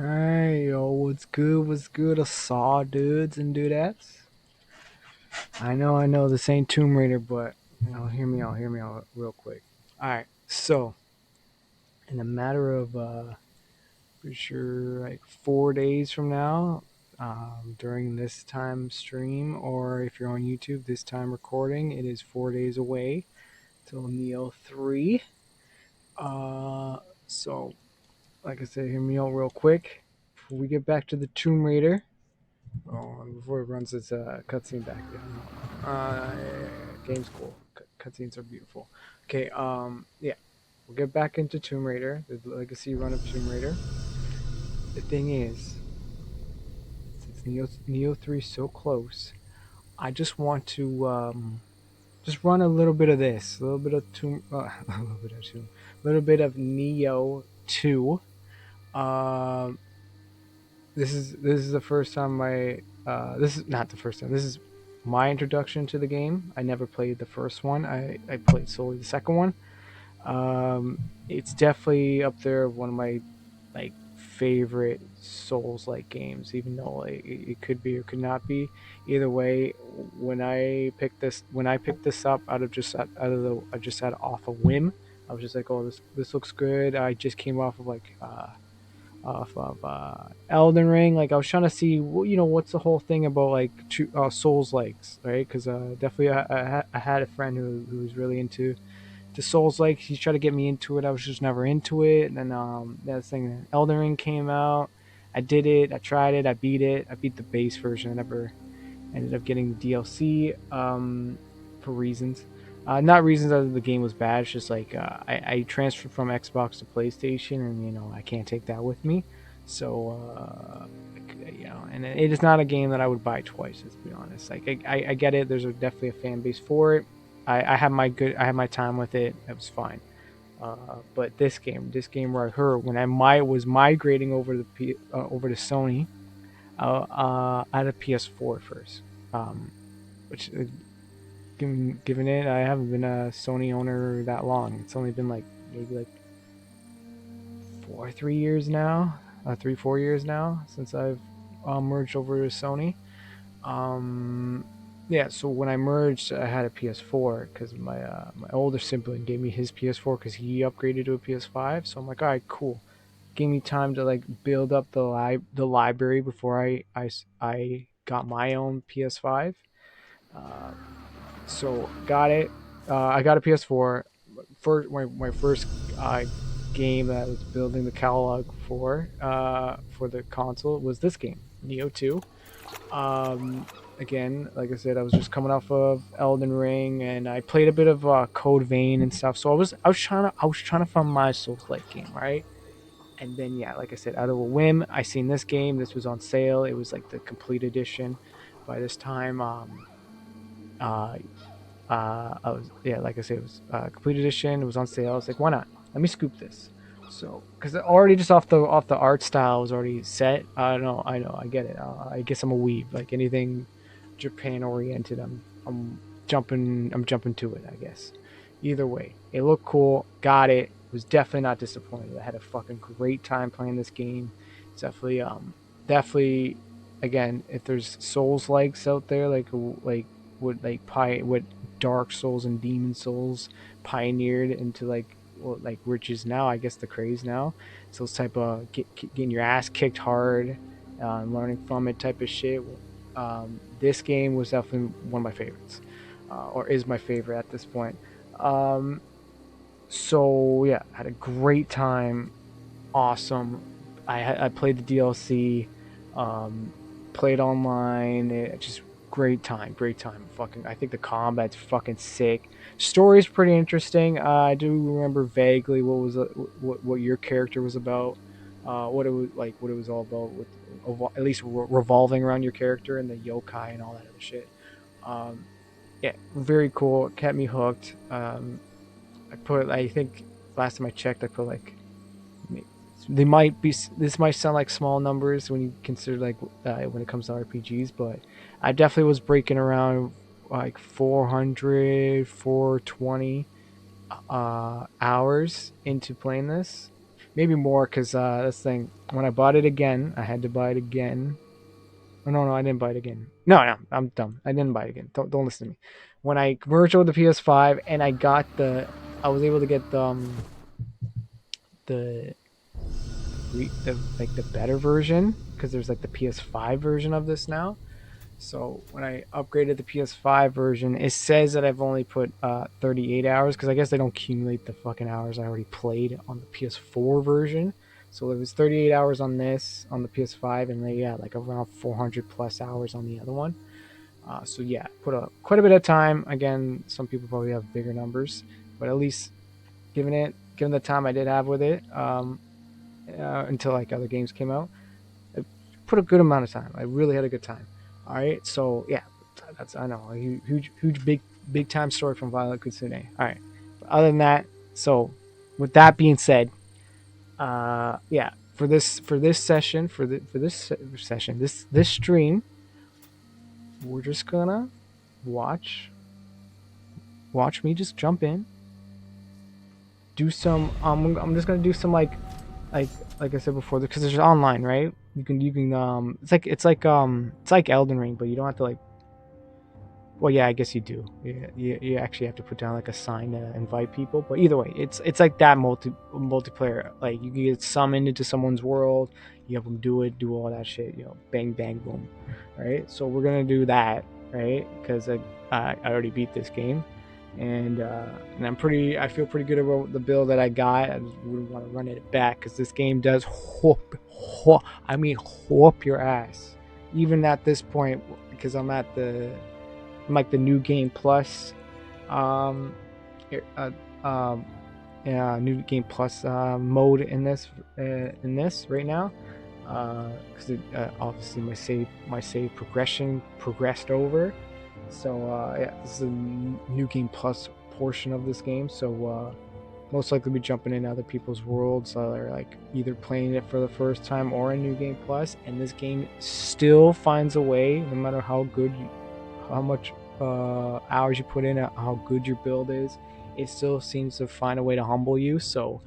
Alright, yo, what's good? What's good? I saw dudes and dudettes. I know, this ain't Tomb Raider, but hear me out real quick. Alright, so in a matter of pretty sure like 4 days from now, during this time stream, or if you're on YouTube, this time recording, it is 4 days away till Nioh 3. So like I said, hear me out real quick. Before we get back to the Tomb Raider, before it runs its cutscene back, game's cool. Cutscenes are beautiful. Okay, yeah, we'll get back into Tomb Raider, the legacy run of Tomb Raider. The thing is, since Neo 3 is so close, I just want to just run a little bit of this, a little bit of Tomb, a little bit of Neo 2. Um, this is the first time this is not the first time. This is my introduction to the game. I never played the first one. I played solely the second one. It's definitely up there one of my like favorite Souls like games, even though it could be or could not be. Either way, when I picked this up I just had off a whim. I was just like, oh, this looks good. I just came off of Elden Ring. Like I was trying to see, what's the whole thing about like Souls likes, right? Because definitely I had a friend who was really into Souls likes. He tried to get me into it. I was just never into it. And then that thing, Elden Ring came out. I did it. I tried it. I beat it. I beat the base version. I never ended up getting the DLC for reasons. Not reasons that the game was bad. It's just like I transferred from Xbox to PlayStation, and I can't take that with me. So and it is not a game that I would buy twice. Let's be honest. Like I get it. There's definitely a fan base for it. I had my time with it. It was fine. But this game right here, when I was migrating over to Sony, I had a PS4 first, which given it, I haven't been a Sony owner that long. It's only been like maybe like 3 years now, 4 years now since I've merged over to Sony. Yeah, so when I merged, I had a PS4 because my older sibling gave me his PS4 because he upgraded to a PS5. So I'm like, all right, cool. Gave me time to like build up the library before I got my own PS5. Uh, so got it. I got a PS4. My first game that I was building the catalog for the console was this game, Neo 2. Again, like I said, I was just coming off of Elden Ring, and I played a bit of Code Vein and stuff. So I was trying to find my Souls like game, right? And then yeah, like I said, out of a whim, I seen this game. This was on sale. It was like the complete edition by this time. Uh, I was yeah, like I said, it was complete edition. It was on sale. I was like, why not? Let me scoop this. So, because already just off the art style was already set. I know, I get it. I guess I'm a weeb. Like anything Japan oriented, I'm jumping to it. I guess. Either way, it looked cool. Got it. Was definitely not disappointed. I had a fucking great time playing this game. It's definitely again, if there's Souls likes out there, like what Dark Souls and Demon Souls pioneered into like which is now I guess the craze now. So it's type of getting your ass kicked hard, and learning from it type of shit. This game was definitely one of my favorites, or is my favorite at this point. Um, so yeah, had a great time. Awesome. I played the DLC, um, played online. Just great time, great time. Fucking, I think the combat's fucking sick. Story's pretty interesting. I do remember vaguely what your character was about, what it was like, what it was all about with at least revolving around your character and the yokai and all that other shit. Um, yeah, very cool. It kept me hooked. I think last time I checked, I put like they might be this might sound like small numbers when you consider like when it comes to RPGs, but I definitely was breaking around like 400 420 hours into playing this, maybe more because this thing when I bought it again I had to buy it again. Oh, no, I didn't buy it again. No, I'm dumb. I didn't buy it again. Don't listen to me. When I merged with the PS5 and I was able to get the the better version because there's like the PS5 version of this now. So when I upgraded the PS5 version, it says that I've only put 38 hours because I guess they don't accumulate the fucking hours I already played on the PS4 version. So it was 38 hours on this on the PS5, and then yeah, like around 400 plus hours on the other one. So yeah, put quite a bit of time. Again, some people probably have bigger numbers, but at least given the time I did have with it, until like other games came out. I put a good amount of time. I really had a good time. All right, so yeah, that's I know a huge big time story from ViolentxKitsune. All right, but other than that, so with that being said, yeah, for this session for this session this stream, we're just gonna watch watch me just jump in, do some. I'm just gonna do some like like I said before, because it's online, right? You can it's like Elden Ring, but you don't have to like. Well, yeah, I guess you do. You actually have to put down like a sign to invite people. But either way, it's like that multiplayer. Like you can get summoned into someone's world. You have them do all that shit. You know, bang bang boom, right? So we're gonna do that, right? Because I already beat this game, and I feel pretty good about the build that I got. I just wouldn't want to run it back because this game does whoop your ass, even at this point because I'm like the new game plus, um, uh, um, yeah, new game plus mode in this right now, because obviously my save progression progressed over. So yeah, this is a new game plus portion of this game. So most likely be jumping in other people's worlds. So they're like either playing it for the first time or a new game plus, and this game still finds a way, no matter how much hours you put in, how good your build is. It still seems to find a way to humble you. So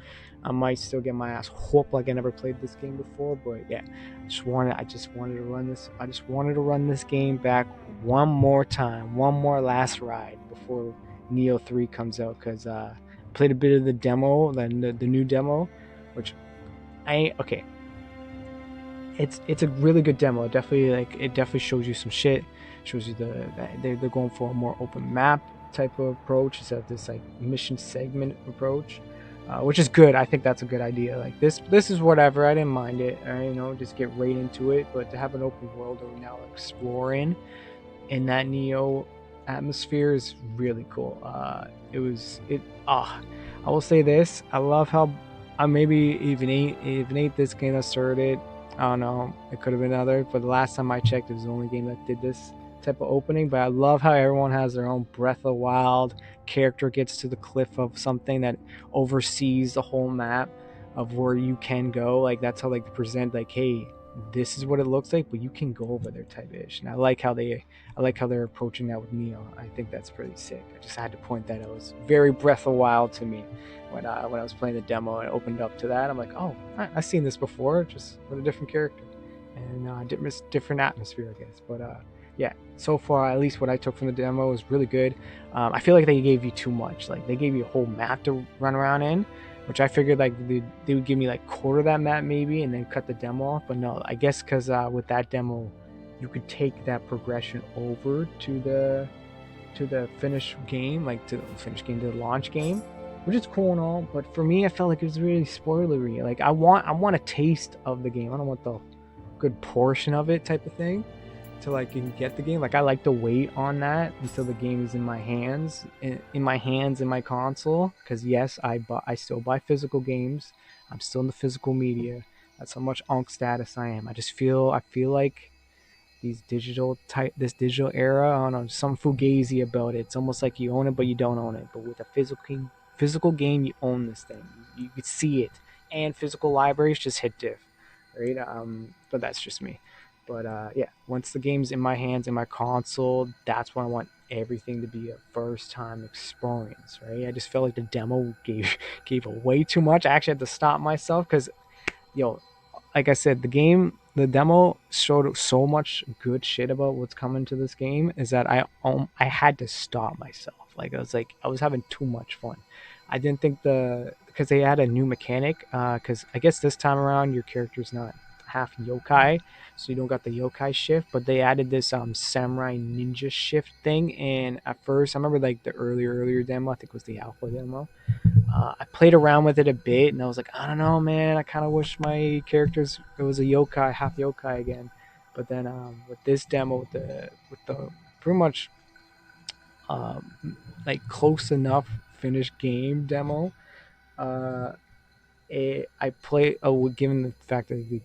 I might still get my ass whooped like I never played this game before. But yeah, I just wanted to run this. I just wanted to run this game back one more time, one more last ride before Nioh 3 comes out. Because played a bit of the demo, then the new demo, which I ain't okay. It's a really good demo. It definitely shows you some shit. Shows you they're going for a more open map type of approach instead of this like mission segment approach, which is good. I think that's a good idea. Like this is whatever. I didn't mind it. Just get right into it. But to have an open world that we now explore in that Nioh atmosphere is really cool. It was it. I will say this. maybe even ain't this game that started. I don't know. It could have been other, but the last time I checked, it was the only game that did this type of opening. But I love how everyone has their own Breath of the Wild character gets to the cliff of something that oversees the whole map of where you can go. Like that's how like they present like, hey, this is what it looks like, but you can go over there type ish. And I like how they're approaching that with Nioh. I think that's pretty sick. I just had to point that out. It was very Breath of the Wild to me when I was playing the demo and it opened up to that. I'm like, oh, I've seen this before, just with a different character and different atmosphere, I guess. But yeah, so far at least what I took from the demo was really good. I feel like they gave you too much. Like they gave you a whole map to run around in, which I figured like they would give me like quarter of that map maybe, and then cut the demo off. But no, I guess because with that demo, you could take that progression over to the finished game, like to the finished game, to the launch game, which is cool and all. But for me, I felt like it was really spoilery. Like I want a taste of the game. I don't want the good portion of it type of thing till I can get the game. Like I like to wait on that until the game is in my hands, in my console. Because yes, I still buy physical games. I'm still in the physical media. That's how much onk status I am. I feel like this digital era. I don't know, some fugazi about it. It's almost like you own it, but you don't own it. But with a physical game, you own this thing. You could see it, and physical libraries just hit diff, right? But that's just me. But yeah, once the game's in my hands, in my console, that's when I want everything to be a first time experience, right? I just felt like the demo gave away too much. I actually had to stop myself because yo, like I said, the demo showed so much good shit about what's coming to this game is that I had to stop myself. Like I was having too much fun. I didn't think because they had a new mechanic. Because I guess this time around your character's not half yokai, so you don't got the yokai shift. But they added this samurai ninja shift thing. And at first, I remember like the earlier demo. I think it was the alpha demo. I played around with it a bit, and I was like, I don't know, man. I kind of wish my characters it was a yokai, half yokai again. But then with this demo, with the pretty much like close enough finished game demo, uh, I play. Oh, given the fact that they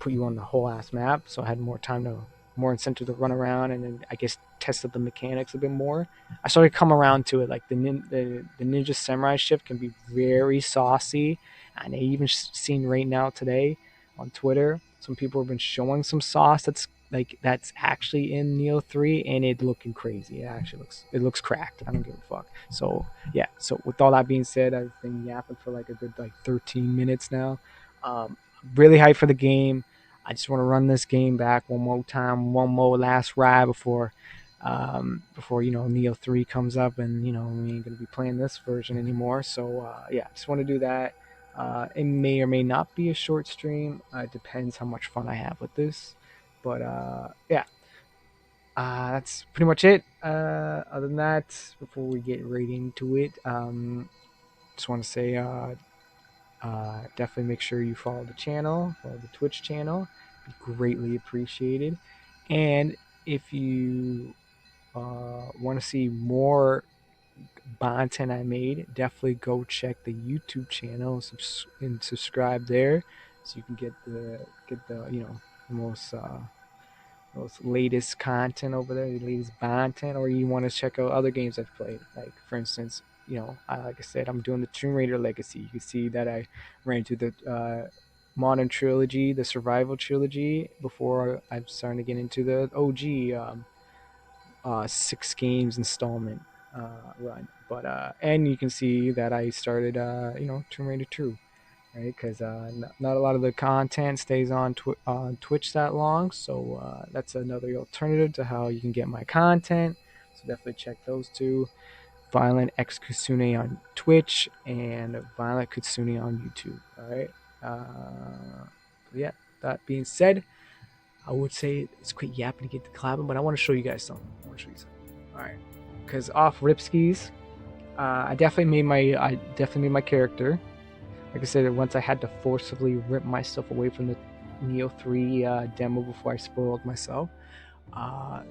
put you on the whole ass map, so I had more incentive to run around, and then I guess tested the mechanics a bit more. I started to come around to it. Like the ninja samurai shift can be very saucy, and I even seen right now today on Twitter, some people have been showing some sauce that's actually in Neo 3, and it looking crazy. It looks cracked. I don't give a fuck. So yeah. So with all that being said, I've been yapping for like a good like 13 minutes now. Um, really hyped for the game. I just want to run this game back one more time, one more last ride before Neo 3 comes up, and we ain't gonna be playing this version anymore. So yeah, just want to do that. It may or may not be a short stream. It depends how much fun I have with this. But yeah, that's pretty much it. Other than that, before we get right into it, just want to say definitely make sure you follow follow the Twitch channel. Be greatly appreciated. And if you want to see more content I made, definitely go check the YouTube channel and subscribe there, so you can get the most latest content over there, the latest content, or you want to check out other games I've played. Like for instance, like I said, I'm doing the Tomb Raider Legacy. You can see that I ran through the modern trilogy, the survival trilogy, before I'm starting to get into the OG 6 games installment run. But and you can see that I started Tomb Raider 2, right? Because not a lot of the content stays on Twitch that long, so that's another alternative to how you can get my content. So definitely check those two: ViolentxKitsune on Twitch and ViolentXKitsune on YouTube. All right. Yeah. That being said, I would say it's quite yapping to get the clapping, but I want to show you guys something. All right. Because off Ripskis, I definitely made my character. Like I said, once I had to forcibly rip myself away from the Neo 3 demo before I spoiled myself.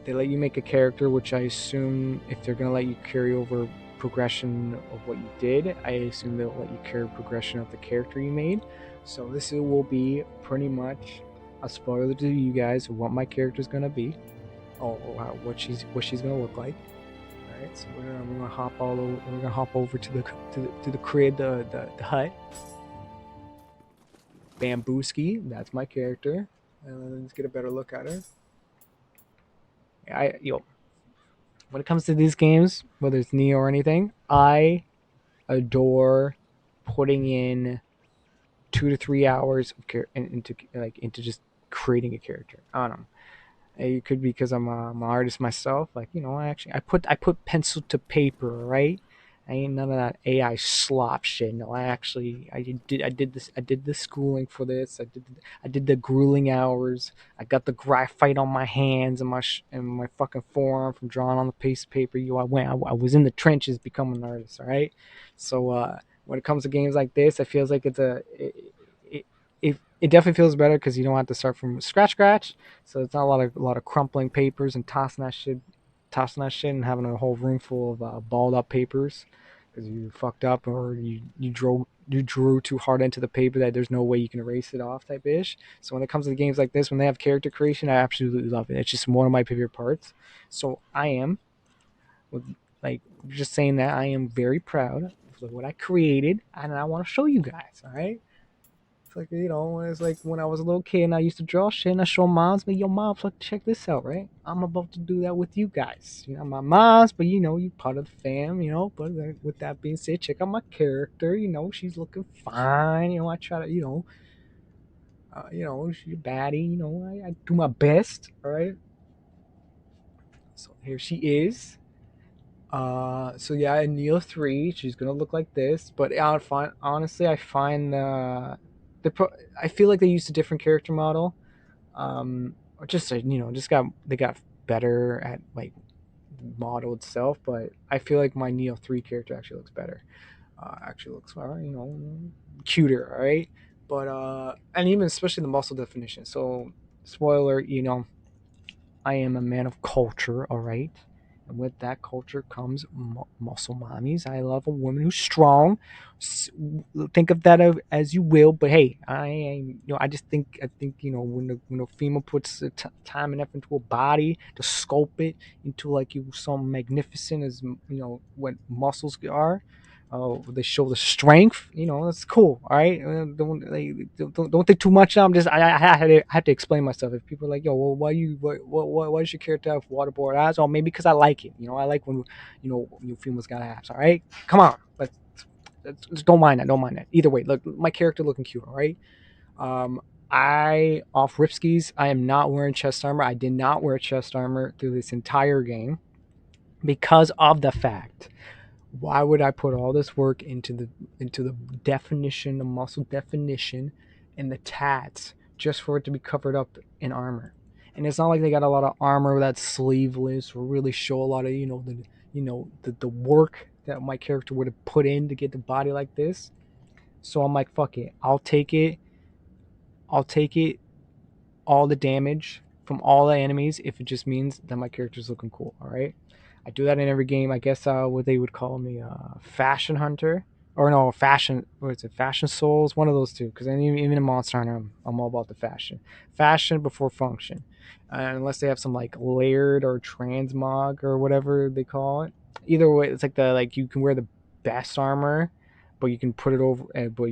They let you make a character, which I assume if they're going to let you carry over progression of what you did. I assume they'll let you carry progression of the character you made. So will be pretty much a spoiler to you guys of what my character is gonna be, or what she's gonna look like. All right, so we're gonna hop all over. We're gonna hop over to the crib, the hut. Bambooski, that's my character. Let's get a better look at her. When it comes to these games, whether it's Nioh or anything, I adore putting in 2 to 3 hours of into just creating a character. I don't know. It could be because I'm an artist myself. Like, I put pencil to paper, right? I ain't none of that AI slop shit. No, I did the schooling for this. I did the grueling hours. I got the graphite on my hands and my fucking forearm from drawing on the piece of paper. I was in the trenches becoming an artist. All right. So when it comes to games like this, it feels like it definitely feels better because you don't have to start from scratch. So it's not a lot of crumpling papers and tossing that shit, and having a whole room full of balled up papers because you fucked up, or you drew too hard into the paper that there's no way you can erase it off, type ish. So when it comes to games like this, when they have character creation, I absolutely love it. It's just one of my favorite parts. So I am, with, like, just saying that I am very proud of what I created, and I want to show you guys. All right. It's like, it's like when I was a little kid and I used to draw shit and I show moms, but yo, moms, look, check this out, right? I'm about to do that with you guys. My moms, but you part of the fam, But with that being said, check out my character. She's looking fine. I try to, she's a baddie. I do my best. All right. So here she is. So yeah, in Neo 3, she's gonna look like this. But honestly, I find I feel like they used a different character model. Or they got better at like the model itself. But I feel like my Neo 3 character actually looks better. Actually looks cuter. All right, but and even especially the muscle definition. So spoiler, I am a man of culture, all right? And with that culture comes muscle mommies. I love a woman who's strong. Think of that as you will, but hey, I think when a female puts the time and effort into a body to sculpt it into like you some magnificent as what muscles are, they show the strength. That's cool. All right, don't think too much. I had to explain myself. If people are like, yo, well, why does your character have waterboard eyes? Oh, maybe because I like it. I like when females got abs. All right, come on, let's don't mind that. Don't mind that. Either way, look, my character looking cute. All right. Um, I off ripskis. I am not wearing chest armor. I did not wear chest armor through this entire game because of the fact, why would I put all this work into the definition, the muscle definition, and the tats just for it to be covered up in armor? And it's not like they got a lot of armor that's sleeveless or really show a lot of the work that my character would have put in to get the body like this. So I'm like, fuck it, I'll take it. I'll take it all the damage from all the enemies if it just means that my character's looking cool. All right. I do that in every game. I guess what they would call me, fashion hunter, or no, fashion. What is it? Fashion souls. One of those two. Because even in Monster Hunter, I'm all about the fashion before function. Unless they have some like layered or transmog or whatever they call it. Either way, it's like you can wear the best armor, but you can put it over. But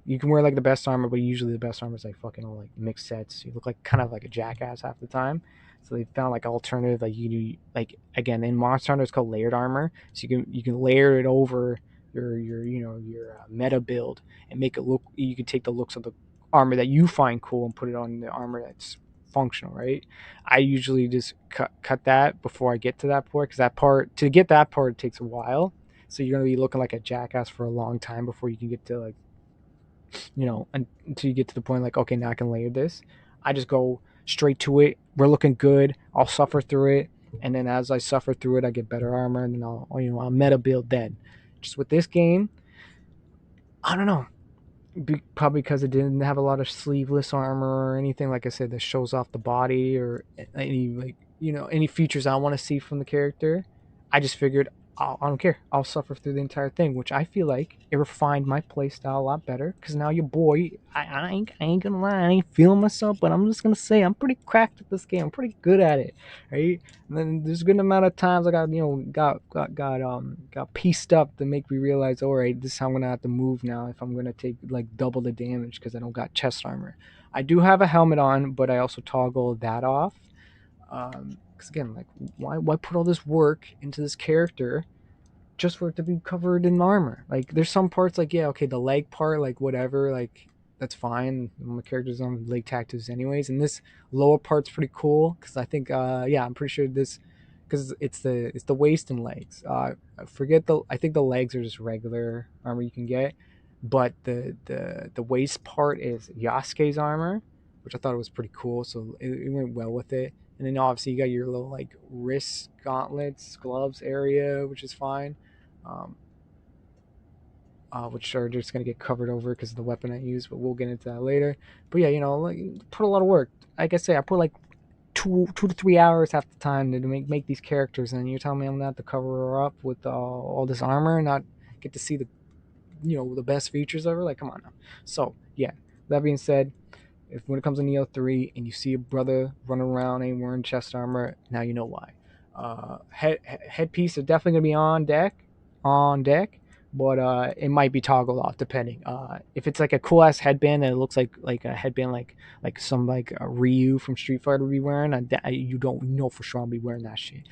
you can wear like the best armor, but usually the best armor is like fucking all like mixed sets. You look like kind of like a jackass half the time. So they found like alternative, like you do, like again in Monster Hunter it's called layered armor. So you can layer it over your meta build and make it look. You can take the looks of the armor that you find cool and put it on the armor that's functional, right? I usually just cut that before I get to that part, because that part takes a while. So you're gonna be looking like a jackass for a long time before you can get to like until you get to the point like, okay, now I can layer this. I just go straight to it. We're looking good. I'll suffer through it, and then as I suffer through it, I get better armor, and then I'll meta build then. Just with this game, I don't know. Probably because it didn't have a lot of sleeveless armor or anything, like I said, that shows off the body or any, like, any features I want to see from the character. I just figured I don't care. I'll suffer through the entire thing, which I feel like it refined my playstyle a lot better. Because now your boy, I ain't gonna lie, I ain't feeling myself, but I'm just gonna say I'm pretty cracked at this game. I'm pretty good at it, right? And then there's a good amount of times I got got pieced up to make me realize, all right, this is how I'm gonna have to move now if I'm gonna take like double the damage because I don't got chest armor. I do have a helmet on, but I also toggle that off. Because again, like why put all this work into this character just for it to be covered in armor? Like there's some parts like yeah, okay, the leg part, like whatever, like that's fine. My character's on leg tattoos anyways, and this lower part's pretty cool because I think yeah, I'm pretty sure this because it's the waist and legs. I forget the I think the legs are just regular armor you can get, but the waist part is Yasuke's armor, which I thought was pretty cool. So it went well with it. And then obviously you got your little like wrist gauntlets, gloves area, which is fine. Um, which are just gonna get covered over because of the weapon I use, but we'll get into that later. But yeah, you know, like put a lot of work. Like I say, I put like 2 to 3 hours half the time to make these characters, and you're telling me I'm gonna have to cover her up with all this armor and not get to see the the best features of her? Like, come on now. So yeah, that being said, if when it comes to Neo 3 and you see a brother running around ain't wearing chest armor, now you know why. Headpiece are definitely gonna be on deck, but it might be toggled off depending. If it's like a cool ass headband and it looks like a headband like some like a Ryu from Street Fighter would be wearing, you don't know for sure I'll be wearing that shit,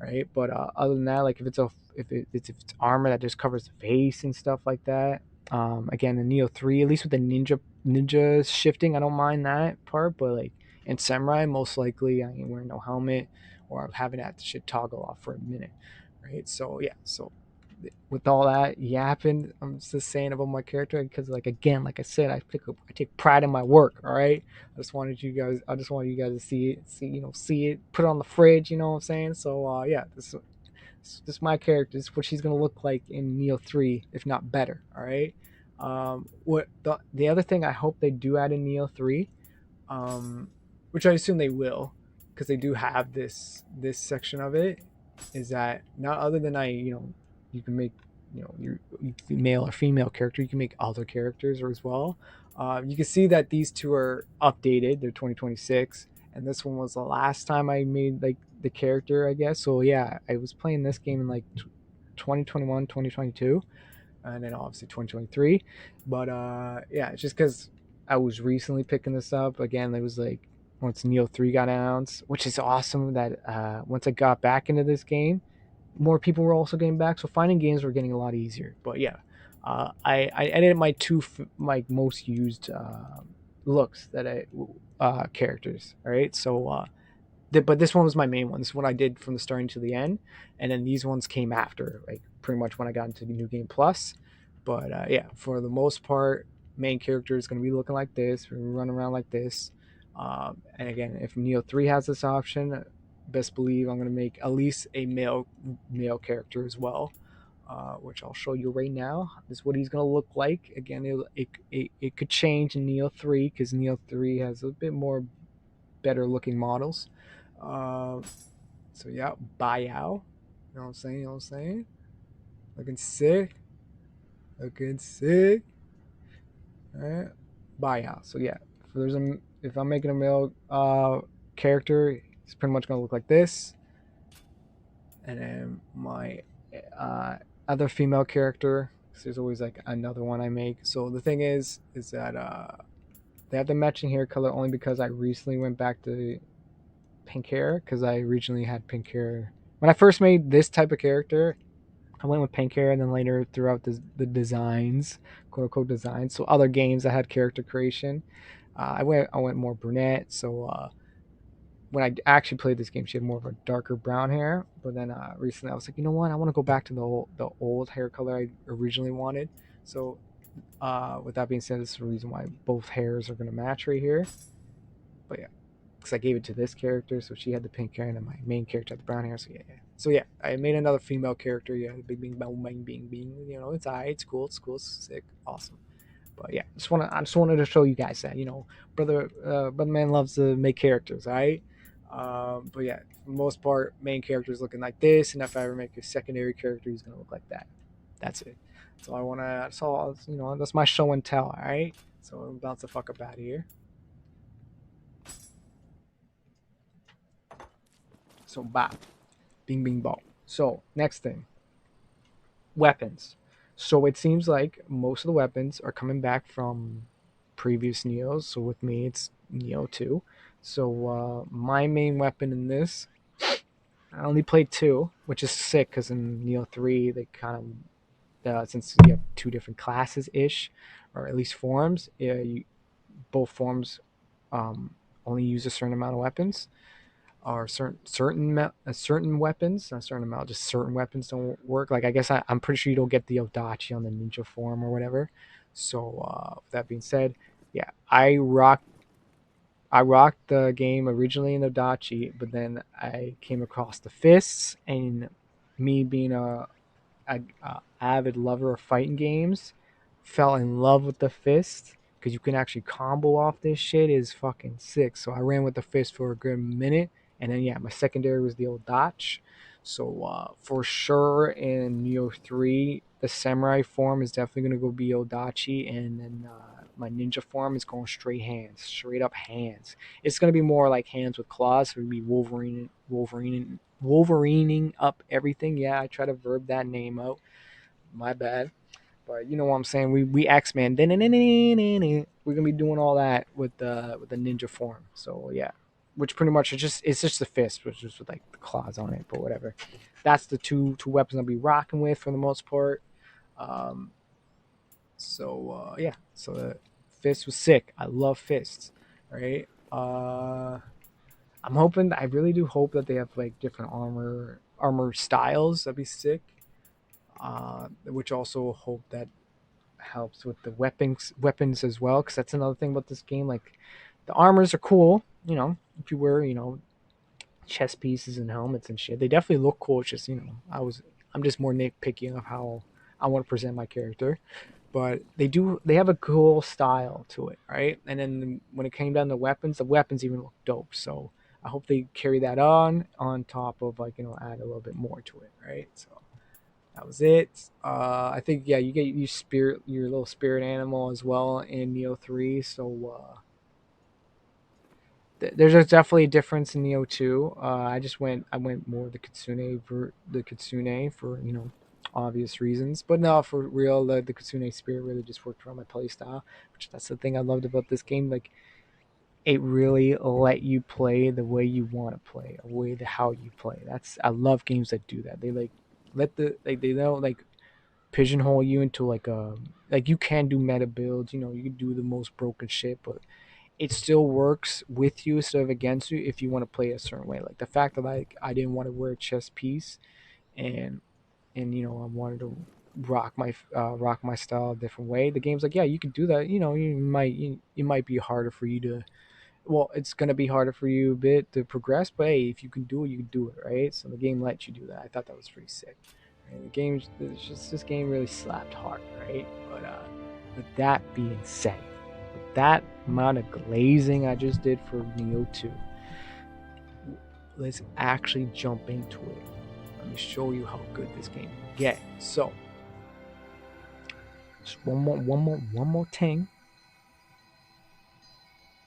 right? But other than that, like if it's armor that just covers the face and stuff like that. Again, in Neo 3, at least with the ninja shifting, I don't mind that part. But like in Samurai, most likely I ain't wearing no helmet or I'm having that shit toggle off for a minute, right? So yeah, so with all that yapping, I'm just saying about my character because, like again, like I said, I take pride in my work. All right, I just wanted you guys to see it, put it on the fridge. You know what I'm saying? So yeah, this is my character. This is what she's gonna look like in Neo 3, if not better. All right. What the other thing I hope they do add in Neo 3, um, which I assume they will, because they do have this section of it, is that not other than you can make your male or female character, you can make other characters as well. You can see that these two are updated. They're 2026, and this one was the last time I made like the character, I guess. So yeah, I was playing this game in like 2021, 2022, and then obviously 2023. But yeah, it's just because I was recently picking this up again. It was like once Neo 3 got announced, which is awesome that once I got back into this game, more people were also getting back, so finding games were getting a lot easier. But yeah, I edited my my most used looks that I characters. All right, so but this one was my main one. This is what I did from the starting to the end, and then these ones came after, like pretty much when I got into the New Game Plus. But yeah, for the most part, main character is going to be looking like this. We're going to run around like this. And again, if Neo 3 has this option, best believe I'm going to make at least a male character as well, which I'll show you right now. This is what he's going to look like. Again, it could change in Neo 3 because Neo 3 has a bit more better looking models. Uh, so yeah, Bayao. You know what I'm saying? You know what I'm saying? Looking sick. Looking sick. Alright. Bayao. So yeah, if I'm making a male character, it's pretty much gonna look like this. And then my uh, other female character, 'cause there's always like another one I make. So the thing is that they have the matching hair color only because I recently went back to pink hair because I originally had pink hair when I first made this type of character. I went with pink hair, and then later throughout the designs, quote unquote designs. So other games that had character creation, I went more brunette. So when I actually played this game, she had more of a darker brown hair. But then recently, I was like, you know what? I want to go back to the old hair color I originally wanted. So with that being said, this is the reason why both hairs are going to match right here. But yeah, because I gave it to this character, so she had the pink hair, and then my main character had the brown hair. So yeah, yeah. So yeah, I made another female character. Yeah, bing bing bang bang bing bing. You know, it's alright, it's cool, it's sick, awesome. But yeah, I just wanted to show you guys that brother man loves to make characters. All right. But yeah, for the most part, main character is looking like this, and if I ever make a secondary character, he's gonna look like that. That's it. So I wanna. That's all. That's my show and tell. All right. So I'm about to fuck up out of here. So bop, bing, bing, bong. So next thing, weapons. So it seems like most of the weapons are coming back from previous Neos. So with me, it's Neo 2. So my main weapon in this, I only played two, which is sick because in Neo 3, they kind of, since you have two different classes ish, or at least forms, both forms only use a certain amount of weapons. Or certain weapons, not a certain amount, just certain weapons don't work. Like I guess I'm pretty sure you don't get the Odachi on the ninja form or whatever. So with that being said, yeah, I rocked the game originally in Odachi, but then I came across the fists, and me being a avid lover of fighting games, fell in love with the fist because you can actually combo off this shit is fucking sick. So I ran with the fist for a good minute, and then yeah, my secondary was the old Dotch. So for sure in Neo 3, the samurai form is definitely gonna go be Odachi, and then my ninja form is going straight hands, straight up hands. It's gonna be more like hands with claws, so it'll be Wolverining up everything. Yeah, I try to verb that name out. My bad. But you know what I'm saying. We X Men. We're gonna be doing all that with the ninja form. So yeah, which pretty much it's just the fist, which is with like the claws on it. But whatever. That's the two weapons I'll be rocking with for the most part. Um, so yeah, so the fist was sick. I love fists. Right. I'm hoping. I really do hope that they have like different armor styles. That'd be sick. Which also hope that helps with the weapons as well, because that's another thing about this game. Like the armors are cool. If you wear chest pieces and helmets and shit, they definitely look cool. It's just I'm just more nitpicky of how I want to present my character, but they have a cool style to it, right? And then when it came down to weapons, the weapons even look dope. So I hope they carry that on top of like add a little bit more to it, right? So that was it. I think yeah, you get your little spirit animal as well in Neo 3. So there's definitely a difference in Neo 2. I went more the Kitsune for obvious reasons, but no, for real, the Kitsune spirit really just worked around my playstyle, which that's the thing I loved about this game. Like it really let you play the way you want to play, or way the how you play. I love games that do that. They like they don't like pigeonhole you into like you can do meta builds. You can do the most broken shit, but it still works with you instead of against you if you want to play a certain way. Like the fact that I didn't want to wear a chest piece, and I wanted to rock my style a different way. The game's like, yeah, you can do that. You might be harder for you to, well, it's gonna be harder for you a bit to progress, but hey, if you can do it, you can do it, right? So the game lets you do that. I thought that was pretty sick. And this game really slapped hard, right? But with that being said, with that amount of glazing I just did for Neo 2, let's actually jump into it. Let me show you how good this game can get. So, just one more thing.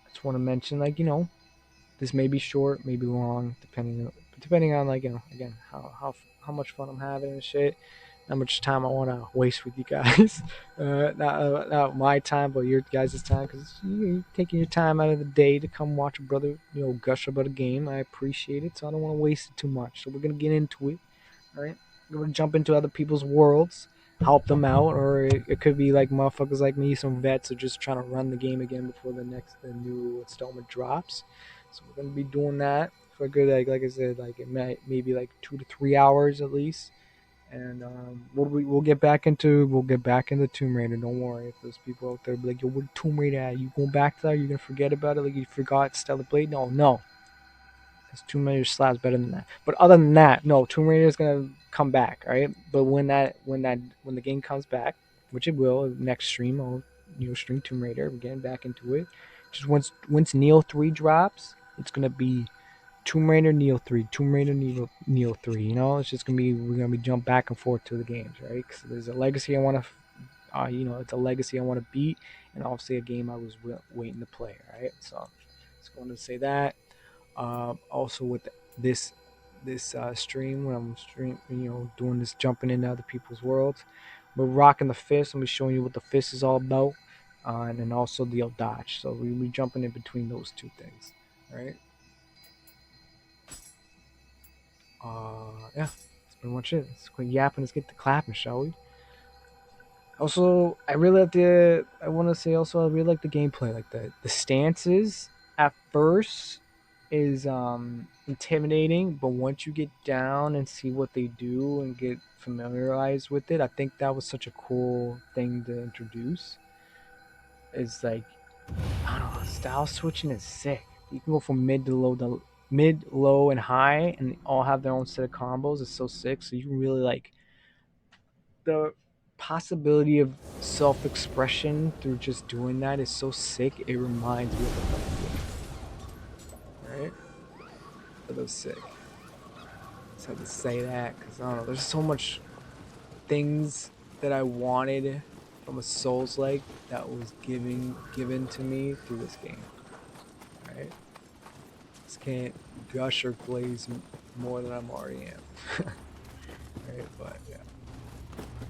I just want to mention, this may be short, maybe long, depending on again how much fun I'm having and shit, how much time I want to waste with you guys. Not my time, but your guys' time, because you're taking your time out of the day to come watch a brother gush about a game. I appreciate it, so I don't want to waste it too much. So we're gonna get into it. All right, we're gonna jump into other people's worlds, help them out, or it could be like motherfuckers like me, some vets are just trying to run the game again before the new installment drops. So we're gonna be doing that for a good like I said, like it maybe like 2 to 3 hours at least. And we'll get back into Tomb Raider. Don't worry. If there's people out there be like, yo, where Tomb Raider at? You going back to that? You gonna forget about it? Like you forgot Stellar Blade? No, because Tomb Raider slaps better than that. But other than that, no, Tomb Raider is gonna come back, all right? But when the game comes back, which it will next stream, I'll stream Tomb Raider. We're getting back into it. Just once Neo 3 drops, it's gonna be Tomb Raider, Nioh 3, Tomb Raider, Nioh 3. You know, it's just gonna be we're gonna be jump back and forth to the games, right? Because there's a legacy I want to, it's a legacy I want to beat, and obviously a game I was waiting to play, right? So, just going to say that. Also with this stream when I'm doing this jumping into other people's worlds, we're rocking the fist. I'm be showing you what the fist is all about, and then also the dodge. So we be jumping in between those two things, right? Yeah, that's pretty much it. Let's quit yapping. Let's get the clapping, shall we? Also, I really like the. I want to say also I really like the gameplay. Like the stances at first is intimidating, but once you get down and see what they do and get familiarized with it, I think that was such a cool thing to introduce. Is like I don't know, style switching is sick. You can go from mid, low, and high, and they all have their own set of combos. It's so sick. So you can really like the possibility of self-expression through just doing that is so sick. It reminds me of the fucking game, right? But that's sick. Just had to say that because I don't know. There's so much things that I wanted from a Souls-like that was given to me through this game, right? Just can't gush or glaze more than I'm already am. Right, but yeah.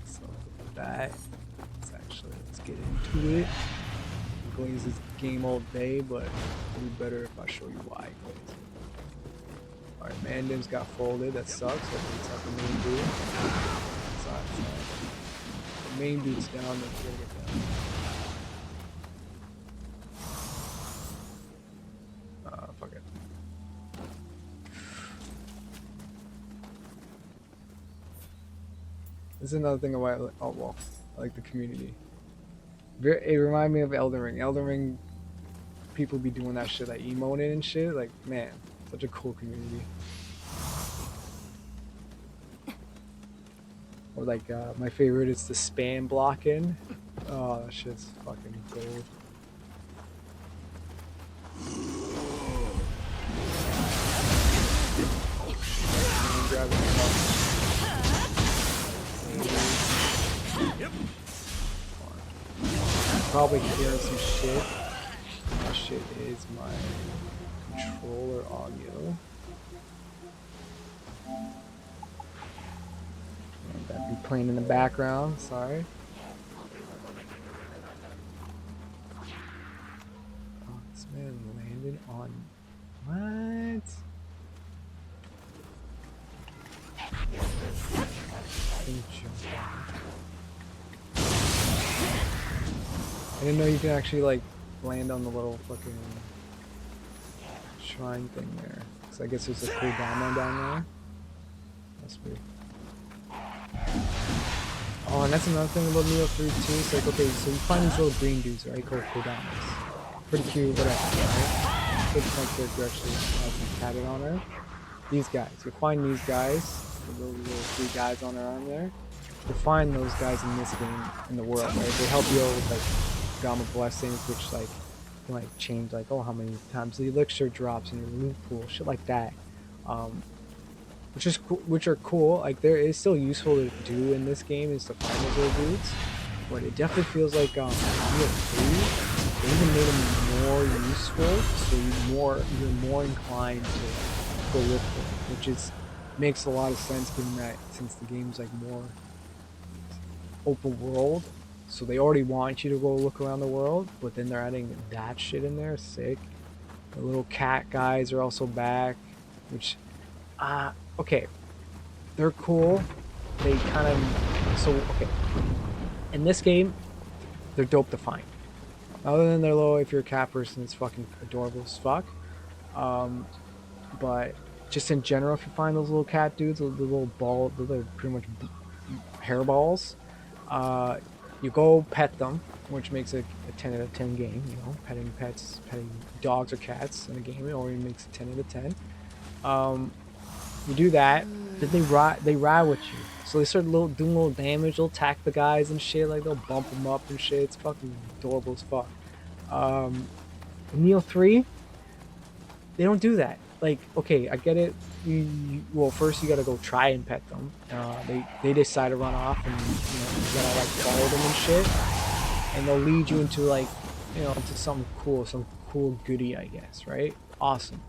So with that, let's get into it. Glaze this game all day, but it'll be better if I show you why I glaze it. Alright, Mandim's got folded, that sucks. Hopefully it's not the main dude. The main dude's down, let's get it down. Fuck it. This is another thing about I like the community. It reminded me of Elden Ring. Elden Ring, people be doing that shit, like emoting and shit. Like, man, such a cool community. Or like, my favorite is the spam blocking. Oh, that shit's fucking gold. Probably hearing some shit. That shit is my controller audio. That'd be playing in the background, sorry. Oh, this man landed on what? I didn't know you could actually like land on the little fucking shrine thing there. So I guess there's a cool diamond down there. Must be. Oh, and that's another thing about Nioh 3 too. It's like, okay, so you find these little green dudes, right? Called Kodama's. Pretty cute, whatever, right? Looks like they're actually has some tatted on her. These guys. You find these guys, the little three guys on her arm there. You find those guys in this game, in the world, right? They help you out with like Gamma blessings, which like can like change like how many times the elixir drops in your loot pool, shit like that. Which are cool. Like there is still useful to do in this game is to find those little dudes, but it definitely feels like Nioh 3 they even made them more useful, so you're more inclined to go look for them, which makes a lot of sense given that since the game's like more open world, so they already want you to go look around the world, but then they're adding that shit in there. Sick. The little cat guys are also back, which okay, they're cool. They kind of okay. In this game, they're dope to find. Other than their little, if you're a cat person, it's fucking adorable as fuck. But just in general, if you find those little cat dudes, the little ball, they're pretty much hairballs. You go pet them, which makes it a 10 out of 10 game. You know, petting dogs or cats in a game, it already makes a 10 out of 10. You do that, then they ride with you. So they start doing little damage. They'll attack the guys and shit. Like they'll bump them up and shit. It's fucking adorable as fuck. Nioh 3, they don't do that. like, okay, I get it. Well, first you gotta go try and pet them. They decide to run off, and you gotta like follow them and shit, and they'll lead you into like into some cool goodie, I guess, right? Awesome.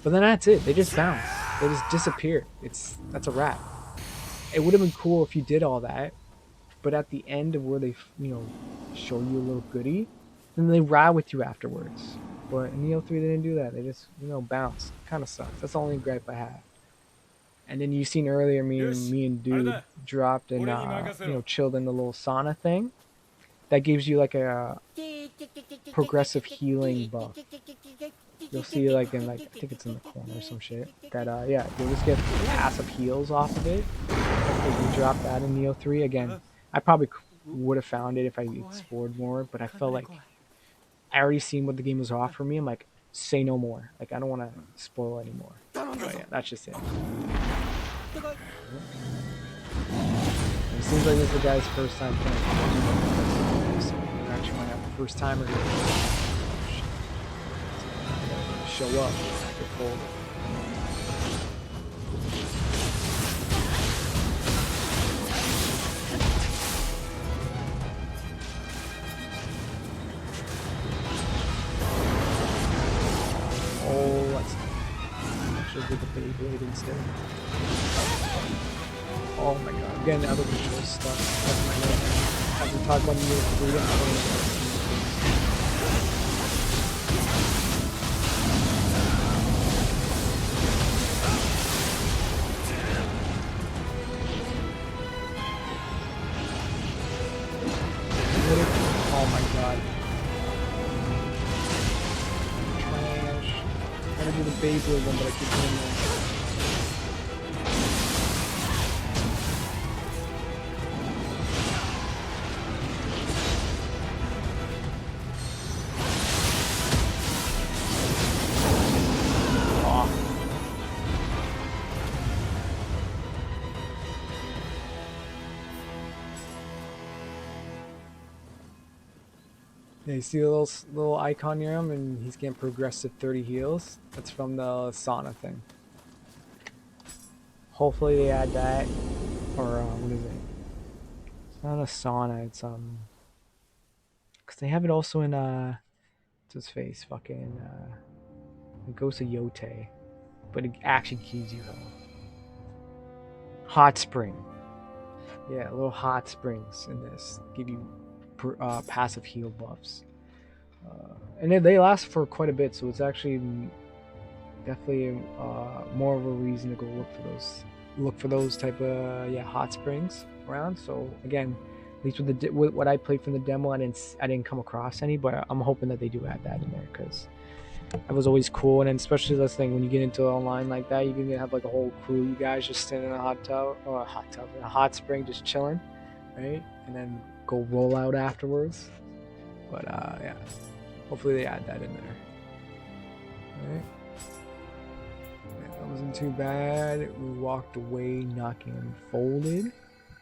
But then that's it. They just bounce. They just disappear. That's a wrap. It would have been cool if you did all that, but at the end of where they show you a little goodie, then they ride with you afterwards. But in Neo 3 they didn't do that. They just bounce. Kind of sucks. That's the only gripe I have. And then you seen earlier me and dude dropped and chilled in the little sauna thing. That gives you like a progressive healing buff. You'll see like in like I think it's in the corner or some shit. That yeah, you'll just get passive heals off of it. If you drop that in Neo 3 again, I probably would have found it if I explored more, but I felt like I already seen what the game was offering me. I'm like, say no more. Like I don't want to spoil anymore. But yeah, that's just it. It seems like this is the guy's first time playing. So we're actually gonna have the first timer here. Show up. Get folded. Oh, let's should do the Beyblade instead. Oh my god, I'm getting other visual stuff. That's my name. As we talk about Nioh 3, I'm going to oh my god. Trash. I gotta do the Beyblade one, but I keep doing that. Yeah, you see a little icon near him, and he's getting progressive 30 heals. That's from the sauna thing. Hopefully they add that, or what is it? It's not a sauna. It's because they have it also in what's his face? Fucking it goes to Yote, but it actually gives you hot spring. Yeah, little hot springs in this give you passive heal buffs. And they last for quite a bit, so it's actually definitely more of a reason to go look for those type of hot springs around. So again, at least with what I played from the demo, I didn't come across any, but I'm hoping that they do add that in there because that was always cool. And then especially this thing when you get into online like that, you can have like a whole crew, you guys just standing in a hot tub or in a hot spring, just chilling, right? And then go roll out afterwards. But yeah, hopefully they add that in there. All right. That wasn't too bad. We walked away knocking him folded.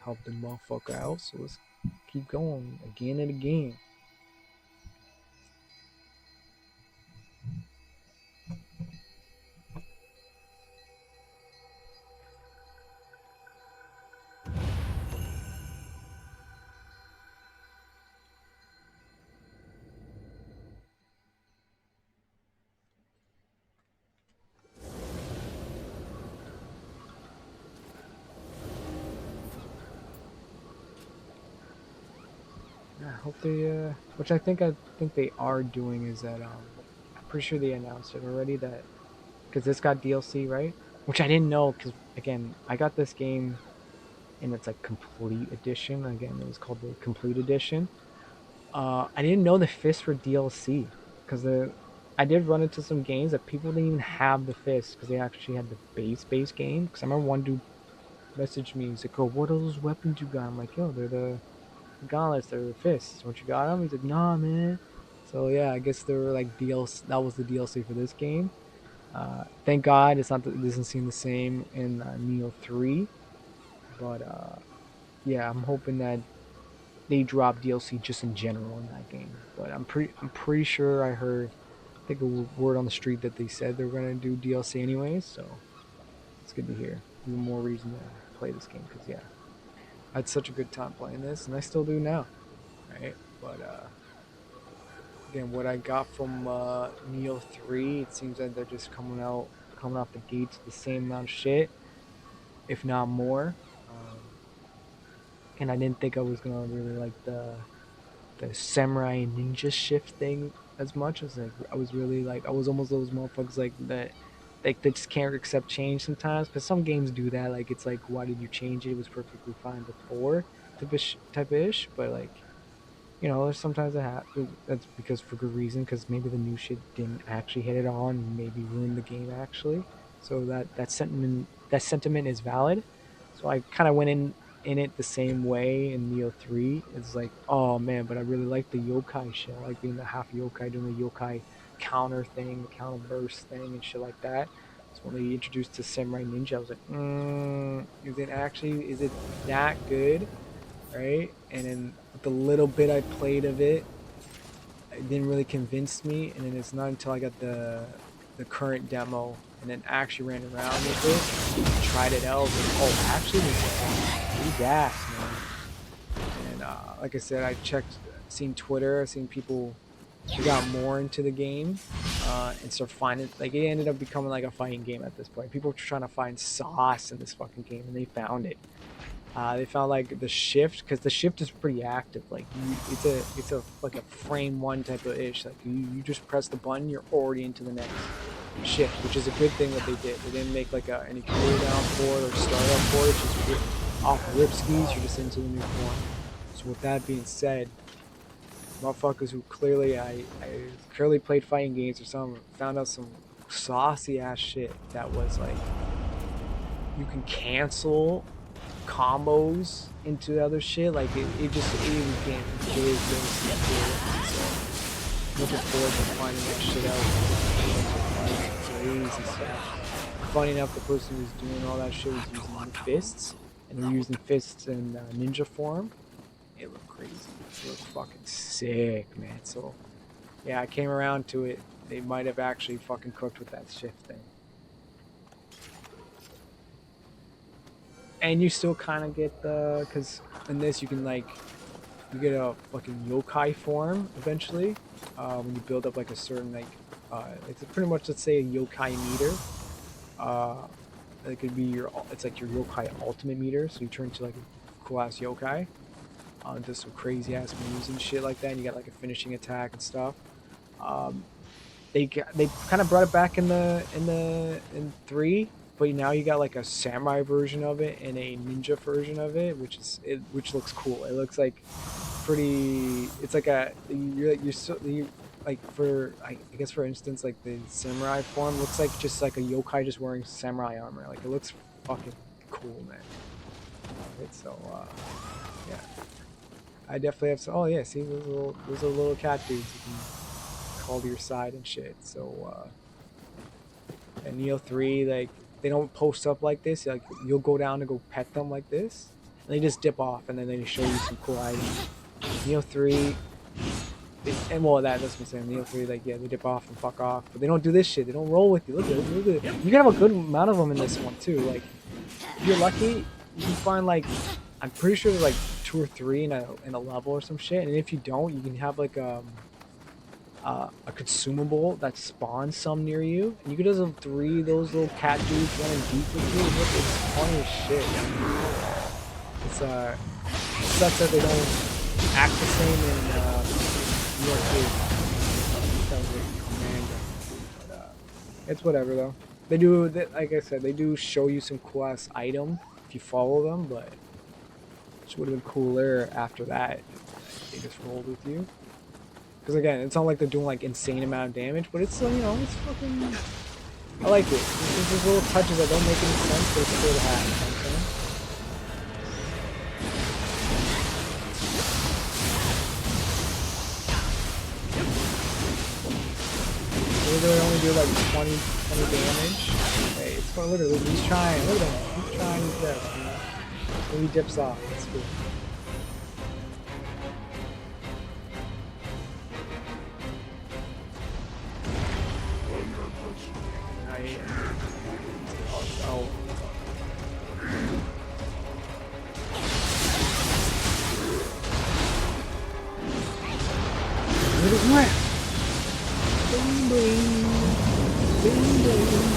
Helped the motherfucker out. So let's keep going again and again. I hope they, which I think they are doing is that I'm pretty sure they announced it already that because this got DLC, right? Which I didn't know because again I got this game and it's like complete edition. Again, it was called the complete edition. I didn't know the fists were DLC because I did run into some games that people didn't even have the fists because they actually had the base game. Because I remember one dude messaged me, he's like, "Oh, what are those weapons you got?" I'm like, "Yo, they're the gauntlets, they're the fists. Don't you got them?" He's like, "Nah, man." So yeah, I guess they were like DLC. That was the DLC for this game. Thank God it's not. It doesn't seem the same in Neo 3, but yeah, I'm hoping that they drop DLC just in general in that game. But I'm pretty sure I heard think a word on the street that they said they were gonna do DLC anyways. So it's good to hear. Even more reason to play this game because yeah, I had such a good time playing this, and I still do now, right? But again, what I got from Nioh 3, it seems like they're just coming off the gates with the same amount of shit, if not more. Um, and I didn't think I was gonna really like the samurai ninja shift thing as much. I was really like I was almost those motherfuckers like that. Like they just can't accept change sometimes, because some games do that. Like it's like, why did you change it? It was perfectly fine before, type of ish. But like, there's sometimes that's because for good reason, because maybe the new shit didn't actually hit it on, and maybe ruined the game actually. So that sentiment is valid. So I kind of went in it the same way in Neo 3. It's like, oh man, but I really like the yokai shit. I like being the half yokai, doing the yokai counter thing, the counter burst thing, and shit like that. So when they introduced the Samurai Ninja, I was like, is it that good? Right? And then with the little bit I played of it, it didn't really convince me. And then it's not until I got the current demo and then actually ran around with it, tried it out, I was like, oh, actually, this is pretty gas, man. And like I said, seen Twitter, seen people who got more into the game and start finding, like, it ended up becoming like a fighting game at this point. People were trying to find sauce in this fucking game, and they found it. They found like the shift, because the shift is pretty active. Like it's a like a frame one type of ish. Like you just press the button, you're already into the next shift, which is a good thing that they did. They didn't make like any cooldown for it or startup for it. It's just off rip skis, you're just into the new form. So with that being said, motherfuckers who I clearly played fighting games or something found out some saucy ass shit that was like, you can cancel combos into other shit. Like it became really serious. So looking forward to finding that shit out. Crazy stuff. Funny enough, the person who was doing all that shit was using fists, and they're using fists in ninja form. It looked crazy. It looked fucking sick, man. So yeah, I came around to it. They might have actually fucking cooked with that shift thing. And you still kind of get because in this you can you get a fucking yokai form eventually when you build up like a certain it's pretty much, let's say, a yokai meter. It could be it's like your yokai ultimate meter, so you turn into like a cool ass yokai, do some crazy ass moves and shit like that, and you got like a finishing attack and stuff. They kind of brought it back in 3, but now you got like a samurai version of it and a ninja version of it, which looks cool. It looks like pretty. It's like I guess for instance, like the samurai form looks like just like a yokai just wearing samurai armor. Like it looks fucking cool, man. Right, so yeah, I definitely have some. Oh yeah, see those little cat dudes you can call to your side and shit. So and Neo 3, like, they don't post up like this. Like you'll go down to go pet them like this, and they just dip off, and then they show you some cool items. Neo 3, that's what I'm saying. Neo 3, like, yeah, they dip off and fuck off, but they don't do this shit. They don't roll with you. Look at it. You can have a good amount of them in this one too. Like if you're lucky, you can find like, I'm pretty sure there's like 2 or 3 in a level or some shit. And if you don't, you can have like a consumable that spawns some near you, and you can just have 3 of those little cat dudes running deep with you. It's funny as shit. It's it sucks that they don't act the same in but it's whatever though. Like I said, they do show you some cool ass item if you follow them, but it would have been cooler after that. They just rolled with you. Because again, it's not like they're doing like insane amount of damage, but it's it's fucking. I like it. There's these little touches that don't make any sense, but it's cool to have. You know what I'm saying? They only do like 20 damage. Hey, it's fun. Look at him. He's trying. Look at him. He's trying his best. You know? So he dips off. That's cool. right? Oh. What? Bling bling. Bling bling.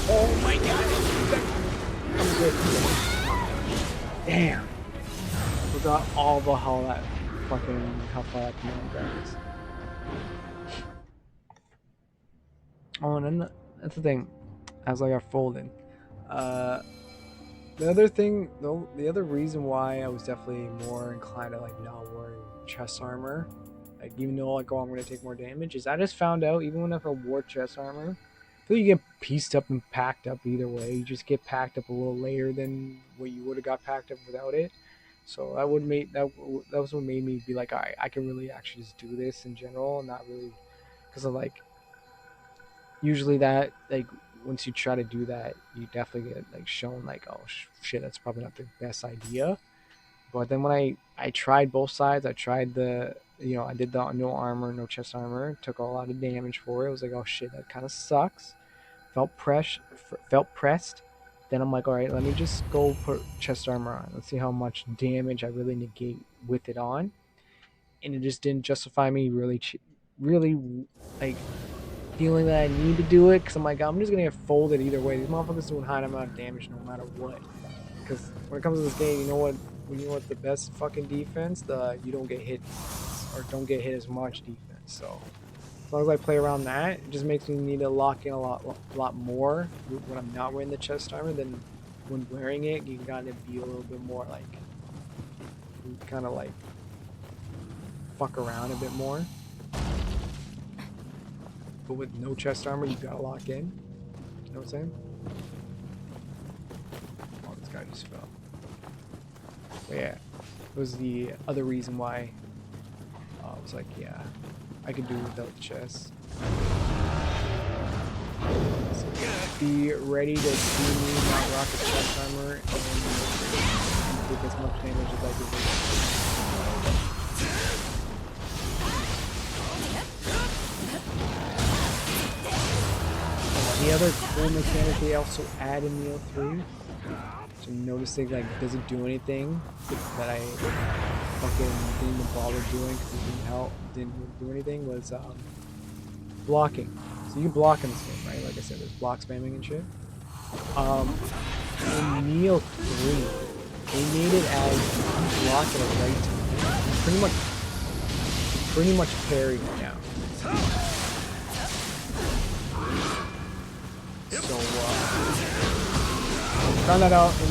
Oh my god! I'm good. Damn! Forgot all about how that fucking how far that command goes. Oh, and then that's the thing. As I got folded. The other thing, though, the other reason why I was definitely more inclined to like not wearing chest armor, like even though like, oh, I'm gonna take more damage, is I just found out even when if I wore chest armor, I feel you get pieced up and packed up either way. You just get packed up a little later than what you would have got packed up without it. So that would make that was what made me be like, all right, I can really actually just do this in general, and not really because of like usually that like once you try to do that, you definitely get like shown like, oh shit, that's probably not the best idea. But then when I tried both sides, I tried the I did the no armor, no chest armor, took a lot of damage for it. I was like, oh shit, that kind of sucks. Felt pressed. Then I'm like, all right, let me just go put chest armor on. Let's see how much damage I really negate with it on. And it just didn't justify me really like feeling that I need to do it because I'm like, I'm just gonna get folded either way. These motherfuckers doing high amount of damage no matter what. Because when it comes to this game, you know what the best fucking defense, the you don't get hit defense, or don't get hit as much defense. So as long as I play around that, it just makes me need to lock in a lot more when I'm not wearing the chest armor than when wearing it. You gotta be a little bit more like, kind of like fuck around a bit more. But with no chest armor, you gotta lock in. You know what I'm saying? Oh, this guy just fell. But yeah, it was the other reason why I was like, yeah, I could do without the chest. So be ready to see me not rock the chest armor and take as much damage as I do. The other cool mechanic they also add in Nioh 3, so noticing like does it do anything that I fucking didn't even bother doing because it didn't do anything, was blocking. So you can block in this game, right? Like I said, there's block spamming and shit. In Nioh 3, they made it as you block at a right time. You pretty much parry now. So found that out in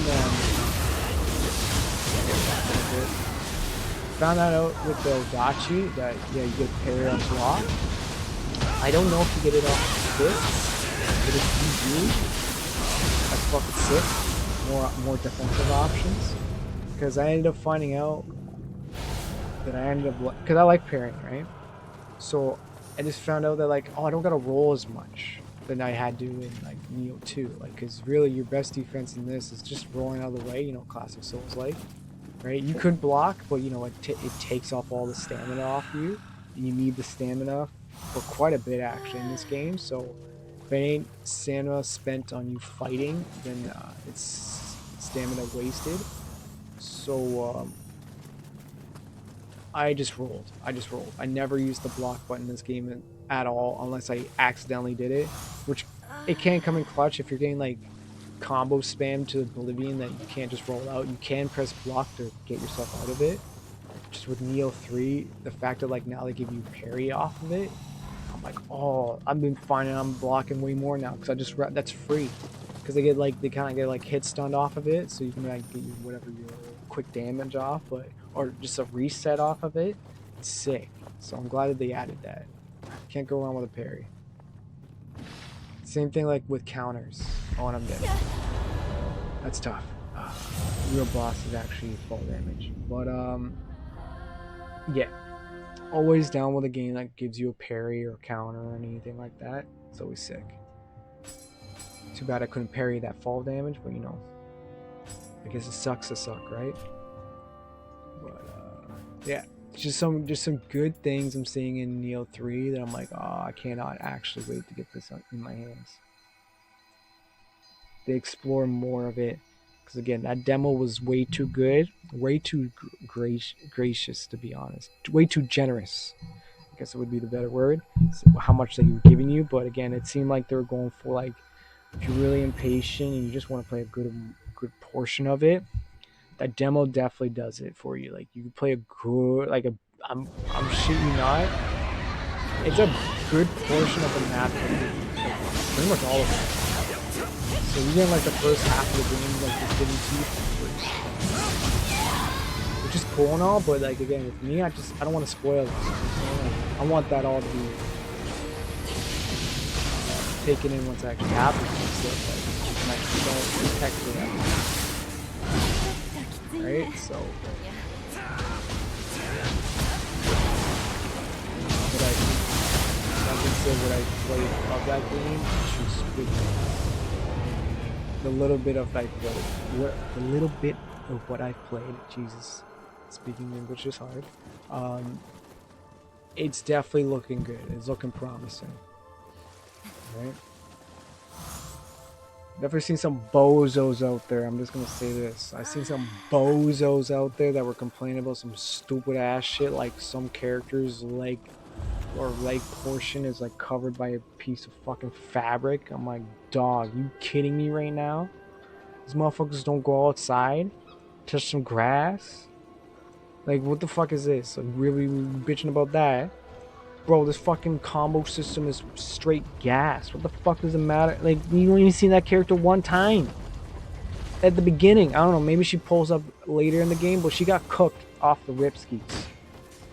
found that out with the Odachi that yeah, you get parry on block. I don't know if you get it off this, but if you do, that's fucking sick. More defensive options. Because I ended up finding out that because I like parrying, right? So I just found out that like, oh, I don't gotta roll as much than I had to in like Nioh 2. Like, cause really your best defense in this is just rolling out of the way, classic Souls like, right? You could block, but it takes off all the stamina off you. And you need the stamina for quite a bit actually in this game. So if it ain't stamina spent on you fighting, then it's stamina wasted. So I just rolled. I never used the block button in this game at all unless I accidentally did it, which it can come in clutch if you're getting like combo spam to oblivion that you can't just roll out. You can press block to get yourself out of it. Just with Nioh 3, the fact that like now they give you parry off of it, I'm like, oh, I've been finding I'm blocking way more now because that's free. Because they kind of get like hit stunned off of it, so you can like get whatever your quick damage off, or just a reset off of it. It's sick. So I'm glad that they added that. Can't go wrong with a parry. Same thing like with counters. Oh, and I'm dead. That's tough. Real boss is actually fall damage. But yeah. Always down with a game that gives you a parry or counter or anything like that. It's always sick. Too bad I couldn't parry that fall damage, but you know, I guess it sucks to suck, right? But yeah, just some good things I'm seeing in Nioh 3 that I'm like, oh, I cannot actually wait to get this in my hands. They explore more of it, because again, that demo was way too good, way too gracious, to be honest, way too generous. I guess it would be the better word. So how much they were giving you, but again, it seemed like they were going for like, if you're really impatient and you just want to play a good portion of it, that demo definitely does it for you. Like you can play a good, like a, I'm shit you not. It's a good portion of the map, like pretty much all of it. So you get like the first half of the game, like just getting to you for free, which is cool and all. But like again, with me, I don't want to spoil it. Like, I want that all to be taken in once it actually happens. So like you can actually don't technically happen. Right? So what I played of that game, which was good. The little bit of like the little bit of what I've played, Jesus, speaking English is hard. It's definitely looking good. It's looking promising. Right? Definitely seen some bozos out there. I'm just gonna say this. I've seen some bozos out there that were complaining about some stupid ass shit, like some characters' leg or leg portion is like covered by a piece of fucking fabric. I'm like, dog, you kidding me right now? These motherfuckers don't go outside, touch some grass. Like, what the fuck is this? Like, really bitching about that? Bro, this fucking combo system is straight gas. What the fuck does it matter? Like, you only seen that character one time. At the beginning. I don't know, maybe she pulls up later in the game, but she got cooked off the ripskis.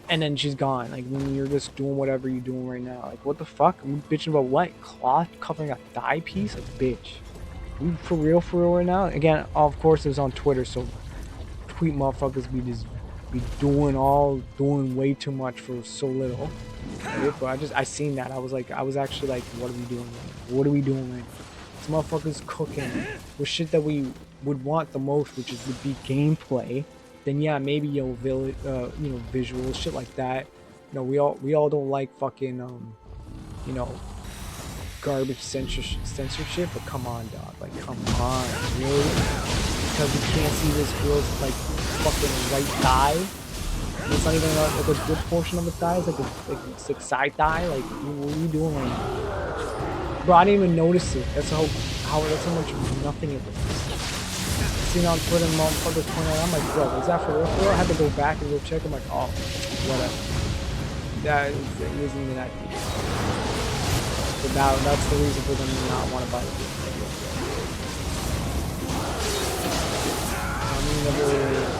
And then she's gone. Like, when you're just doing whatever you're doing right now. Like, what the fuck? Are you bitching about what? Cloth covering a thigh piece? Like, bitch. Are you for real right now? Again, of course, it was on Twitter, so tweet motherfuckers be just be doing way too much for so little. Right? But I seen that. I was actually like, what are we doing right now? What are we doing right now? This motherfucker's cooking with shit that we would want the most, which would be gameplay. Then yeah, maybe visuals, shit like that. You know, we all don't like fucking garbage censorship, but come on, dog, like come on, really? Because we can't see this girl's like fucking right thigh. It's not even like a good portion of the thigh. It's like side thigh. Like, what are you doing right now? Bro, I didn't even notice it. That's how much nothing it was. Seen on Twitter, motherfuckers pointing out. I'm like, bro, is that for real? I had to go back and go check. I'm like, oh, whatever. That isn't even that deep. But that's the reason for them to not want to buy the game. Tell me never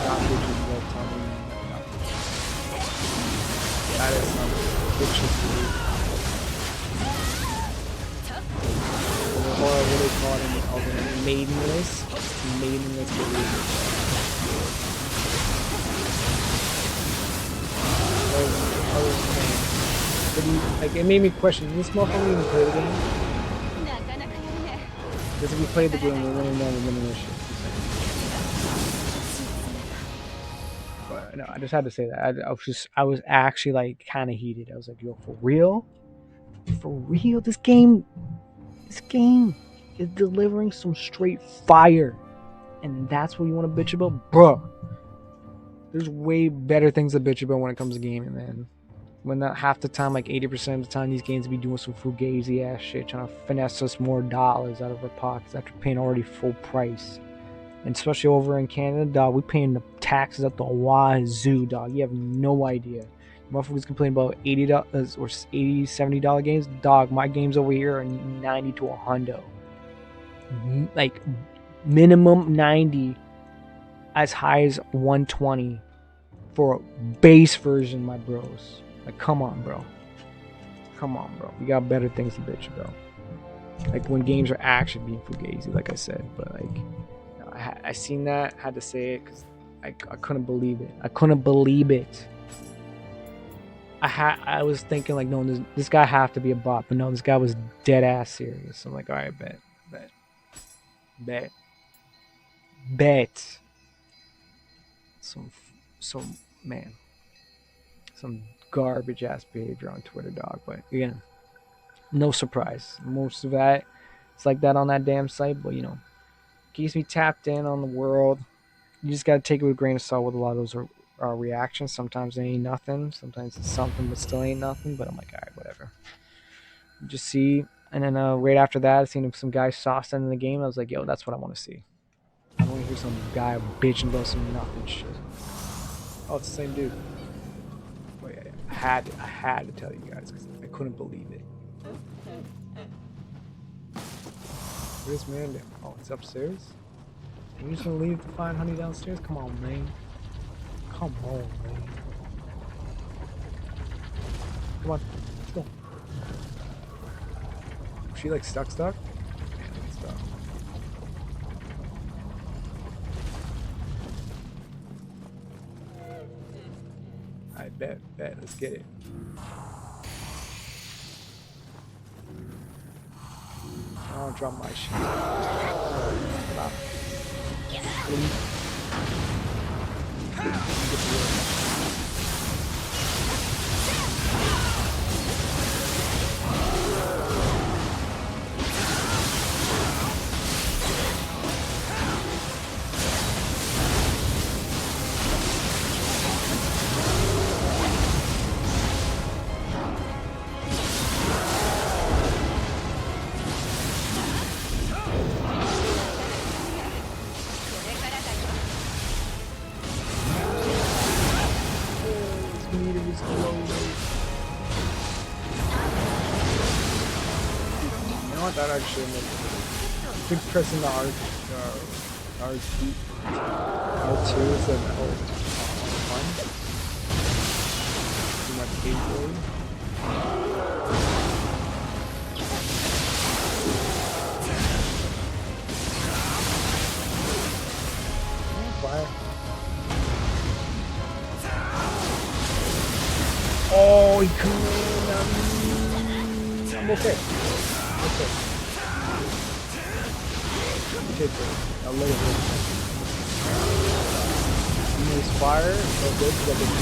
got bitches, but tell me nothing. That is some bitches to me. Or what they call it in the Elden maidenless behavior. Like, it made me question, did this motherfucker even play the game? Because if you played the game, we wouldn't know we're winning this shit. But no, I just had to say that. I was actually like kind of heated. I was like, yo, for real? For real? This game is delivering some straight fire. And that's what you want to bitch about? Bruh. There's way better things to bitch about when it comes to gaming, man. When not half the time, like 80% of the time, these games be doing some fugazi ass shit, trying to finesse us more dollars out of our pockets after paying already full price. And especially over in Canada, dog, we paying the taxes at the wazoo, dog. You have no idea. Motherfuckers complain about $80 or $80, $70 games. Dog, my games over here are 90 to 100. Like minimum 90, as high as 120 for a base version, my bros. Like, come on, bro. Come on, bro. We got better things to bitch about. Like when games are actually being fugazi, like I said. But like, I seen that, had to say it because I couldn't believe it. I couldn't believe it. I was thinking like, no, this guy have to be a bot, but no, this guy was dead ass serious. I'm like, all right, bet, bet, bet. Some, some man, some garbage ass behavior on Twitter, dog. But again, no surprise. Most of that, it's like that on that damn site. But keeps me tapped in on the world. You just gotta take it with a grain of salt with a lot of those reactions. Sometimes it ain't nothing. Sometimes it's something, but still ain't nothing. But I'm like, all right, whatever. You just see, and then right after that, I seen some guy saucing in the game. I was like, yo, that's what I want to see. I don't want to hear some guy bitching about some nothing shit. Oh, it's the same dude. But yeah, I had to tell you guys because I couldn't believe it. Where's Miranda? Oh, it's upstairs. Are you just gonna leave to find Honey downstairs? Come on, man. Come on, man. Come on, let's go. Was she like stuck? Yeah, like stuck. I bet. Let's get it. I'll drop my shit. Stop. That actually I think pressing the R2 is an L1. Too much gameplay. Fire. Oh, he couldn't. I'm okay. I'll let it go. Use fire, so good because I can do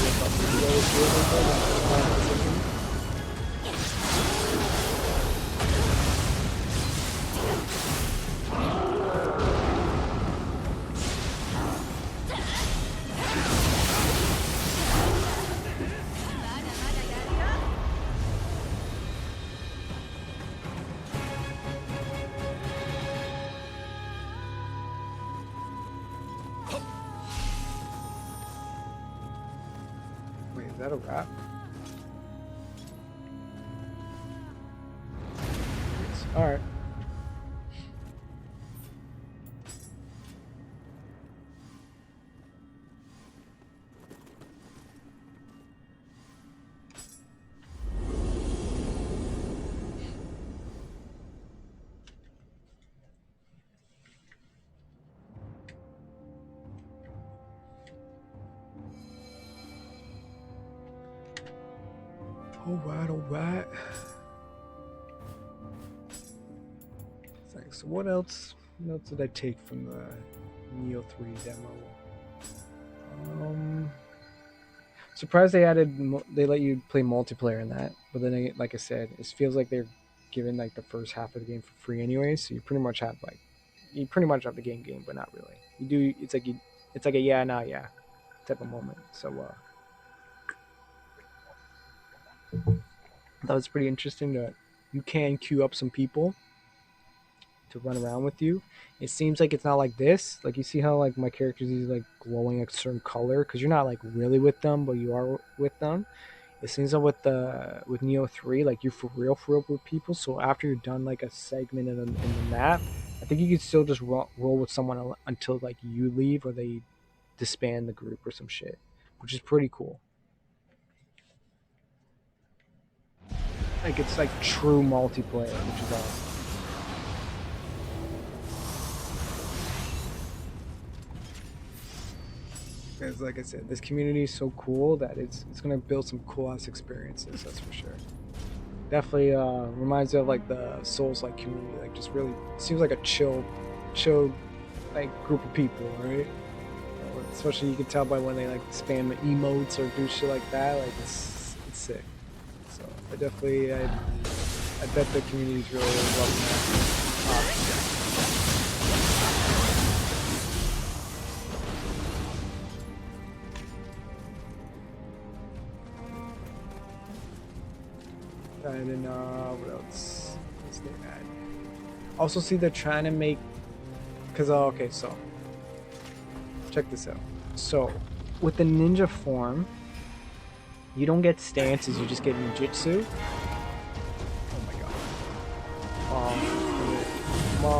Is that a wrap? Alright. Alright. Thanks. So what else did I take from the Nioh 3 demo? Surprised they let you play multiplayer in that, but then like I said, it feels like they're giving like the first half of the game for free anyway, so you pretty much have the game, but not really. You do. It's like a yeah, nah, yeah type of moment. So I thought it was pretty interesting that you can queue up some people to run around with you. It seems like it's not like this. Like you see how like my characters is like glowing a certain color because you're not like really with them, but you are with them. It seems like with Nioh 3, like you're for real with people. So after you're done like a segment in the map, I think you can still just roll with someone until like you leave or they disband the group or some shit, which is pretty cool. like it's like true multiplayer, which is awesome. Because like I said, this community is so cool that it's gonna build some cool ass experiences. That's for sure. Definitely reminds me of like the Souls like community. Like just really seems like a chill like group of people, right? Especially you can tell by when they like spam emotes or do shit like that. Like it's sick. So I definitely I bet the community's really loving that option. And then what else? What's they add? Also see they're trying to make because okay, so check this out. So with the ninja form, you don't get stances, you just get ninjutsu. Oh my god.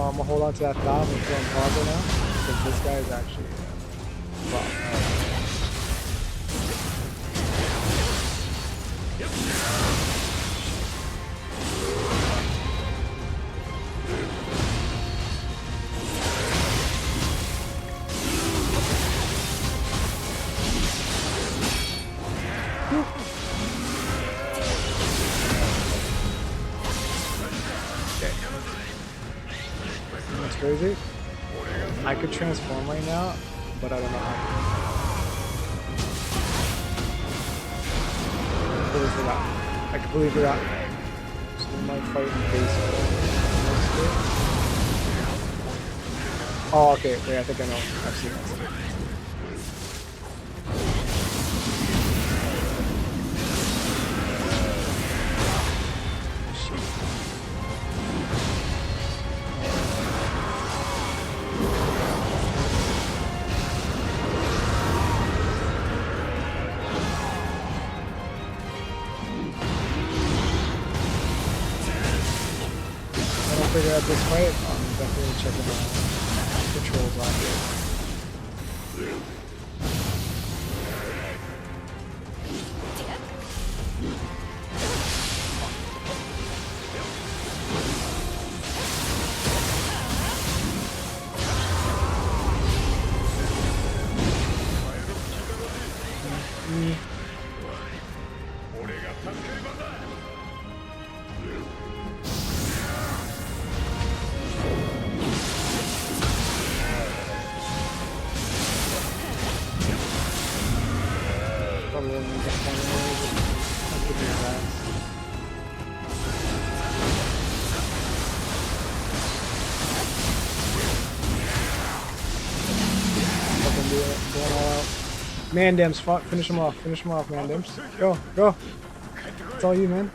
I'm gonna hold on to that thought and put on pause right now because this guy is actually wow. That's crazy. I could transform right now, but I don't know how. I completely forgot. I completely forgot. So we might fight in baseball. Oh, okay. Wait, I think I know. I've seen this. Figure out this fight, I'm definitely checking the controls on here. Mandems, finish him off, Mandems. Go, go. It's all you, man.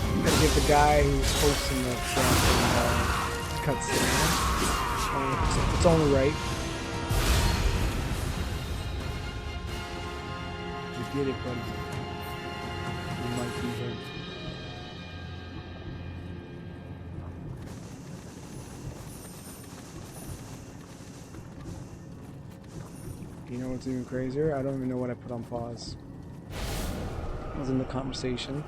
I'm gonna give the guy who's hosting the cutscene. It's only right. You did it, buddy. You might be hurt. You know what's even crazier? I don't even know what I put on pause. I was in the conversation.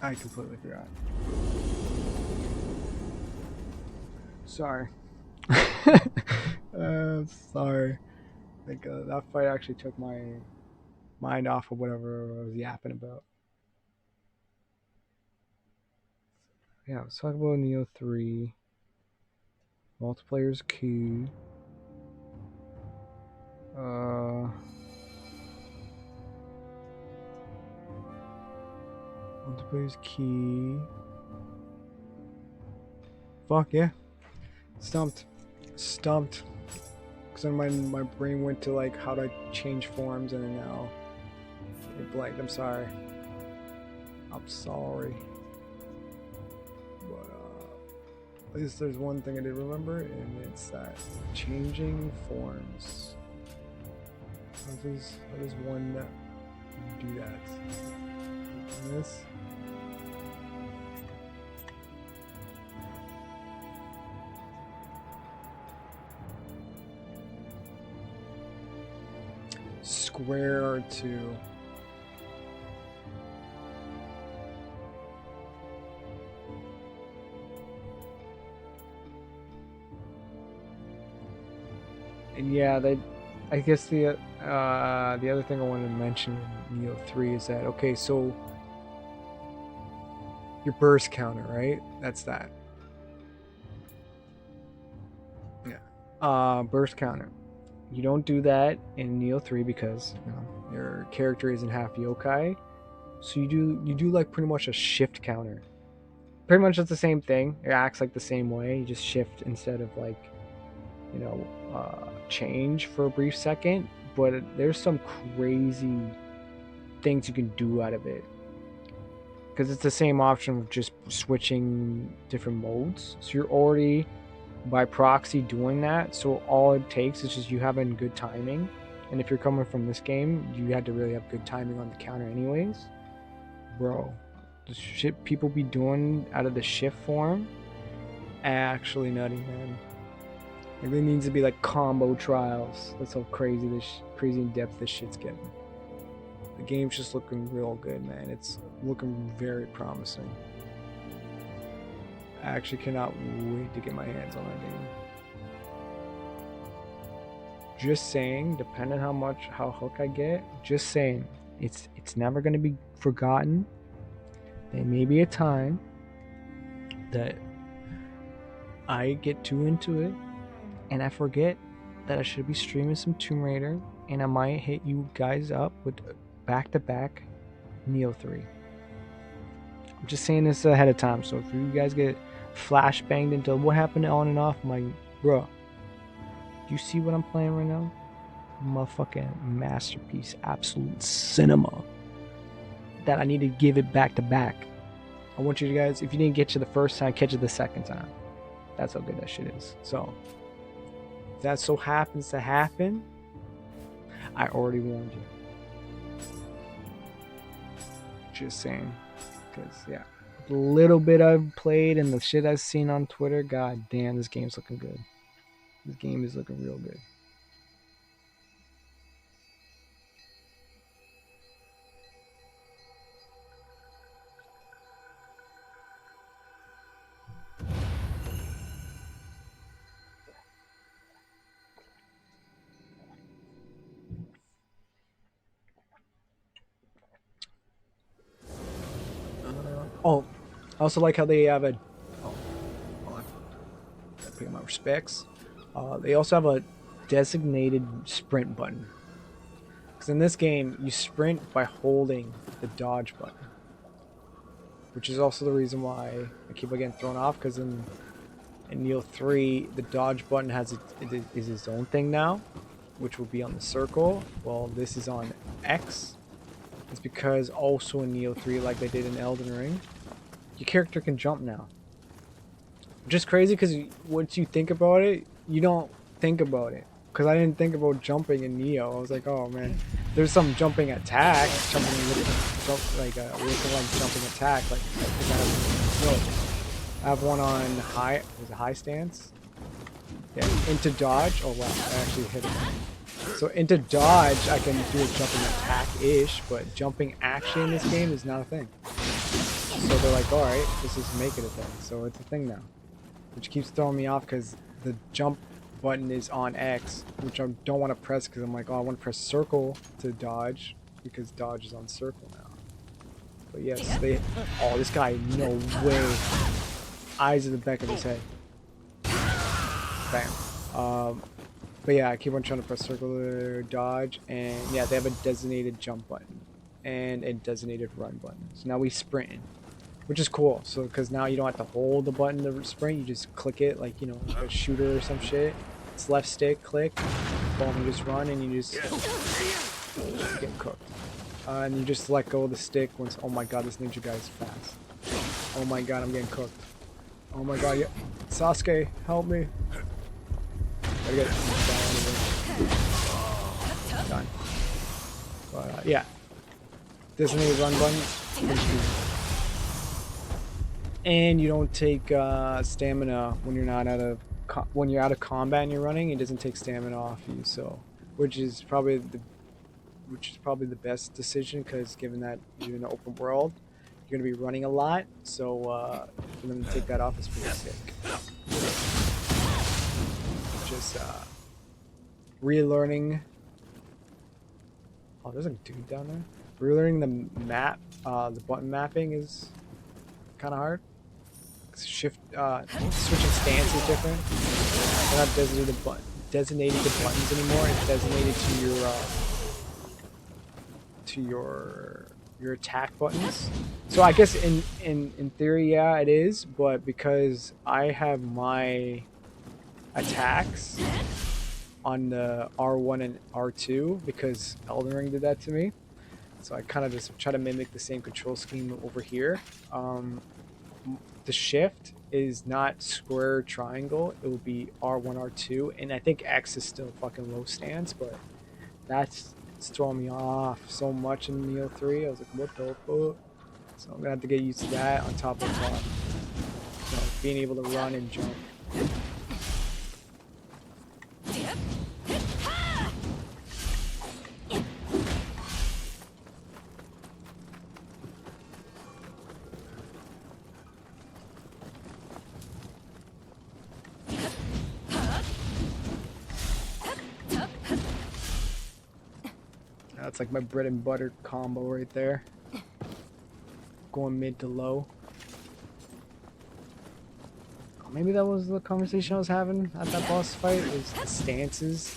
I completely forgot. Sorry. Sorry. Like that fight actually took my mind off of whatever I was yapping about. Yeah, let's talk about Nioh 3. Multiplayer's key. Multiplayer's key. Fuck yeah. Stumped. Stumped. Because then my brain went to like how to change forms and then now it blanked. I'm sorry. I'm sorry. But at least there's one thing I did remember, and it's that changing forms. How does one do that? And this? square to... And yeah, I guess the other thing I wanted to mention in Nioh 3 is that, okay, so your burst counter, right? That's that. Yeah. Burst counter. You don't do that in Nioh 3 because your character isn't half yokai. So you do like pretty much a shift counter. Pretty much it's the same thing. It acts like the same way. You just shift instead of like, change for a brief second. But there's some crazy things you can do out of it. Because it's the same option of just switching different modes. So you're already by proxy doing that. So all it takes is just you having good timing. And if you're coming from this game, you had to really have good timing on the counter anyways. Bro, the shit people be doing out of the shift form, actually nutty, man. Like, there needs to be like combo trials. That's how crazy crazy in depth this shit's getting. The game's just looking real good, man. It's looking very promising. I actually cannot wait to get my hands on that game. Just saying, depending on how hooked I get, just saying, it's never gonna be forgotten. There may be a time that I get too into it and I forget that I should be streaming some Tomb Raider, and I might hit you guys up with back-to-back Nioh 3. I'm just saying this ahead of time, so if you guys get flashbanged into what happened on and off, I'm like, bro, do you see what I'm playing right now? Motherfucking masterpiece, absolute cinema. That I need to give it back-to-back. I want you guys, if you didn't get to the first time, catch it the second time. That's how good that shit is. So, if that so happens to happen, I already warned you. Just saying. Because, yeah, the little bit I've played and the shit I've seen on Twitter, god damn, this game's looking good. This game is looking real good. I also like how they have a... Oh, hold on. Gotta pay my respects. They also have a designated sprint button. Because in this game, you sprint by holding the dodge button. Which is also the reason why I keep getting thrown off, because in Nioh 3, the dodge button is its own thing now, which will be on the circle, while this is on X. It's because also in Nioh 3, like they did in Elden Ring, your character can jump now. Which is crazy, because once you think about it, you don't think about it. Because I didn't think about jumping in Nioh. I was like, oh man, there's some jumping attack, looking like jumping attack. Like I have one on high. Was it high stance? Yeah, into dodge. Oh wow, I actually hit it. So into dodge, I can do a jumping attack-ish, but jumping action in this game is not a thing. So they're like, all right, let's just make it a thing. So it's a thing now, which keeps throwing me off because the jump button is on X, which I don't want to press because I'm like, oh, I want to press circle to dodge because dodge is on circle now. But yes, they... Oh, this guy, no way. Eyes in the back of his head. Bam. But yeah, I keep on trying to press circle to dodge, and yeah, they have a designated jump button and a designated run button. So now we sprinting, which is cool. So because now you don't have to hold the button to sprint, you just click it like, you know, like a shooter or some shit. It's left stick, click, boom, you just run and you just get cooked. And you just let go of the stick once. Oh my god, this ninja guy is fast. Oh my god, I'm getting cooked. Oh my god, yeah. Sasuke, help me. Gotta get done. But yeah, designated run button, and you don't take stamina when you're not out of combat and you're running. It doesn't take stamina off you, so which is probably the which is probably the best decision because given that you're in an open world, you're gonna be running a lot. So for them to take that off is pretty sick. Just relearning. Oh, there's a dude down there. Relearning the map, the button mapping is kind of hard. Shift, switching stance is different. They're not designated to buttons anymore. It's designated to your attack buttons. So I guess in theory, yeah, it is. But because I have my attacks on the R1 and R2 because Elden Ring did that to me. So I kind of just try to mimic the same control scheme over here. The shift is not square or triangle. It will be R1, R2, and I think X is still fucking low stance, but it's throwing me off so much in Nioh 3. I was like, what the fuck? So I'm gonna have to get used to that on top of being able to run and jump. That's like my bread and butter combo right there. Going mid to low. Maybe that was the conversation I was having at that boss fight. Was the stances?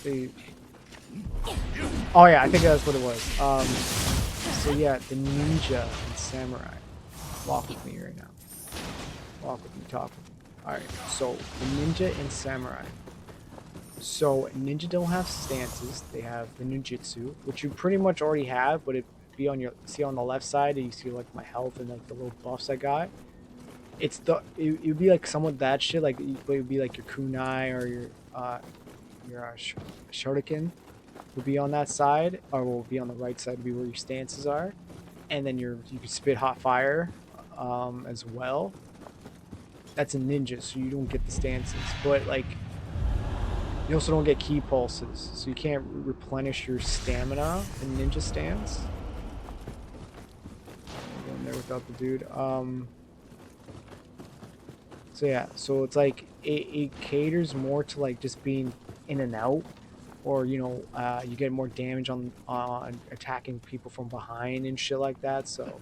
Oh yeah, I think that's what it was. So yeah, the ninja and samurai. Walk with me right now. Walk with me, talk with me. All right. So the ninja and samurai. So ninja don't have stances. They have the ninjutsu, which you pretty much already have, but it be on your see on the left side. You see like my health and like the little buffs I got. It's it would be like somewhat that shit. Like it would be like your kunai or your shuriken would be on that side, or will be on the right side. Would be where your stances are, and then you can spit hot fire, as well. That's a ninja, so you don't get the stances, but like. You also don't get key pulses, so you can't replenish your stamina in ninja stance. Go in there without the dude. So yeah, so it's like it caters more to like just being in and out, or you get more damage on attacking people from behind and shit like that. So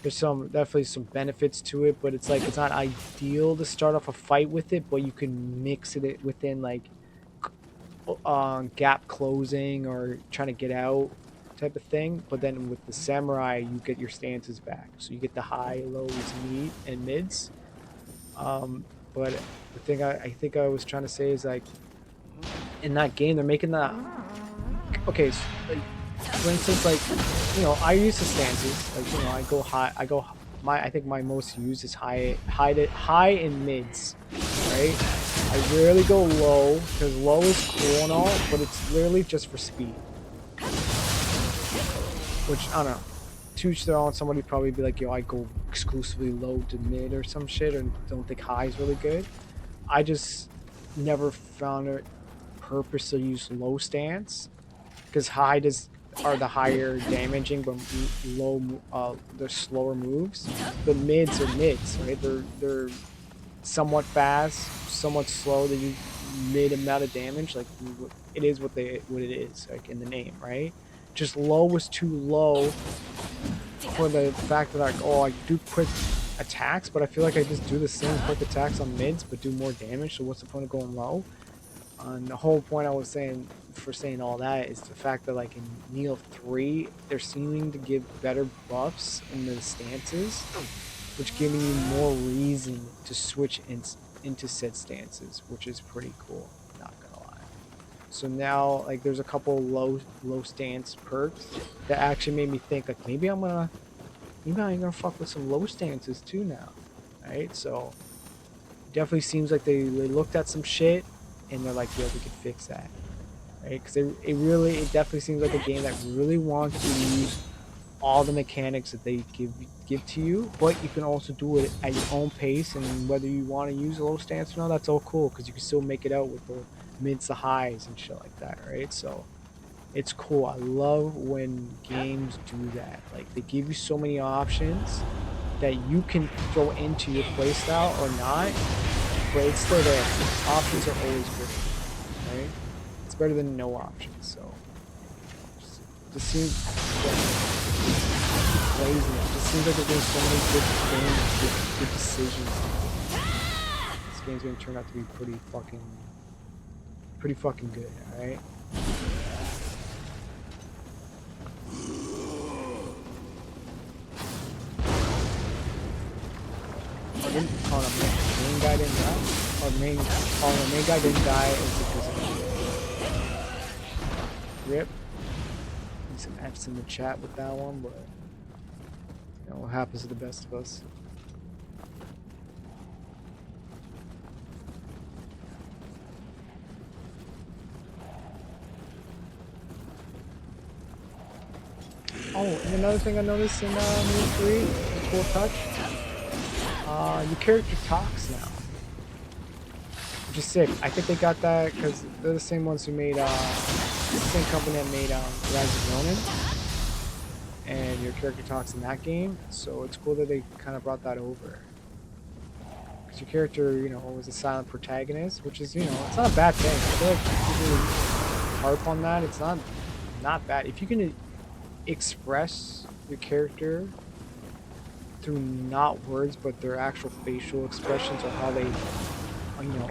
there's definitely some benefits to it, but it's like it's not ideal to start off a fight with it, but you can mix it within like gap closing or trying to get out type of thing. But then with the samurai, you get your stances back, so you get the high, lows, and mids. But the thing I think I was trying to say is like in that game they're making that okay. So, like, for instance, like I use the stances. Like I go high. I think my most used is high and mids, right? I rarely go low, because low is cool and all, but it's literally just for speed. Which, I don't know. To each their own, somebody probably be like, yo, I go exclusively low to mid or some shit, and don't think high is really good. I just never found a purpose to use low stance, because high are the higher damaging, but low, they're slower moves. The mids are mids, right? They're somewhat fast, somewhat slow. They do mid amount of damage. Like it is what it is, like in the name, right? Just low was too low for the fact that like I do quick attacks, but I feel like I just do the same quick attacks on mids, but do more damage. So what's the point of going low? And the whole point I was saying all that is the fact that like in Nioh 3, they're seeming to give better buffs in the stances, which giving you more reason to switch into said stances, which is pretty cool, not gonna lie. So now like there's a couple low stance perks that actually made me think like maybe I'm gonna fuck with some low stances too now, right? So definitely seems like they looked at some shit and they're like, yo, we could fix that, right? Because it definitely seems like a game that really wants to use all the mechanics that they give to you, but you can also do it at your own pace, and whether you want to use a low stance or not, that's all cool because you can still make it out with the mids to highs and shit like that, right? So It's cool. I love when games do that. Like they give you so many options that you can throw into your playstyle or not, but it's still there. Options are always great, right? It's better than no options. So just seems lazy. It just seems like they're doing so many good things, good decisions. This game's gonna turn out to be pretty fucking good. All right. The main guy didn't die. The main guy didn't die. It's because of rip. Need some F's in the chat with that one, but you know what happens to the best of us. Oh, and another thing I noticed in Nioh 3, a cool touch. Your character talks now, which is sick. I think they got that because they're the same ones who made, the same company that made Rise of Ronin, and your character talks in that game. So it's cool that they kind of brought that over. Because your character, you know, was a silent protagonist, which is, you know, it's not a bad thing. I feel like people harp on that. It's not bad if you can express your character through not words but their actual facial expressions or how they you know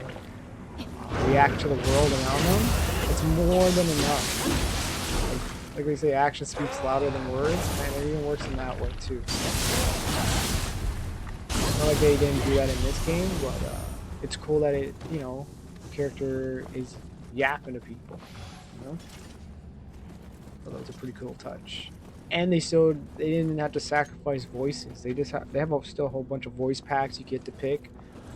react to the world around them. It's more than enough. Like they say, action speaks louder than words, and it even works in that way too. Not like they didn't do that in this game, but it's cool that it, you know, the character is yapping to people, you know. So that was a pretty cool touch. And they didn't have to sacrifice voices. They have still a whole bunch of voice packs you get to pick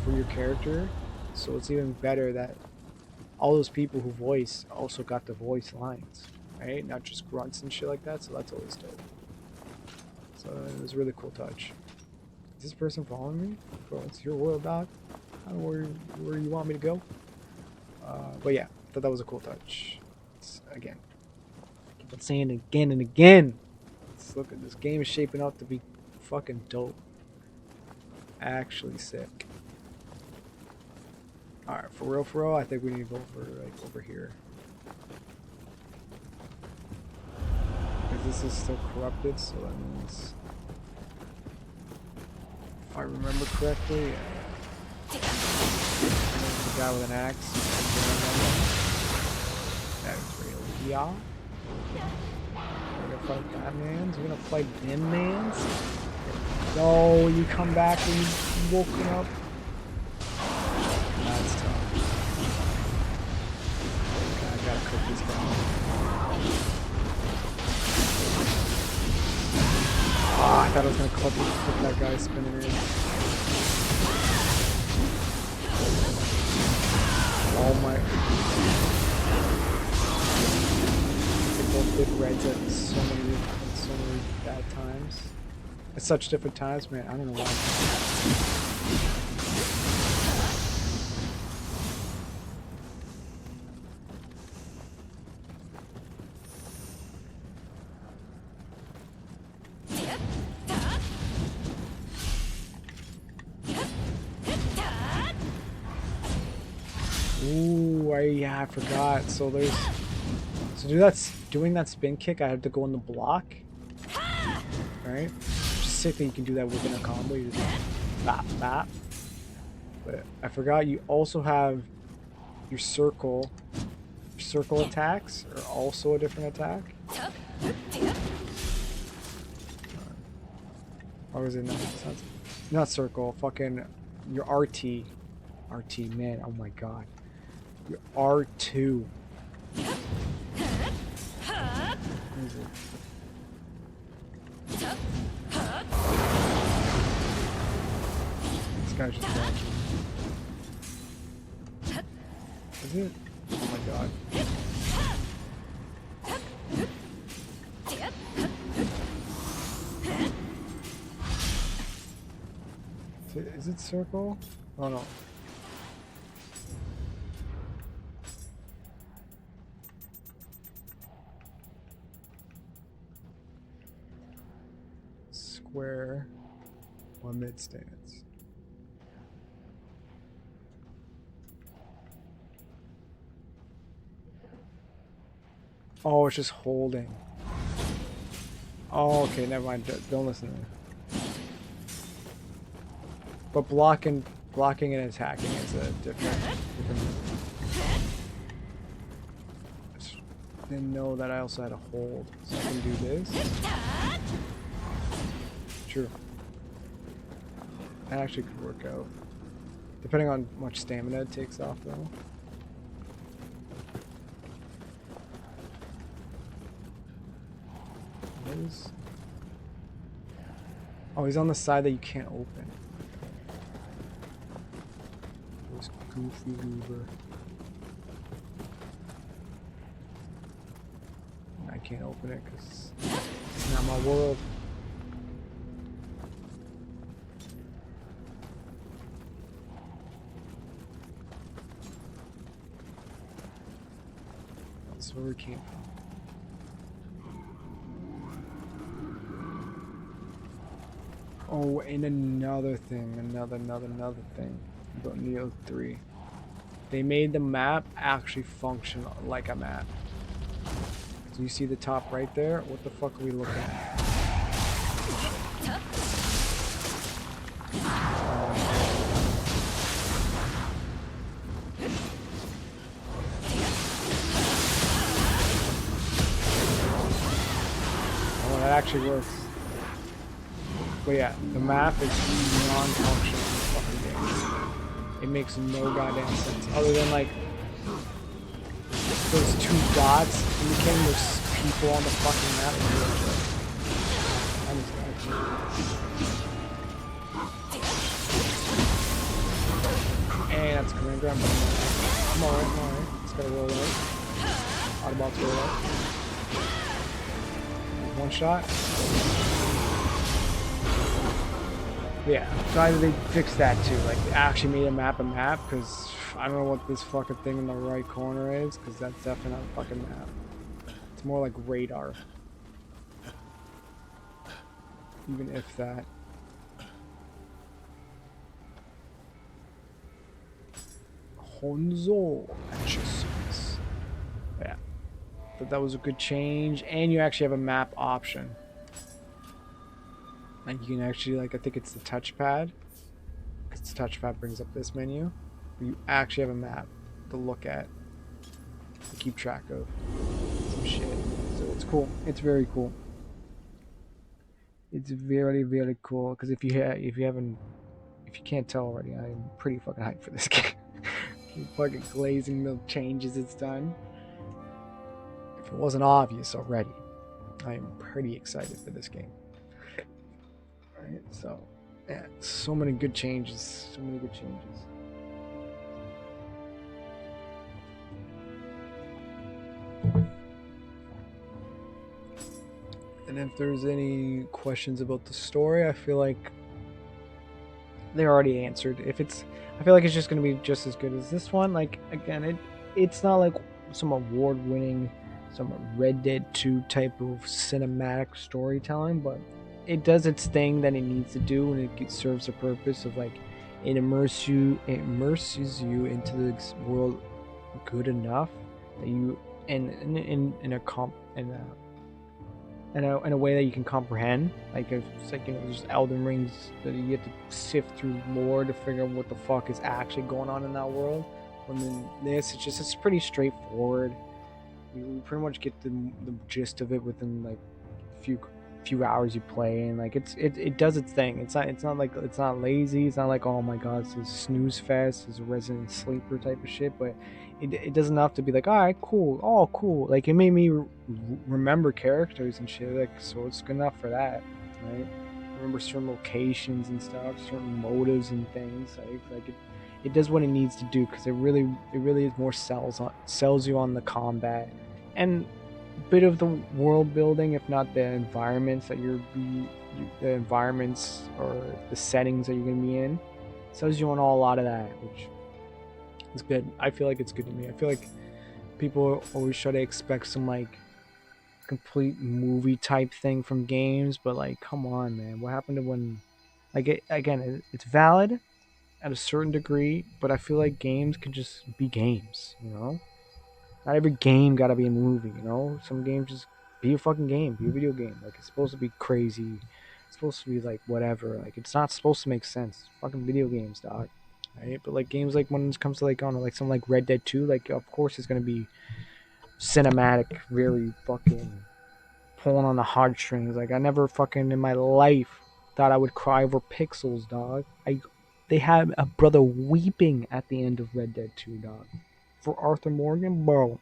for your character. So it's even better that all those people who voice also got the voice lines, right? Not just grunts and shit like that. So that's always dope. So it was a really cool touch. Is this person following me? Bro, it's your world, dog. I don't know where you want me to go. But yeah, I thought that was a cool touch. Again, keep on saying it again and again. Look at this game is shaping up to be fucking dope. Actually sick. Alright, for real, I think we need to go for like over here. Because this is still corrupted, so that means if I remember correctly, the guy with an axe. That is real. Yeah. We're gonna fight that mans? We're gonna fight them mans? No, you come back and you woken up. That's tough. Okay, I gotta cook this guy. Ah, I thought I was gonna clip that guy spinning in. Oh my. Both did reds at so many bad times. At such different times, man. I don't know why. Ooh, yeah, I forgot. So there's doing that spin kick, I have to go in the block. Right? Just sick that you can do that within a combo. You just bop bop. But I forgot you also have your circle. Your circle attacks are also a different attack. Or was it not circle, fucking your RT. RT, man, oh my god. Your R2. This guy's just watching. Is it? Oh my god. Is it circle? Oh no. where my mid stands. Oh, it's just holding. Oh, okay, never mind. Don't listen to me. But blocking and attacking is a different didn't know that I also had a hold, so I can do this. True. That actually could work out. Depending on how much stamina it takes off though. Oh, he's on the side that you can't open. This goofy Weaver. I can't open it because it's not my world. That's where we came from. Oh, and another thing, another thing about Nioh 3. They made the map actually function like a map. So you see the top right there? What the fuck are we looking at? Oh, that actually works. But yeah, the map is non-functional in this fucking game. It makes no goddamn sense. Other than like those two dots indicating there's people on the fucking map. And that's command grab. I'm alright. Just gotta roll out. Autobots roll out. One shot. Yeah, so either they fixed that too, like they actually made a map, because I don't know what this fucking thing in the right corner is, because that's definitely not a fucking map. It's more like radar. Even if that. Honzo Exorcist. Yeah. But that was a good change, and you actually have a map option. Like you can actually, like, I think it's the touchpad, because the touchpad brings up this menu, but you actually have a map to look at, to keep track of some shit. So it's cool. It's very cool. It's very, very cool. Because if you can't tell already, I'm pretty fucking hyped for this game. I'm fucking glazing the changes it's done. If it wasn't obvious already, I am pretty excited for this game. Right, so yeah, so many good changes. And if there's any questions about the story, I feel like they're already answered. I feel like it's just gonna be just as good as this one. Like again, it's not like some award-winning, some Red Dead 2 type of cinematic storytelling, but it does its thing that it needs to do, and it serves a purpose of like it immerses you into the world good enough that you in a way that you can comprehend. Like it's like, there's Elden Rings that you have to sift through lore to figure out what the fuck is actually going on in that world. And then this, it's pretty straightforward. You pretty much get the gist of it within like a few hours you play, and like it does its thing. It's not like, it's not lazy. It's not like, oh my god, it's a snooze fest, it's a Resident Sleeper type of shit. But it does enough to be like, all right, cool, oh cool. Like it made me remember characters and shit. Like, so it's good enough for that, right? Remember certain locations and stuff, certain motives and things. Like it does what it needs to do, because it really is more sells you on the combat and a bit of the world building, if not the environments that the environments or the settings that you're gonna be in. Sells you on a lot of that, which is good. I feel like it's good to me. I feel like people always try to expect some like complete movie type thing from games, but like, come on, man, what happened to when, like, it's valid at a certain degree, but I feel like games could just be games, you know? Not every game gotta be a movie, you know? Some games just be a fucking game, be a video game. Like, it's supposed to be crazy. It's supposed to be like whatever. Like, it's not supposed to make sense. Fucking video games, dog. Right? But like games like when it comes to like on like something like Red Dead 2, like of course it's gonna be cinematic, very fucking pulling on the heartstrings. Like I never fucking in my life thought I would cry over pixels, dog. They had a brother weeping at the end of Red Dead 2, dog. For Arthur Morgan, bro,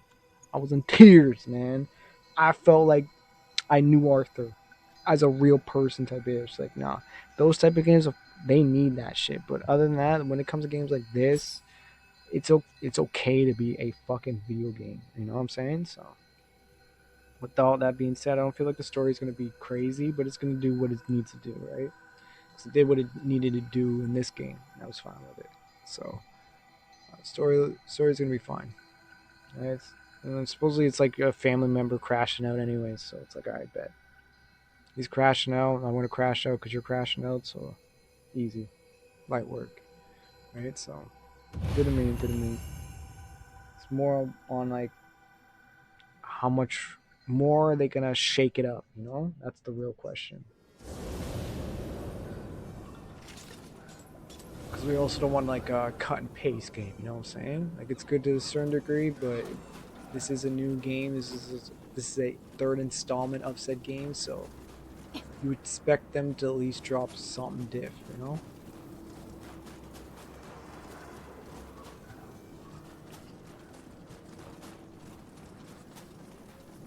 I was in tears, man. I felt like I knew Arthur as a real person type bitch. Like, nah, those type of games, they need that shit. But other than that, when it comes to games like this, it's okay to be a fucking video game. You know what I'm saying? So, with all that being said, I don't feel like the story is gonna be crazy, but it's gonna do what it needs to do, right? Because it did what it needed to do in this game, and I was fine with it. So, story's gonna be fine. Right? And then supposedly it's like a family member crashing out anyway, so it's like, alright, bet. He's crashing out, I want to crash out because you're crashing out, so easy. Light work. Right? So, good to me, good to me. It's more on like, how much more are they gonna shake it up, you know? That's the real question. Because we also don't want like a cut and paste game, you know what I'm saying? Like, it's good to a certain degree, but this is a new game. This is a third installment of said game, so you expect them to at least drop something diff, you know?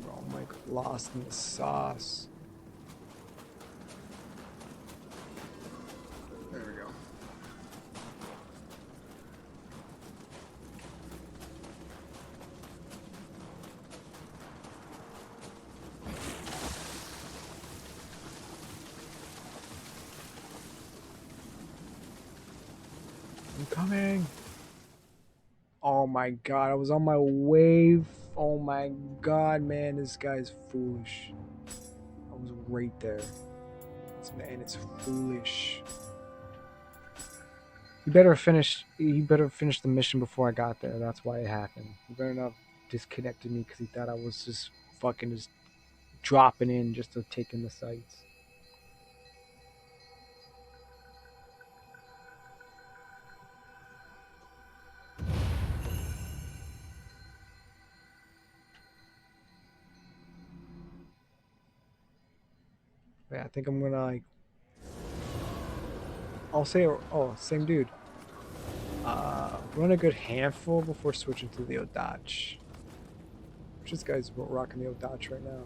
Bro, I'm like lost in the sauce. There we go. I'm coming. Oh my god, I was on my wave. Oh my god, man, this guy's foolish. I was right there. This man is foolish. He better finish the mission before I got there. That's why it happened. He better not disconnected me because he thought I was just fucking just dropping in just to take in the sights. But yeah, I think I'm gonna like. I'll say, oh, same dude. Run a good handful before switching to the Odach. This guy's rocking the Odach right now.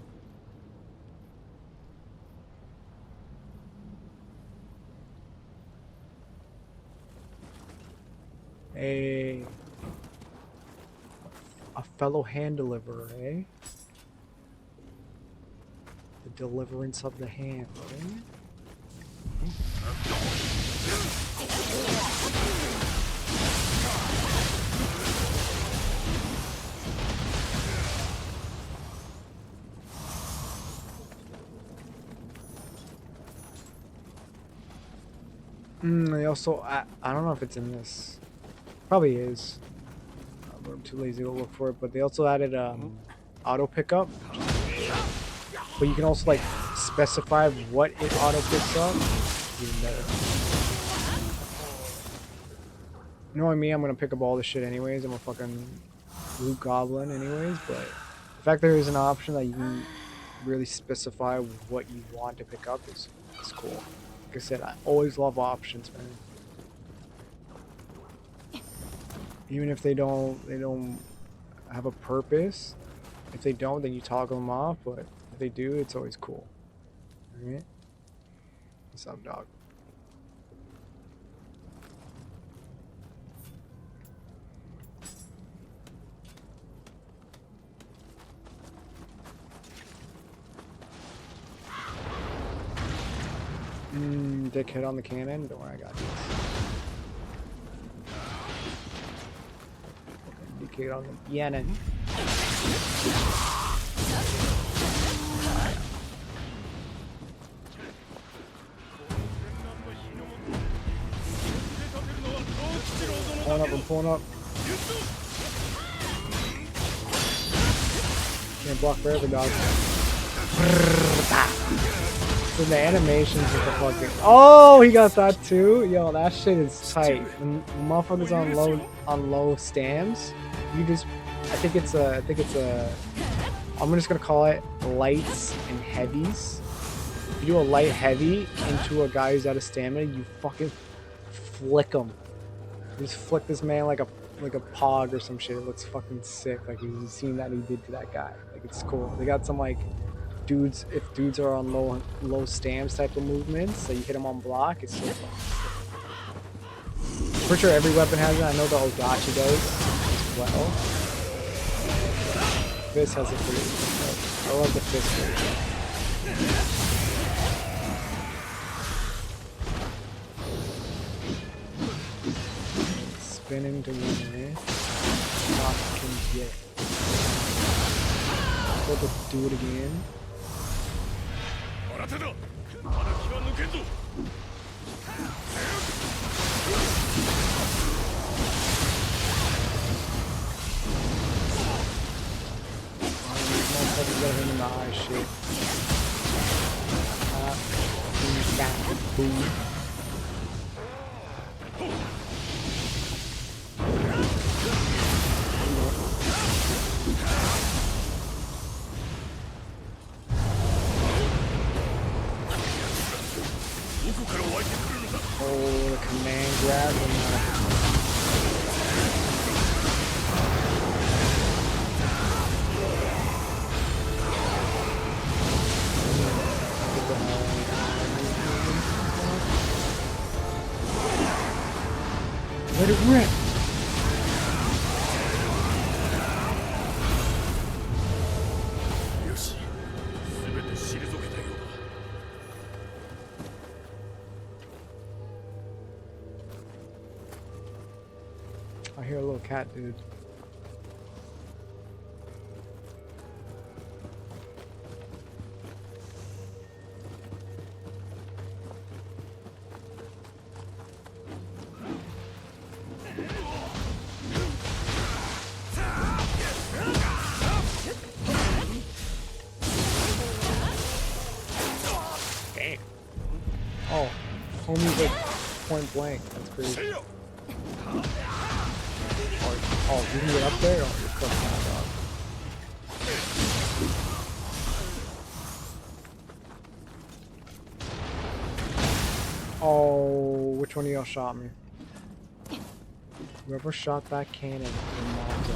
A fellow hand deliverer, eh? The deliverance of the hand, eh? They also, I don't know if it's in this. Probably is. But I'm too lazy to look for it. But they also added auto pickup. But you can also like specify what it auto picks up. Even better. You know what I mean? I'm gonna pick up all this shit anyways. I'm a fucking loot goblin anyways. But the fact there is an option that you can really specify what you want to pick up is cool. Like I said, I always love options, man. Even if they don't have a purpose. If they don't, then you toggle them off. But if they do, it's always cool. All right. What's up, dog? Dickhead on the cannon. Don't worry, I got this. Dickhead on the cannon. pulling up, I'm pulling up. Can't block forever, dog. So the animations with the fucking... Oh, he got that too? Yo, that shit is tight. When motherfuckers on low stams, you just... I think it's a... I'm just gonna call it lights and heavies. If you do a light heavy into a guy who's out of stamina, you fucking flick him. You just flick this man like a pog or some shit. It looks fucking sick. Like you've seen that he did to that guy. Like it's cool. They got some like dudes. If dudes are on low stams type of movements, so you hit them on block, it's so fun. For sure, every weapon has it. I know the Odachi does as well. Fist has a pretty good. I love the fist version. Spinning to win, not can get. Let's do it again. Motherfuckers got him in the eye, shit. Boom. Oh, the command grab and let it rip. I hear a little cat, dude. Damn. Oh, homie's like point blank. That's crazy. Oh, you can get up there? Oh, you're cooked now, dog. Oh, which one of y'all shot me? Whoever shot that cannon in Monzo.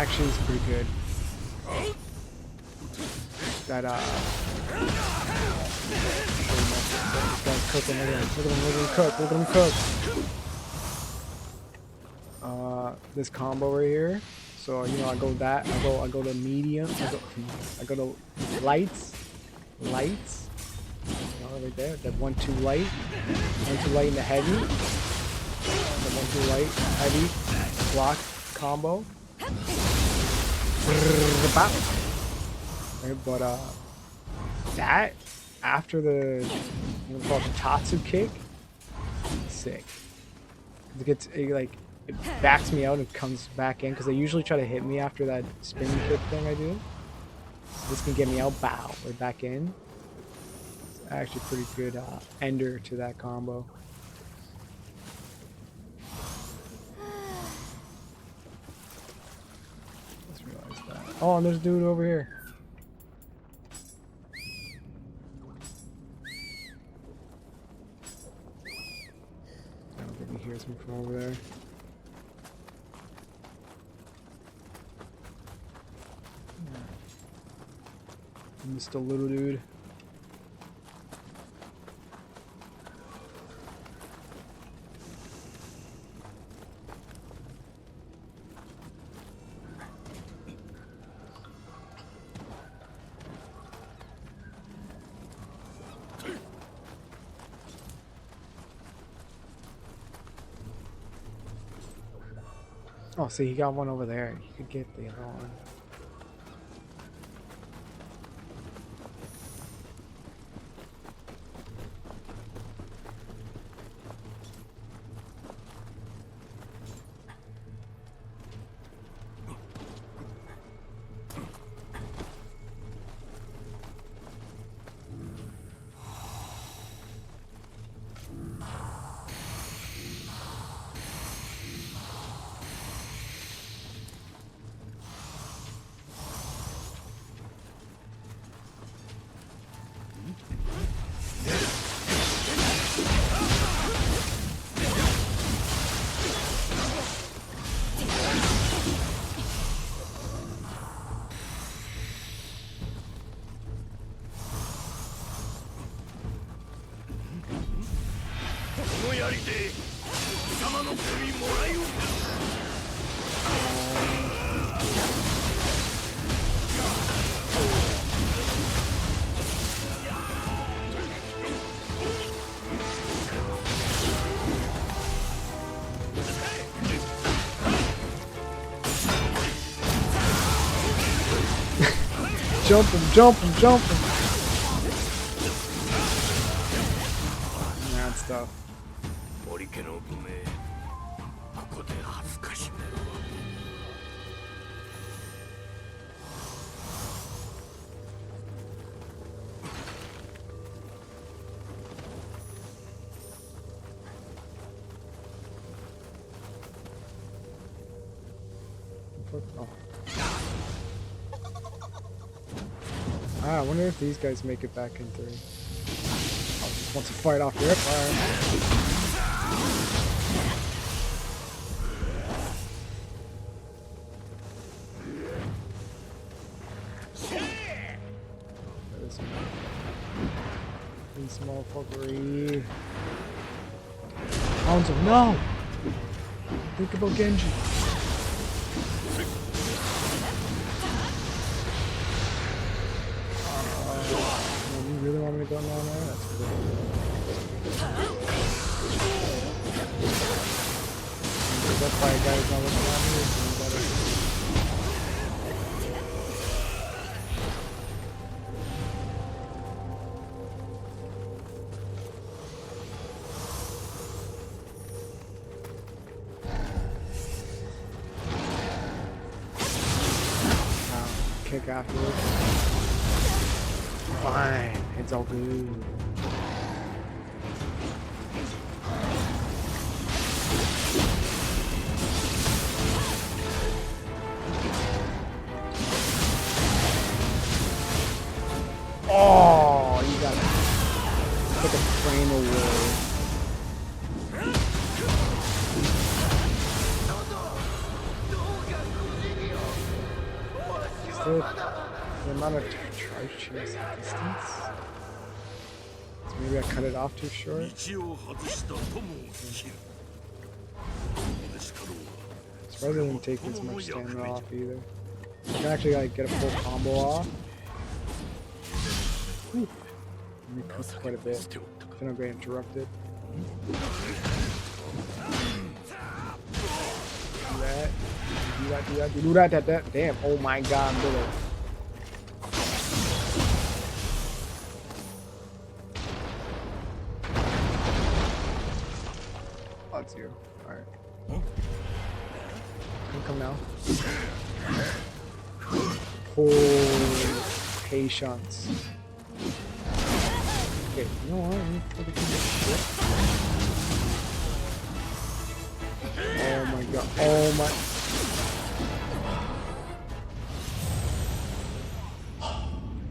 Actually, it's pretty good. That this guy's cooking. Look at him cook. Look at him cook. This combo right here. So you know, I go that. I go to medium. I go to lights. You know, right there. That 1-2 light. 1-2 light in the heavy. The 1-2 light heavy block combo. Right, but that after the called the Tatsu kick, sick. It backs me out and comes back in because they usually try to hit me after that spinning kick thing I do. So this can get me out, bow, right back in. It's actually pretty good ender to that combo. Oh, and there's a dude over here. I don't think he hears me from over there. Just a little dude. Oh, see, he got one over there. He could get the other one. Jump him, jump him, jump him. Mad stuff. Oh. I wonder if these guys make it back in 3. I just want to fight off their fire. These motherfuckery. Hounds of no! Think about Genji. You really want me to go down there? That's cool. That fire guy's not looking at me, so better. Kick afterwards. Fine, it's all good. Oh, you got it. Took a frame away. The amount of charge chase distance. So maybe I cut it off too short. This rather didn't take as much stamina off either. You can actually like get a full combo off. Whew. We cooked quite a bit. Then I'll get interrupted. Do that. Damn. Oh my god, little. That's you. Alright. Come now. Oh, patience. Okay, you know what? I need to do this shit. Oh my god. Oh my.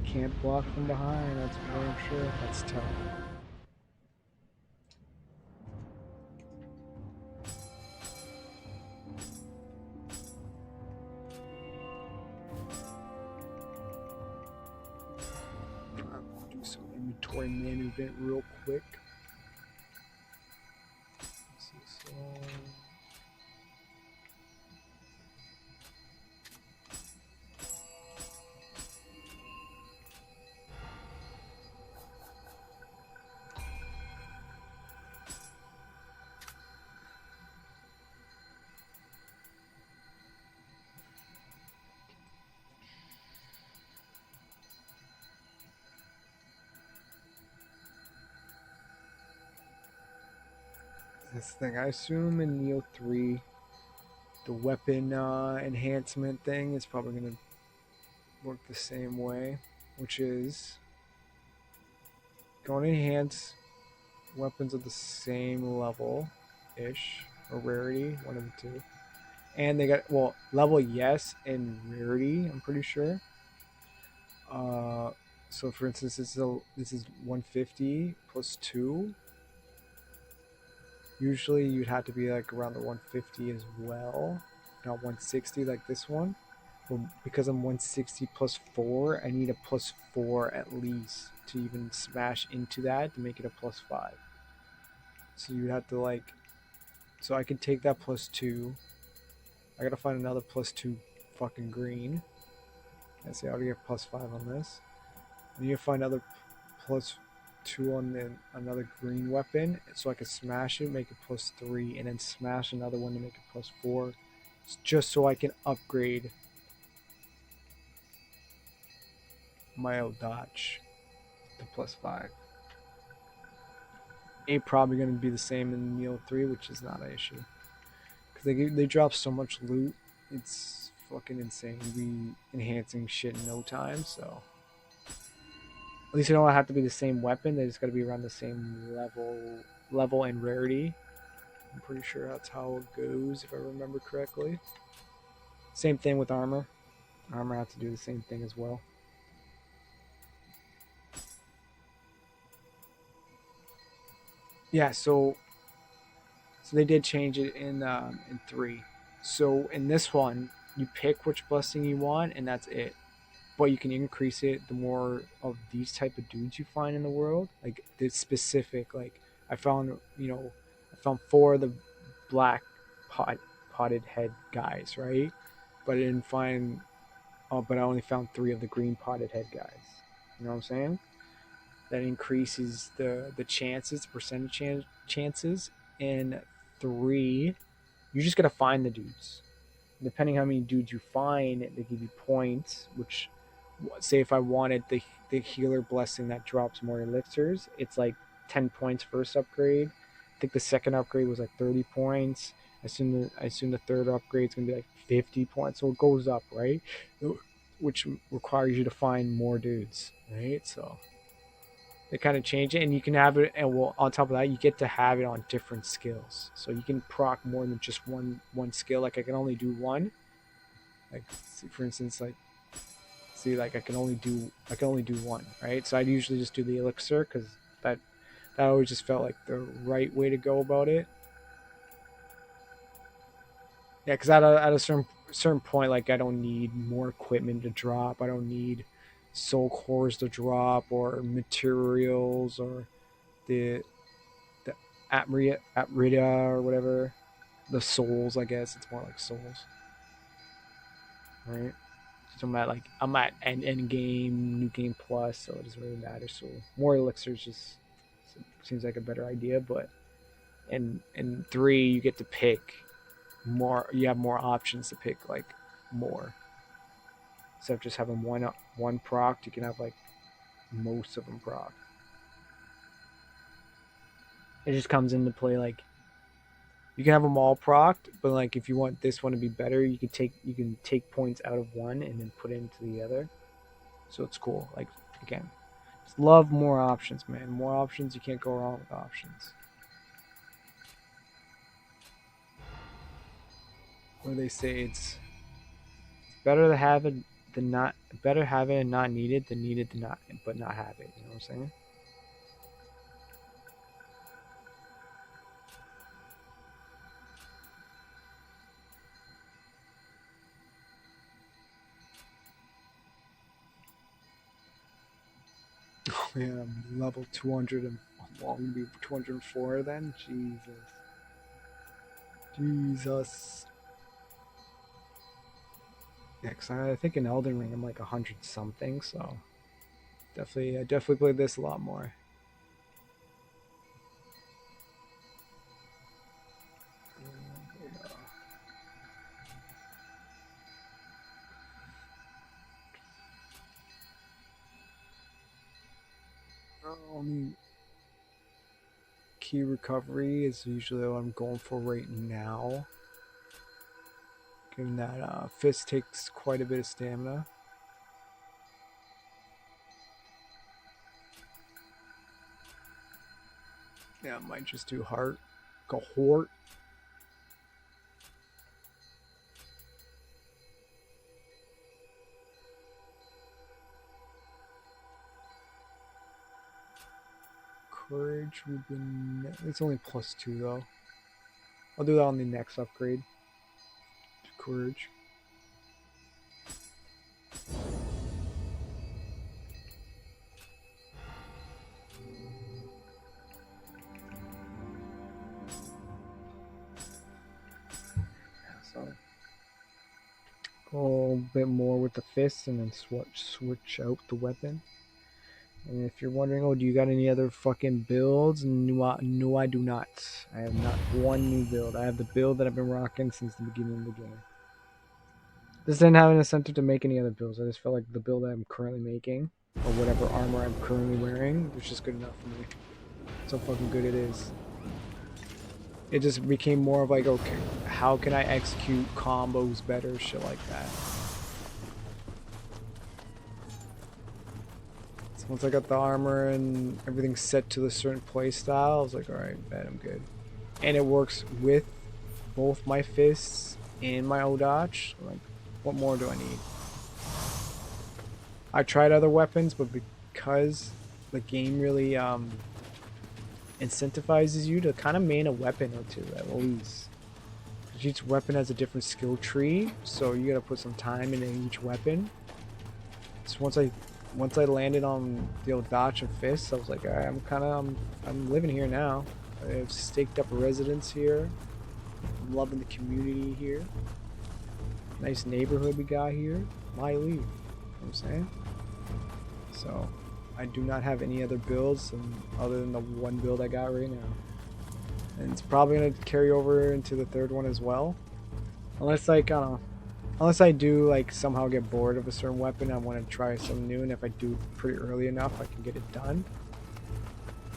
Can't block from behind, that's for damn sure. That's tough. I'll do some inventory management real quick. So. this thing. I assume in Neo 3, the weapon enhancement thing is probably going to work the same way, which is going to enhance weapons of the same level ish, or rarity, one of the two. And they got, well, level yes, and rarity, I'm pretty sure. Uh, so for instance, this is 150 plus 2. Usually you'd have to be like around the 150 as well, not 160 like this one. But because I'm 160 plus 4, I need a plus 4 at least to even smash into that to make it a plus 5. So you have to like, so I can take that plus 2. I gotta find another plus 2 fucking green. I see, I already get plus 5 on this. I need to find another plus 2 on another green weapon so I can smash it, make it plus 3, and then smash another one to make it plus 4. Just so I can upgrade my old dodge to plus 5. Ain't probably going to be the same in Neo 3, which is not an issue. Because they drop so much loot, it's fucking insane. Be enhancing shit in no time, so. At least it don't have to be the same weapon. They just got to be around the same level and rarity. I'm pretty sure that's how it goes, if I remember correctly. Same thing with armor. Armor has to do the same thing as well. Yeah, so they did change it in 3. So in this one, you pick which blessing you want, and that's it. But you can increase it the more of these type of dudes you find in the world. Like the specific, like I found, I found 4 of the black potted head guys, right? But I didn't find. But I only found 3 of the green potted head guys. You know what I'm saying? That increases the chances, chances. In 3, you just gotta find the dudes. Depending how many dudes you find, they give you points. Which, say, if I wanted the healer blessing that drops more elixirs, it's like 10 points first upgrade. I think the second upgrade was like 30 points. I assume the third upgrade is gonna be like 50 points. So it goes up, right? Which requires you to find more dudes, right? So they kind of change it, and you can have it, and well, on top of that, you get to have it on different skills, so you can proc more than just one skill. Like I can only do one. Like for instance, like see, like I can only do one, right? So I'd usually just do the elixir because that that always just felt like the right way to go about it. Yeah, because at a certain point, like I don't need more equipment to drop. I don't need soul cores to drop or materials or the Atrida or whatever. The souls, I guess it's more like souls, right? So I'm at end game, new game plus, so it doesn't really matter. So more elixirs just seems like a better idea. But in 3, you get to pick more. You have more options to pick like more. Instead of just having one proc, you can have like most of them proc. It just comes into play like you can have them all procced, but like if you want this one to be better, you can take points out of one and then put it into the other. So it's cool. Like again, just love more options, man. More options, you can't go wrong with options. Where they say it's better to have it than not better have it and not need it than need it to not but not have it. You know what I'm saying? Oh man, I'm level 200 and well, I'm gonna be 204 then. Jesus. Yeah, cause I think in Elden Ring I'm like 100 something, so I definitely played this a lot more. Only key recovery is usually what I'm going for right now. Given that fist takes quite a bit of stamina. Yeah, I might just do heart. Go hort. Courage would be... It's only +2 though. I'll do that on the next upgrade. Courage. So go a little bit more with the fists and then switch out the weapon. And if you're wondering, oh, do you got any other fucking builds? No, I do not. I have not one new build. I have the build that I've been rocking since the beginning of the game. This didn't have an incentive to make any other builds. I just felt like the build that I'm currently making, or whatever armor I'm currently wearing, was just good enough for me. That's how fucking good it is. It just became more of like, okay, how can I execute combos better, shit like that. So once I got the armor and everything set to a certain play style, I was like, alright, bet I'm good. And it works with both my fists and my Odach. Like, what more do I need? I tried other weapons, but because the game really incentivizes you to kind of main a weapon or two at least. Each weapon has a different skill tree, so you gotta put some time into each weapon. So once I landed on the Odach and fists, I was like, alright, I'm living here now. I've staked up a residence here. I'm loving the community here. Nice neighborhood we got here. Why leave? You know what I'm saying? So I do not have any other builds other than the one build I got right now. And it's probably going to carry over into the third one as well. Unless, like, I don't know. Unless I do, like, somehow get bored of a certain weapon, I want to try something new, and if I do pretty early enough, I can get it done.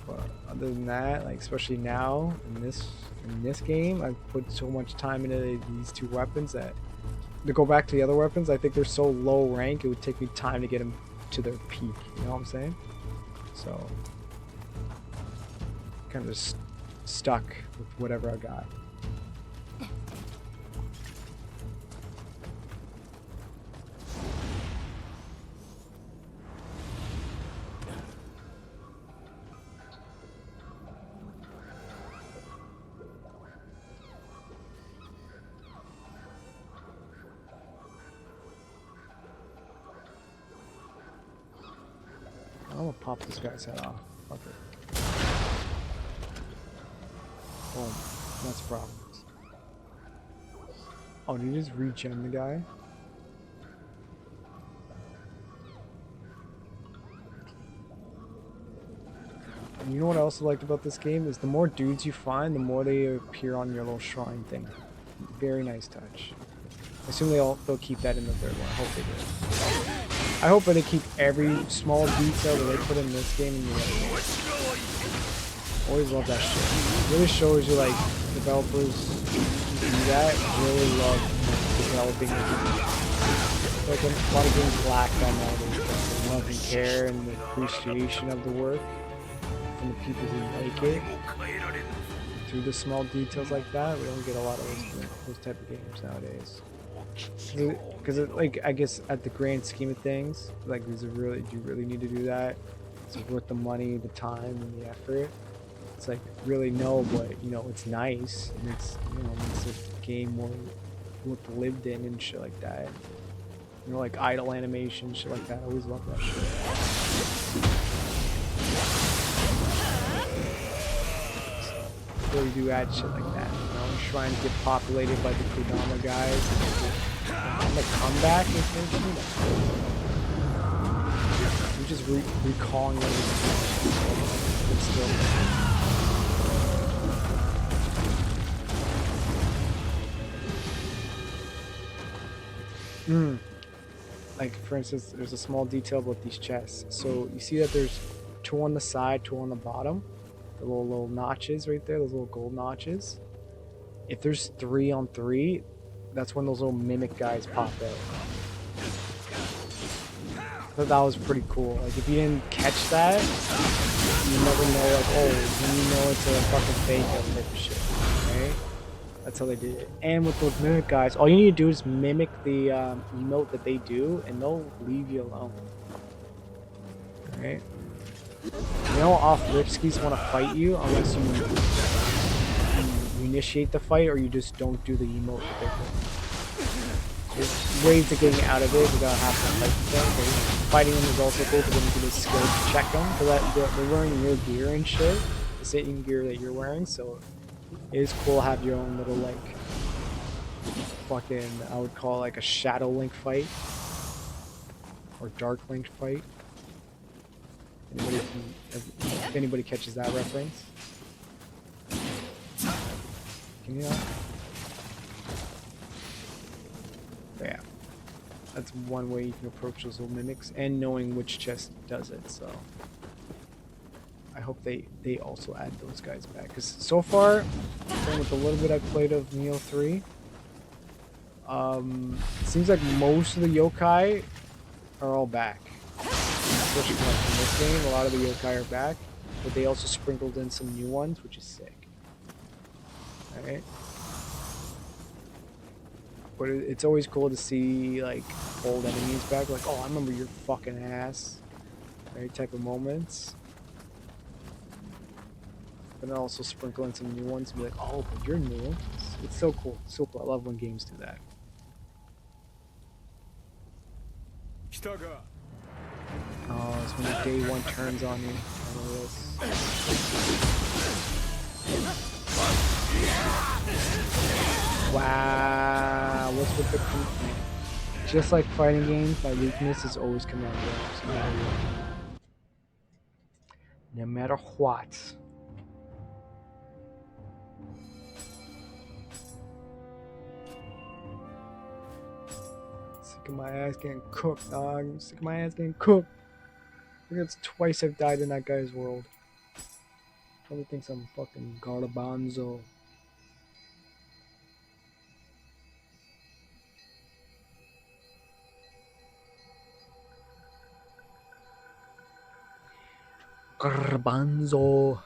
But other than that, like, especially now, in this game, I've put so much time into these two weapons that, to go back to the other weapons, I think they're so low rank, it would take me time to get them to their peak, you know what I'm saying? So kind of just stuck with whatever I got. I'm gonna pop this guy's head off. Fuck it. Boom. That's problems. Oh, did you just regen the guy? And you know what else I liked about this game is the more dudes you find, the more they appear on your little shrine thing. Very nice touch. I assume they'll keep that in the third one. I hope they do. I hope that they keep every small detail that they put in this game in your life. Always love that shit. It really shows you, like, developers who do that really love developing the game. Like, a lot of games lack on all those things. The love and care and the appreciation of the work from the people who make it. Through the small details like that, we don't get a lot of those type of games nowadays. Because like, I guess at the grand scheme of things, like, do you really need to do that? Is it worth the money, the time, and the effort? It's like, really no, but you know, it's nice, and it's, you know, it's a game more lived in and shit like that. You know, like idle animation, shit like that. I always love that shit. Really do add shit like that. You know, shrines get populated by the Kodama guys. And the comeback, essentially. I'm just recalling everything. It's still. Like, for instance, there's a small detail about these chests. So you see that there's 2 on the side, 2 on the bottom. The little notches right there, those little gold notches. If there's 3 on 3, that's when those little mimic guys pop out. I thought that was pretty cool. Like, if you didn't catch that, you never know, like, oh, when you know it's a fucking fake type of shit, right? That's how they did it. And with those mimic guys, all you need to do is mimic the emote that they do, and they'll leave you alone. Alright? You know, off-rip skis want to fight you unless you initiate the fight or you just don't do the emote that they're doing. There's ways to getting out of it without having to fight them. But fighting them is also cool because then you can just skill check them. Because they're wearing your gear and shit, the same gear that you're wearing, so it is cool to have your own little, like, fucking, I would call it like a Shadow Link fight. Or Dark Link fight. If anybody catches that reference. Can you not? But yeah. That's one way you can approach those little mimics, and knowing which chest does it, so I hope they also add those guys back. Because so far, with the little bit I've played of Nioh 3, it seems like most of the yokai are all back. Especially from this game, a lot of the yokai are back, but they also sprinkled in some new ones, which is sick. Alright? But it's always cool to see, like, old enemies back, like, oh, I remember your fucking ass, right, type of moments. But then also sprinkle in some new ones and be like, oh, but you're new. It's so cool. It's so cool. I love when games do that. Oh, it's when the day one turns on you. I know this. Wow, what's with the just like fighting games, my weakness is always command games. No matter what. Sick of my ass getting cooked, dog. I'm sick of my ass getting cooked. I think it's twice I've died in that guy's world. Probably thinks I'm fucking garbanzo. Garbanzo.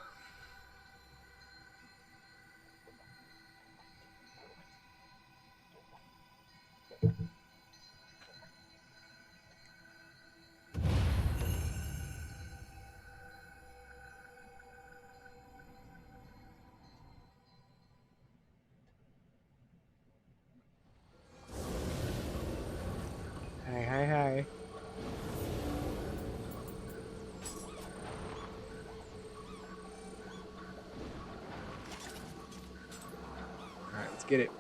Hi. Alright, let's get it.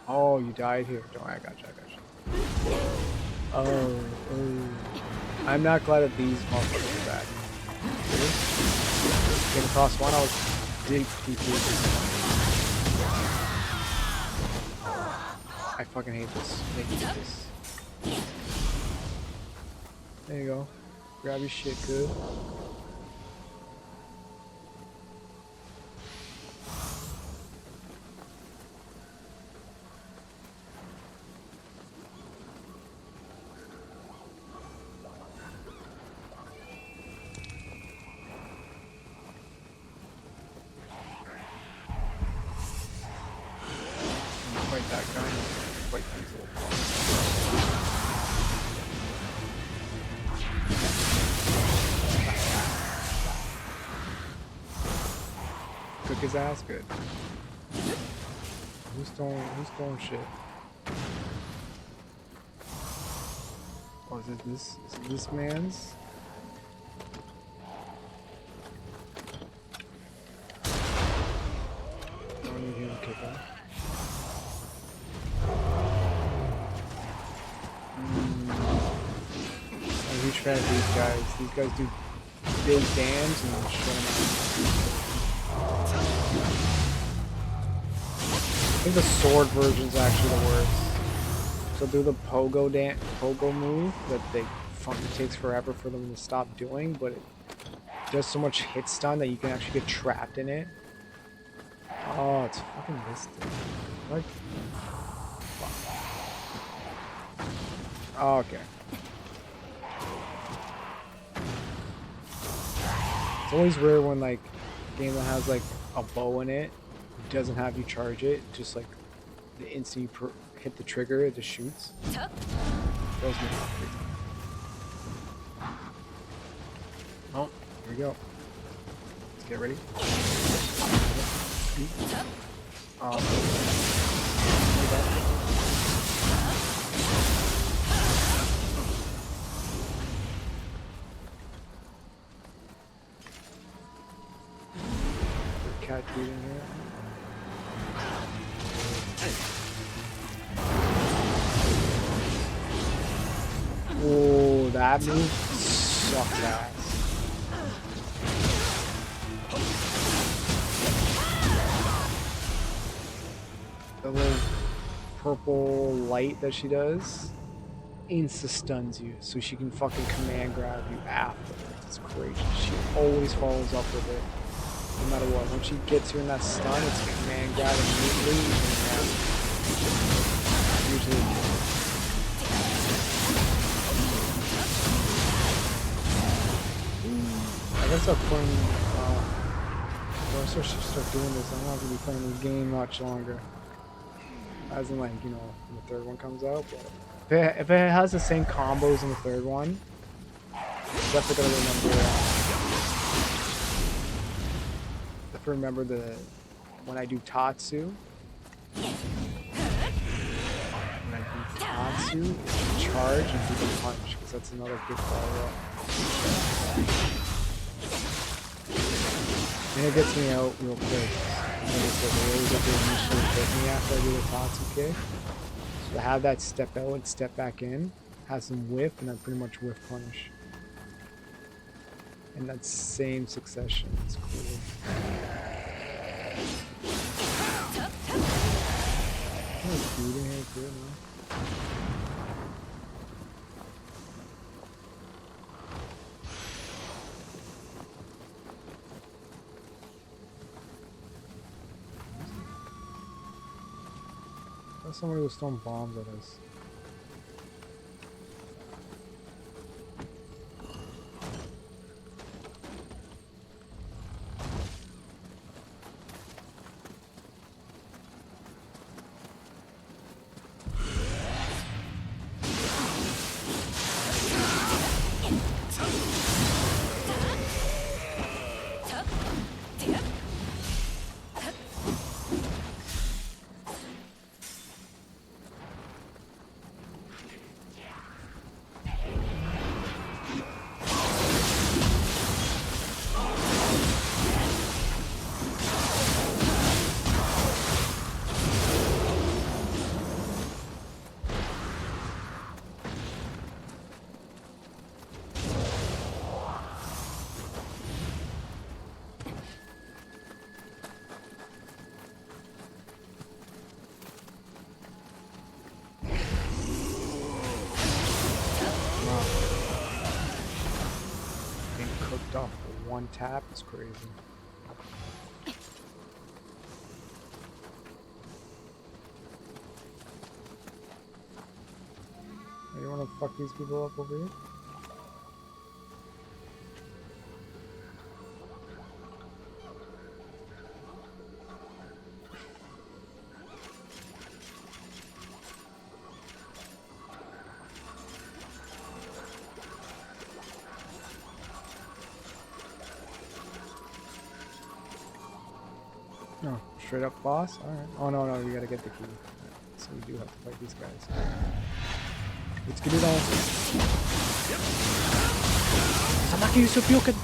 Oh, you died here. Don't worry, I got you. Oh. I'm not glad that these motherfuckers are back. Came across one, I was deep. I fucking hate this. I hate this. There you go. Grab your shit, good. Fight that guy. Fight these little fuckers. Cook his ass good. Who's throwing shit? Oh, is this man's? Don't need him to kick him. I'm a huge fan of these guys. These guys do big dams and shut them out. I think the sword version's actually the worst. So do the pogo move that they fucking takes forever for them to stop doing, but does so much hit stun that you can actually get trapped in it. Oh, it's fucking this thing. Like, oh, okay. It's always weird when like a game that has like a bow in it doesn't have you charge it. Just like the instant you hit the trigger, it just shoots. Throws me off every time. Oh, here we go. Let's get ready. Cat dude in here. Oh, that move sucks ass. The little purple light that she does insta stuns you, so she can fucking command grab you afterwards. It's crazy. She always follows up with it, no matter what. When she gets you in that stun, it's command grab immediately. Usually. I guess I'll playing. I should start doing this. I'm not gonna be playing this game much longer. As in, like, you know, when the third one comes out. But if it has the same combos in the third one, definitely gonna remember. Definitely remember the when I do Tatsu. When I do Tatsu, it's charge and do the punch, because that's another good follow-up. And it gets me out real quick. Like I said, the ways that they initially hit me after I do the Tatsu kick. So to have that step out and step back in, have some whiff, and then pretty much whiff punish. In that same succession. It's cool. There's food in here too, man. Somebody was throwing bombs at us. Off for one tap is crazy. You wanna fuck these people up over here? No, straight up boss? Alright. Oh no, no, we gotta get the key. So we do have to fight these guys. Let's get it on. Samaki Yusupyoken!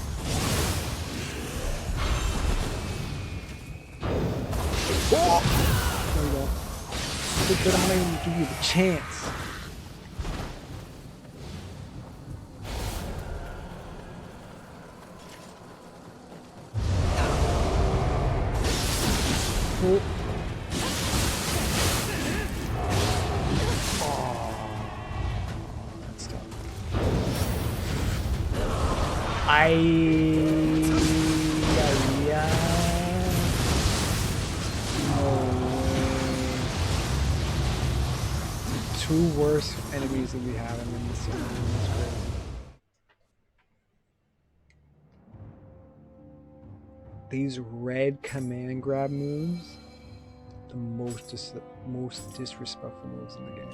Oh! There we go. But I'm not even give you the chance. Oh. That's tough. I two worst enemies that we have in this game. It's crazy. These red command grab moves, the most disrespectful moves in the game.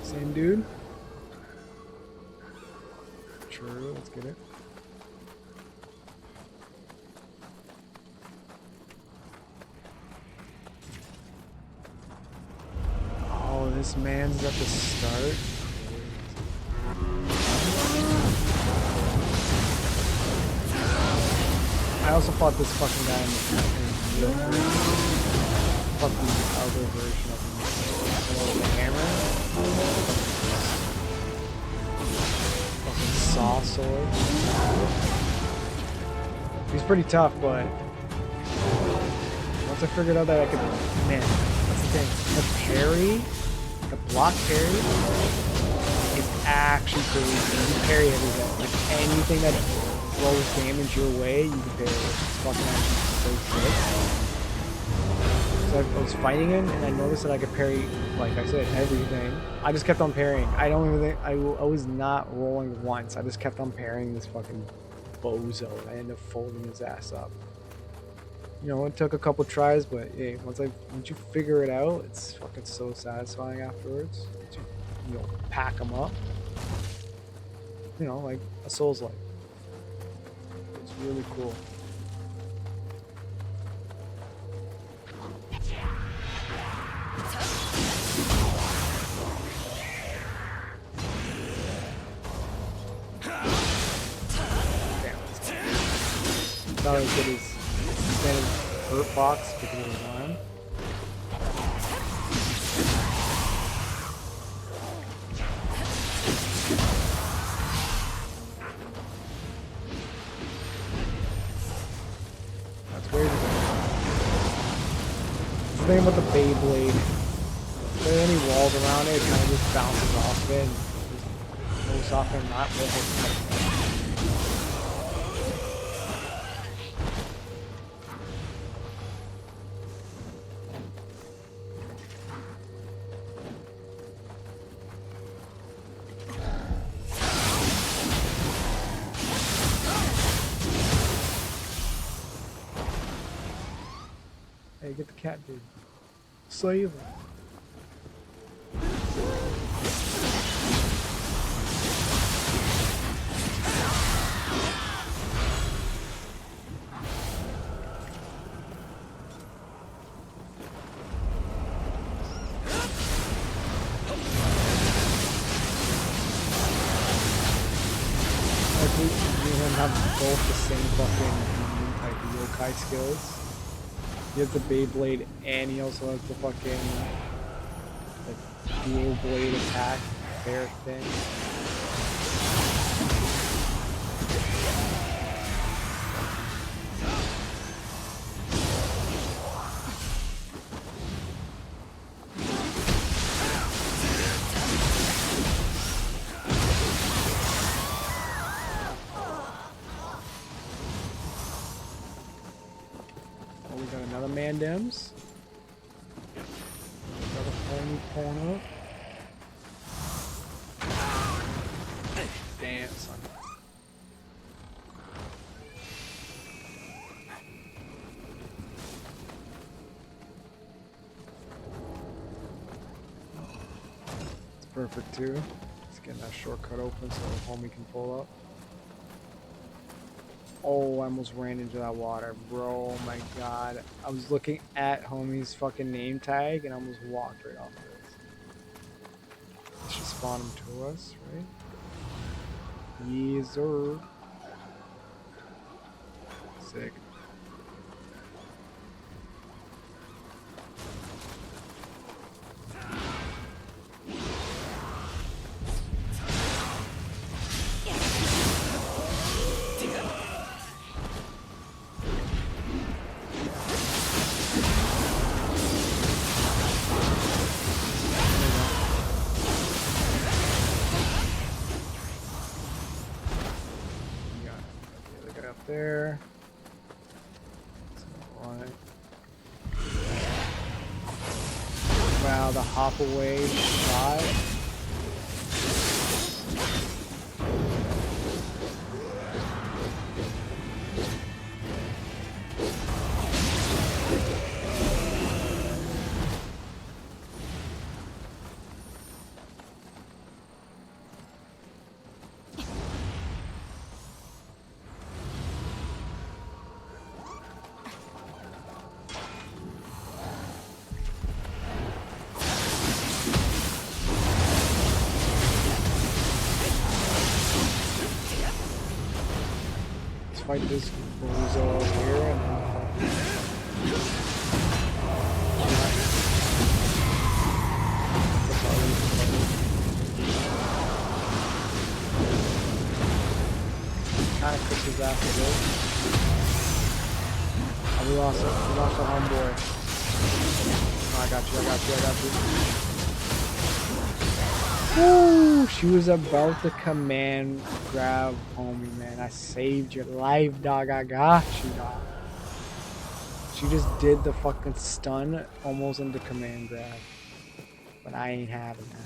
Same dude? True, let's get it. Oh, this man's at the start? I also fought this fucking guy in the fuck the other version of him. The hammer. Fucking saw sword. He's pretty tough, but once I figured out that I could, man, that's the thing. The parry, the block parry, is actually pretty easy. You can parry everything. Like anything that throws damage your way, you can parry it. It's fucking actually so sick. So I was fighting him, and I noticed that I could parry, like I said, everything. I just kept on parrying. I don't even think I was not rolling once. I just kept on parrying this fucking bozo. I ended up folding his ass up. You know, it took a couple tries, but hey, once you figure it out, it's fucking so satisfying afterwards. You know, pack them up. You know, like a Souls-like. It's really cool. Not as good as standard hurt box because of the arm. That's weird. The thing about the Beyblade, if there are any walls around it, it kind of just bounces off of it and most often not will hit. Hey, get the cat, dude. Save him. Like we have both the same fucking like yokai skills. He has the Beyblade and he also has the fucking like dual blade attack bear thing. Oh, we got another Mandems. Another pony pulling up. Damn, son. It's perfect too. Just getting that shortcut open so the homie can pull up. Oh, I almost ran into that water, bro. Oh my god. I was looking at homie's fucking name tag and I almost walked right off of it. This should spawn him to us, right? Yes, sir. sick. There. Wow, the hop away shot. Fight this bozo over here and then kind of cooks his ass a bit. Oh, we lost our homeboy. Oh, I got you. Woo! She was about to command grab, homie, man. I saved your life, dog. I got you, dog. She just did the fucking stun almost into command grab. But I ain't having that.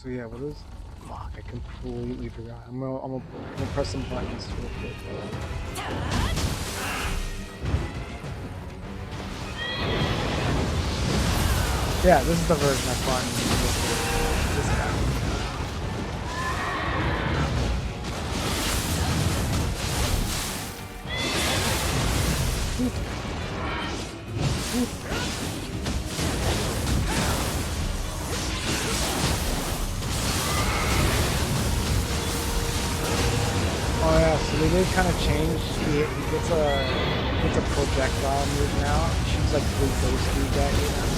So yeah, what is? Fuck, I completely forgot. I'm gonna press some buttons real quick. Yeah, this is the version I fought in this guy. Oh yeah, so they did kind of change. He gets a projectile move now. She's like really ghost dude at you now.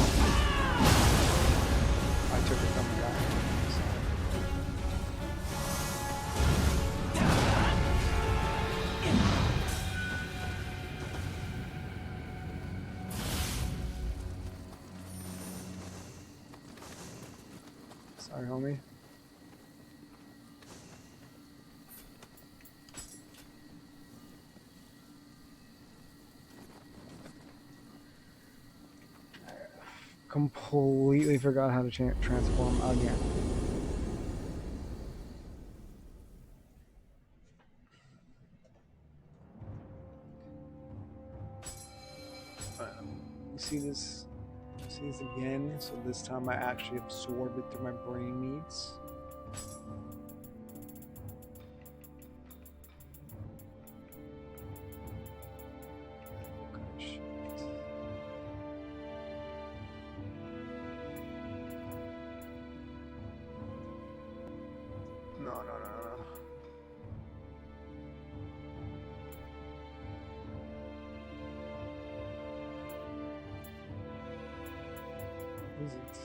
I took it from the guy. Sorry, homie. Completely forgot how to transform again. You see this again, so this time I actually absorb it through my brain needs. No. Is it?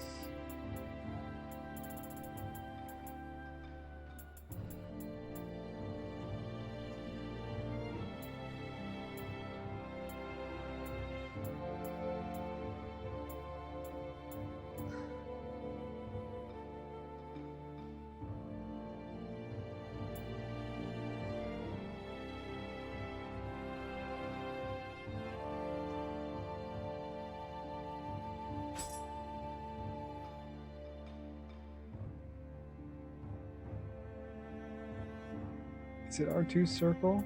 Is it R2 circle?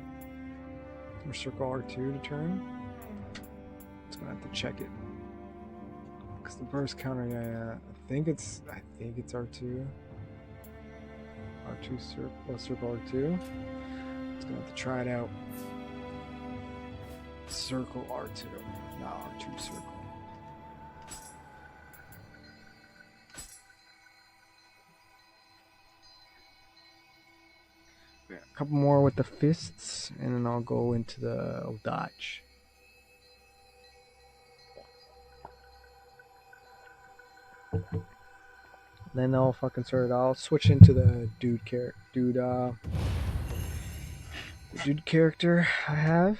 Or circle R2 to turn? It's gonna have to check it. Because the burst counter, yeah, think it's R2. R2 circle R2. It's gonna have to try it out. Circle R2. No, R2 circle. Yeah, a couple more with the fists, and then I'll go into the dodge. Then I'll fucking start it. I'll switch into the dude character I have.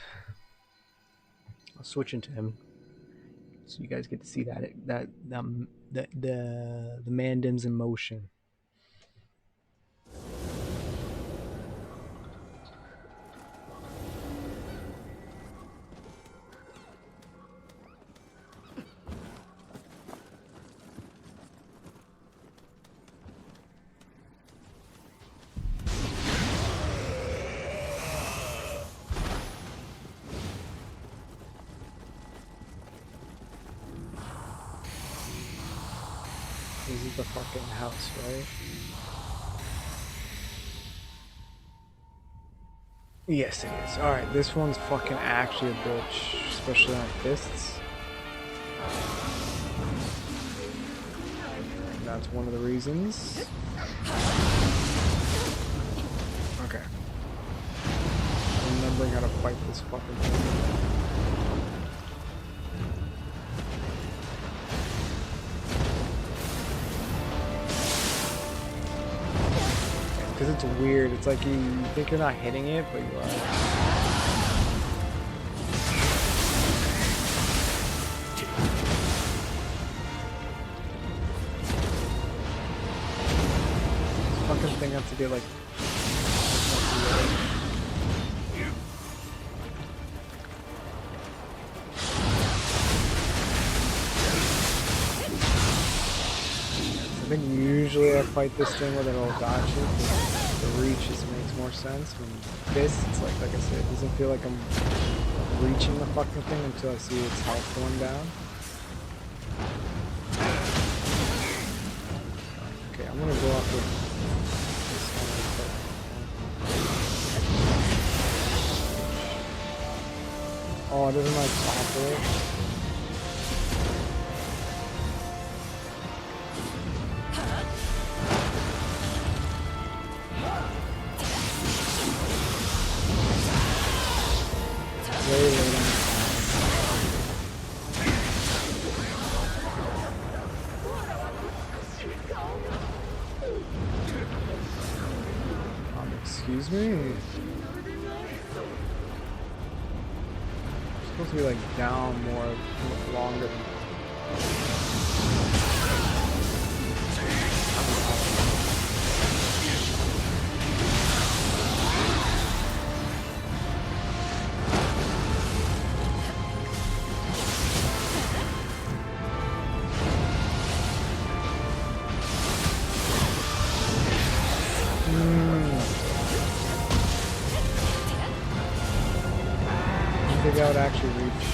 I'll switch into him, so you guys get to see the mandims in motion. This is the fucking house, right? Yes, it is. Alright, this one's fucking actually a bitch, especially on fists. And that's one of the reasons. Okay. Remembering how to fight this fucking thing. Because it's weird. It's like you think you're not hitting it, but you are. This fucking thing has to get like. I think usually I fight this thing with an old gotcha. The reach just makes more sense. When fists, it's like I said, it doesn't feel like I'm reaching the fucking thing until I see its health going down. Okay, I'm gonna go off with this one. Oh, it doesn't like topple it. Excuse me? I'm supposed to be like down more longer than I would actually reach.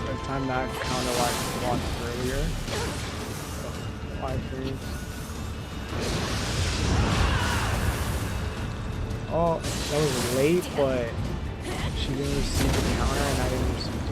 By the time that counter locked earlier. 5 frames. Oh, that was late, but she didn't receive the counter and I didn't receive damage.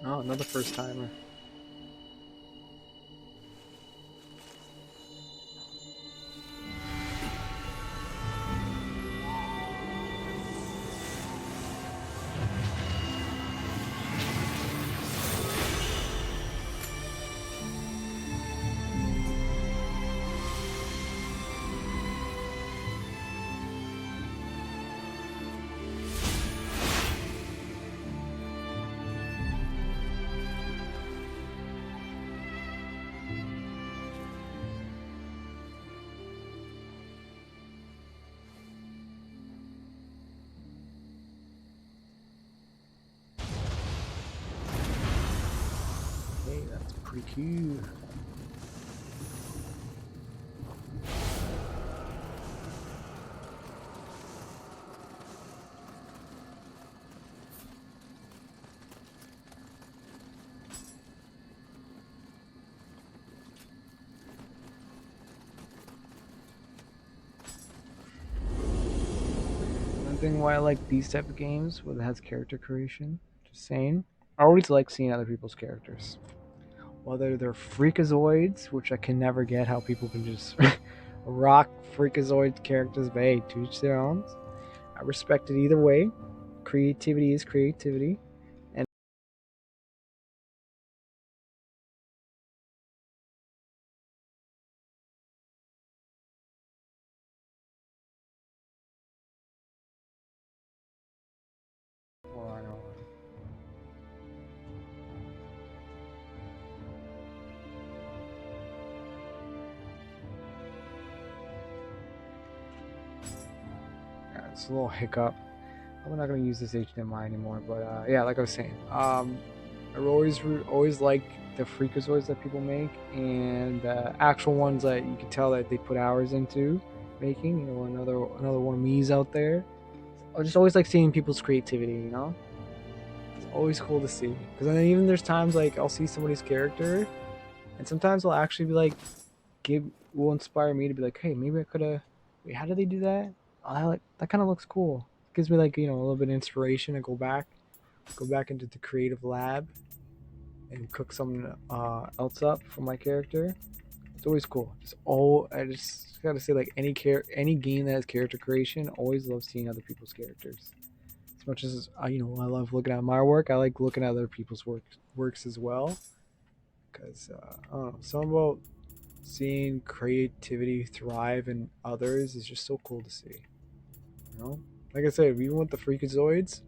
Oh, another first timer. Pretty cute. One thing why I like these type of games where it has character creation, just saying, I always like seeing other people's characters. Whether they're freakazoids, which I can never get how people can just rock freakazoid characters, but hey, to each their own. I respect it either way. Creativity is creativity. And hold on, hold on. Yeah, it's a little hiccup. I'm not gonna use this HDMI anymore, but yeah, like I was saying, I always like the freakazoids that people make, and the actual ones that you can tell that they put hours into making. You know, another one of me's out there. I just always like seeing people's creativity. You know, it's always cool to see. Because then even there's times like I'll see somebody's character, and sometimes I'll actually be like, give will inspire me to be like, hey, maybe I could have. Wait, how did they do that? Oh, that kind of looks cool. Gives me like a little bit of inspiration to go back into the creative lab and cook something else up for my character. It's always cool. I just gotta say like any game that has character creation, always love seeing other people's characters. As much as I love looking at my work, I like looking at other people's works as well. Because I don't know, something about seeing creativity thrive in others is just so cool to see. You know, like I said, even with the Freakazoids,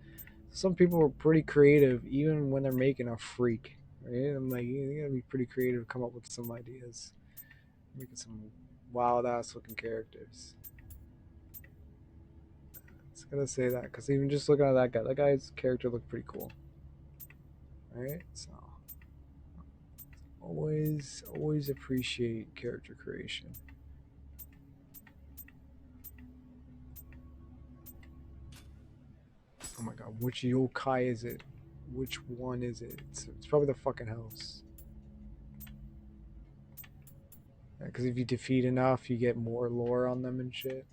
some people are pretty creative even when they're making a freak. Right? I'm like, you gotta be pretty creative to come up with some ideas, making some wild ass looking characters. It's gonna say that because even just looking at that guy's character looked pretty cool. Right? So always appreciate character creation. Oh my god, which yokai is it? Which one is it? It's probably the fucking house. Because if you defeat enough, you get more lore on them and shit.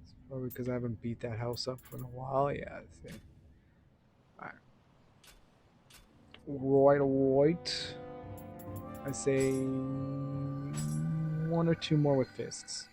It's probably because I haven't beat that house up in a while. Yeah, I think. Alright. Right. I say one or two more with fists.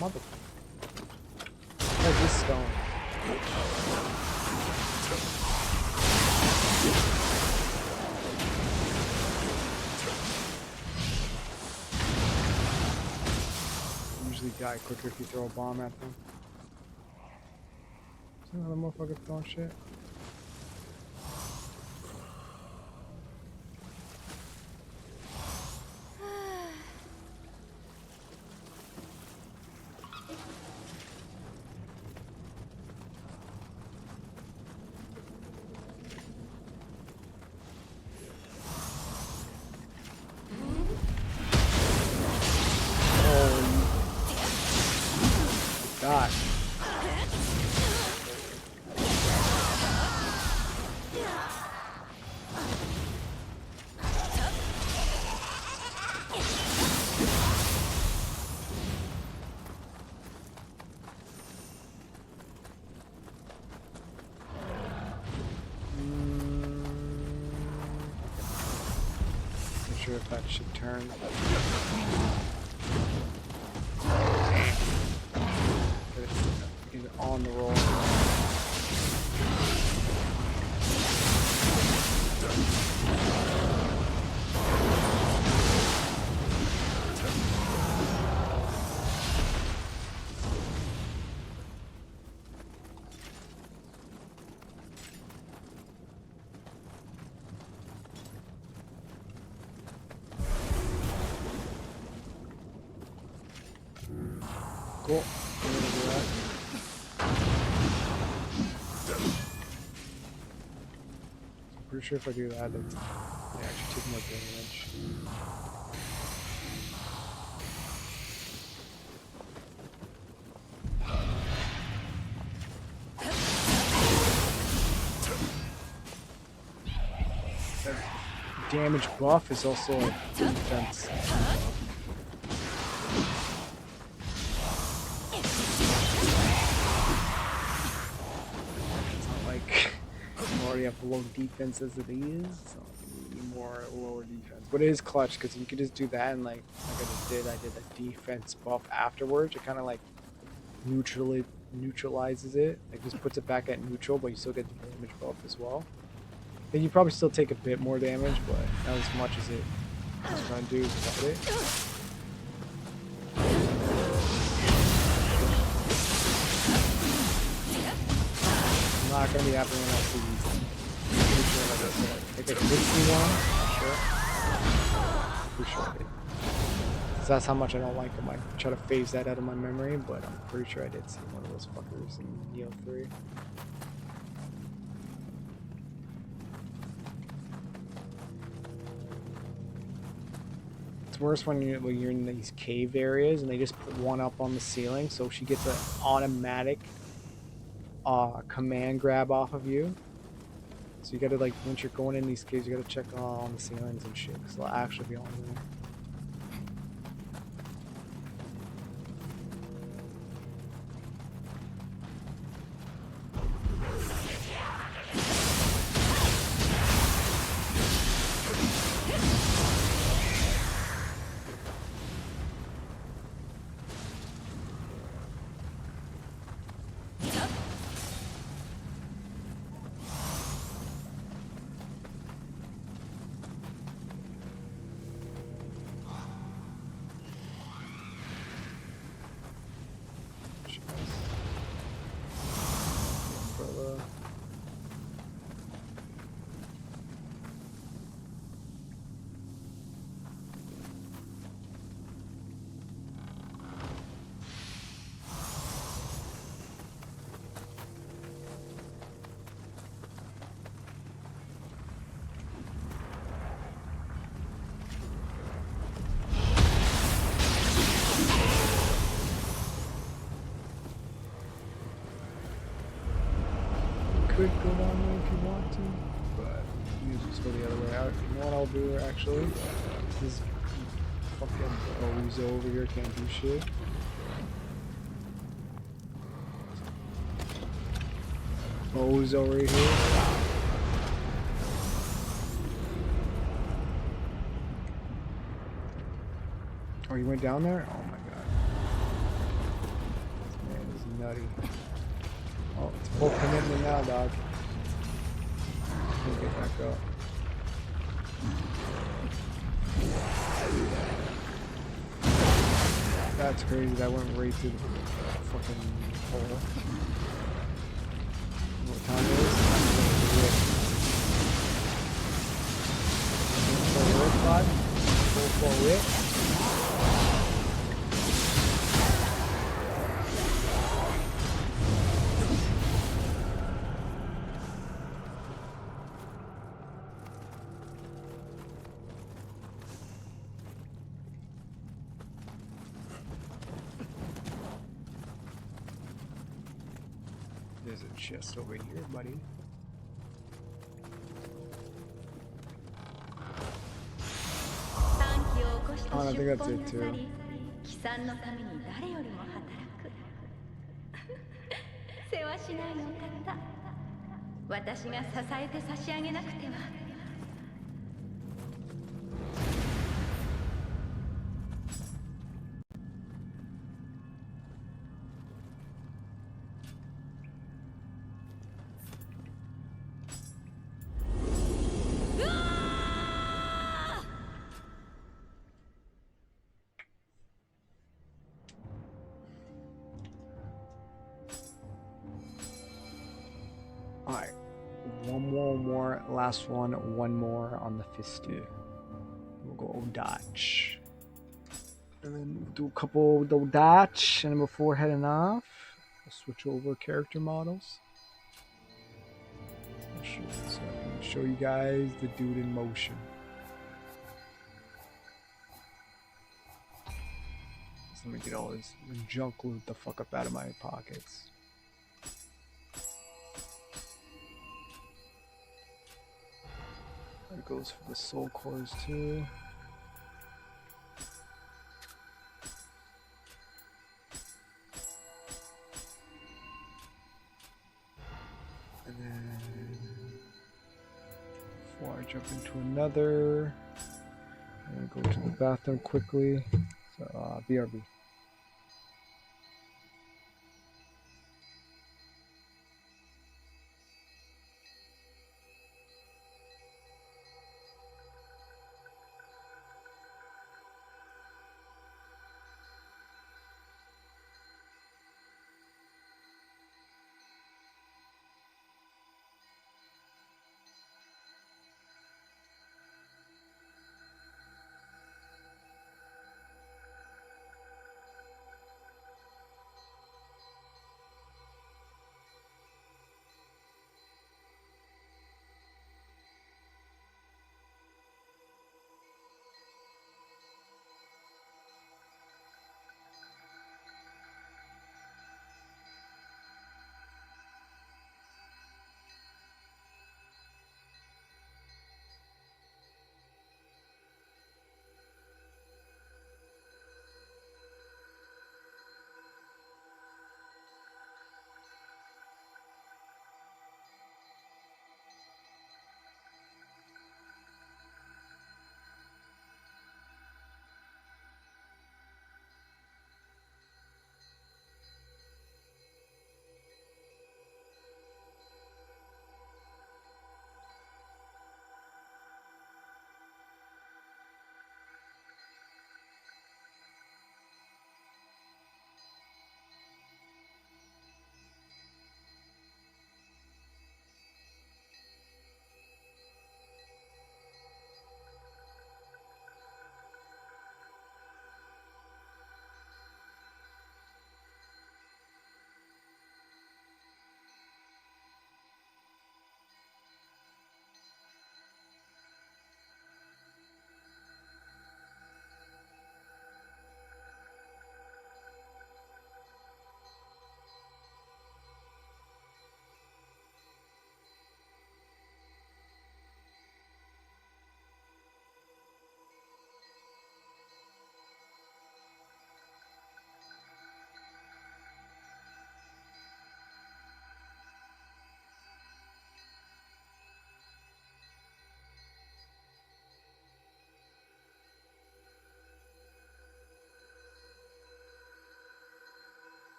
Mother. Oh, this stone. Usually probably die quicker if you throw a bomb at them. Is there another motherfucker throwing shit? God. Not sure if that should turn. He's on the roll. Cool. I'm gonna do that. I'm pretty sure if I do that, they actually take more damage. That damage buff is also a defense. Already have low defense as it is, so I need more lower defense. But it is clutch because you can just do that and like I just did. I did a defense buff afterwards. It kind of like neutralizes it. Like just puts it back at neutral, but you still get the damage buff as well. And you probably still take a bit more damage, but not as much as it was trying to do without it. Not gonna be happening when I see these. I think I did see one. Not sure. Pretty sure I did. So that's how much I don't like them. I try to phase that out of my memory, but I'm pretty sure I did see one of those fuckers in Nioh 3. It's worse when you're in these cave areas and they just put one up on the ceiling, so she gets an automatic command grab off of you. So you gotta, like, once you're going in these caves, you gotta check on the ceilings and shit, because they'll actually be on there. Could go down there if you want to, but you just go the other way out. You know what I'll do actually? This fucking Ozo over here can't do shit. Ozo over here. Oh, you went down there? Oh my god. This man is nutty. Oh, it's full commitment now, dog. Get back up. That's crazy. That went right through the fucking hole. What time it is? Full forward, bud. Full forward. There's a chest over here, buddy. Oh, I think that's it too. 貴さんのために誰よりも働く。世話しないお方。私が支えて差し上げなくては。Alright. One more. Last one more on the Fistu. We'll go dodge. And then we'll do a couple dodge. And then before heading off, we'll switch over character models. So I'm gonna show you guys the dude in motion. So let me get all this junk loot the fuck up out of my pockets. That goes for the soul cores too. And then before I jump into another, I'm gonna go to the bathroom quickly. So BRB.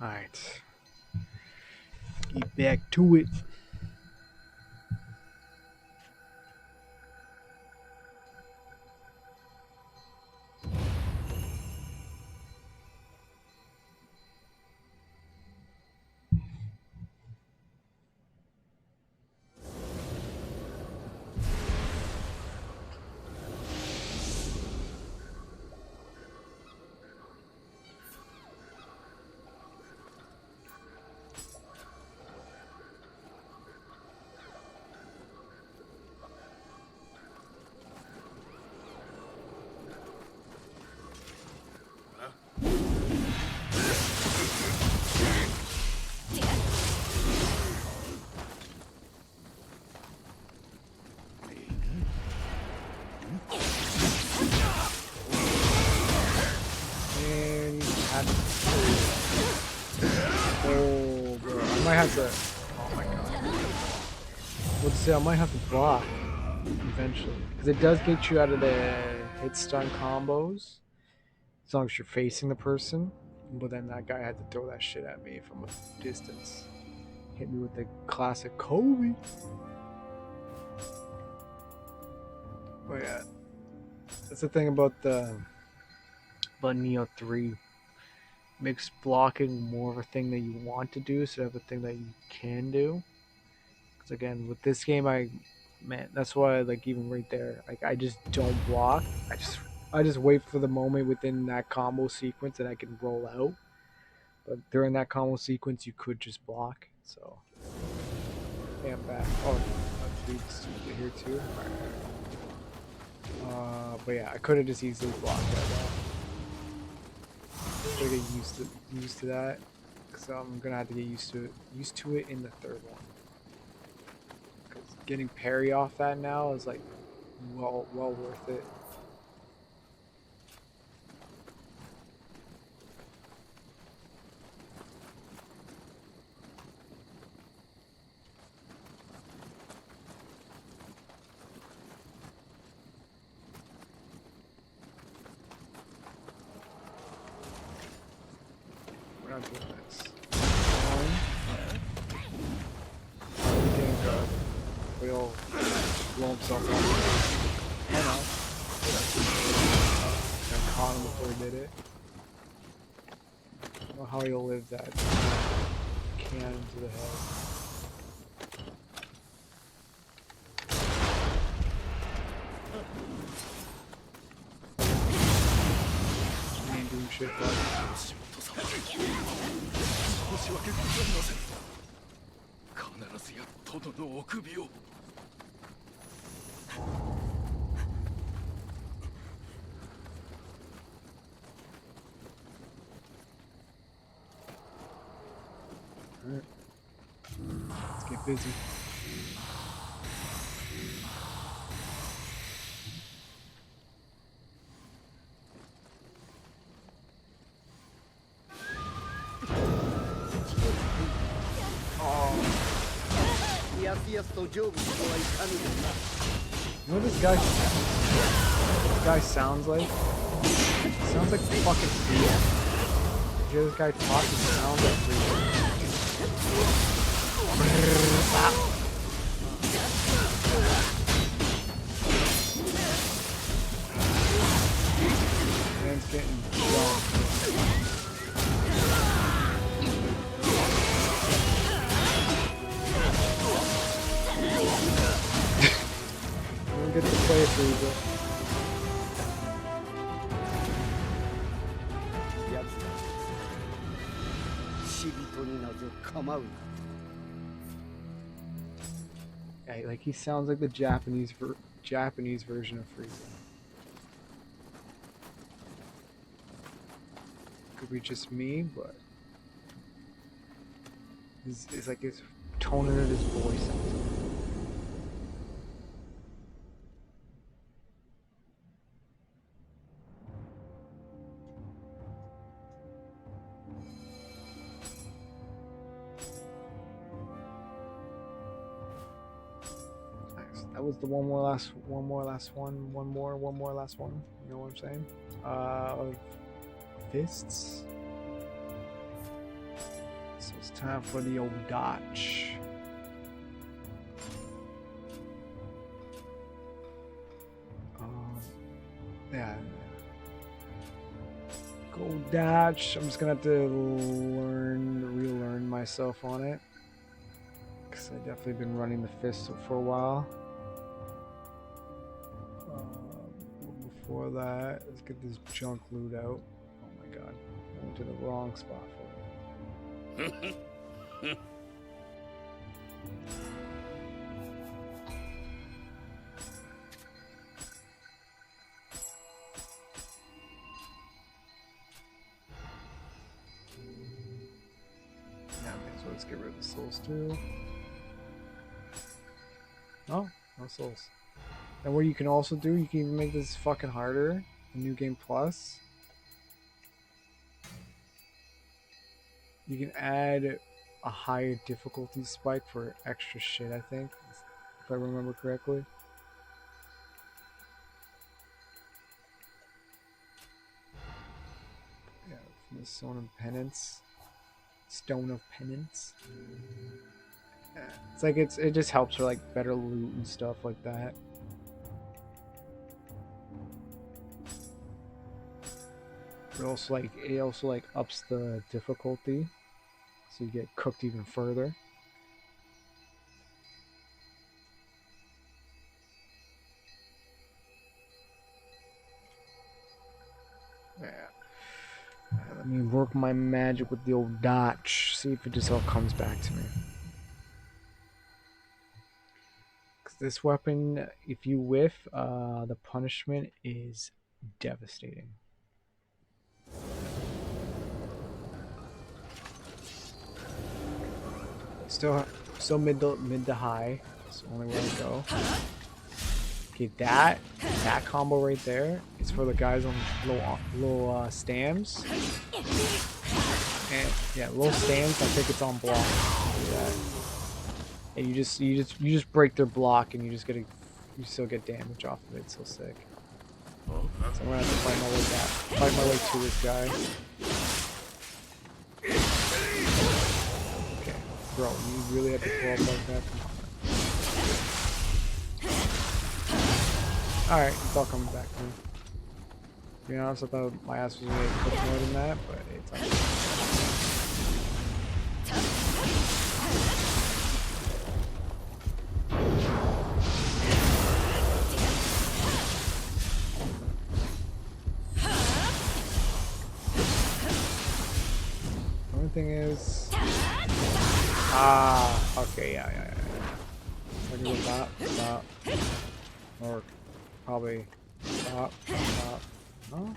Alright. Get back to it. Oh, bro. I might have to. Oh my god. Let's see, I might have to block eventually. Because it does get you out of the hit stun combos. As long as you're facing the person. But then that guy had to throw that shit at me from a distance. Hit me with the classic Kobe. But yeah. That's the thing about Nioh 3. Makes blocking more of a thing that you want to do instead of a thing that you can do. Because again, with this game, man, that's why like even right there, like I just don't block. I just wait for the moment within that combo sequence that I can roll out. But during that combo sequence, you could just block. So, yeah, I'm back. Oh, dude's here too. But yeah, I could have just easily blocked that. I get used to that, so I'm gonna have to get used to it in the third one. Because getting parry off that now is like well worth it. We're not doing this. We'll blow himself up. I know. I caught him before he did it. I don't know how he'll live that cannon to the head. He ain't doing shit, bud. Alright. Let's get busy. You know what this guy sounds like? He sounds like fucking Freeza. You hear this guy talk, he sounds like Freeza. Man's getting jumped. Get to play it, Freeza. Yeah, like he sounds like the Japanese version of Frieza. Could be just me, but it's like his tone of his voice sounds like. That was the one more last one. You know what I'm saying? Of fists. Time for the old Dutch. Yeah. Go Dutch. I'm just gonna have to relearn myself on it. Because I've definitely been running the fist for a while. Before that, let's get this junk loot out. Oh my god. I went to the wrong spot for it. So let's get rid of the souls too. Oh, no souls. And what you can also do, you can even make this fucking harder in New Game Plus. You can add a higher difficulty spike for extra shit, I think, if I remember correctly. Yeah, from the Stone of Penance. Stone of Penance. Yeah, it's like it just helps for like better loot and stuff like that. It also like ups the difficulty, so you get cooked even further. Yeah. Let me work my magic with the old Dutch. See if it just all comes back to me. Because this weapon, if you whiff, the punishment is devastating. Still mid to high. That's the only way to go. Okay, that combo right there is for the guys on low stams. And yeah, low stams. I think it's on block. Yeah. And you just break their block, and you still get damage off of it. It's so sick. So I'm gonna have to fight my way to this guy. Okay, bro, you really have to pull up like that. Come on. All right, it's all coming back to me. To be honest, I thought my ass was gonna get cooked more than that, but it's all thing is, okay, yeah. I can go stop, or probably stop, no?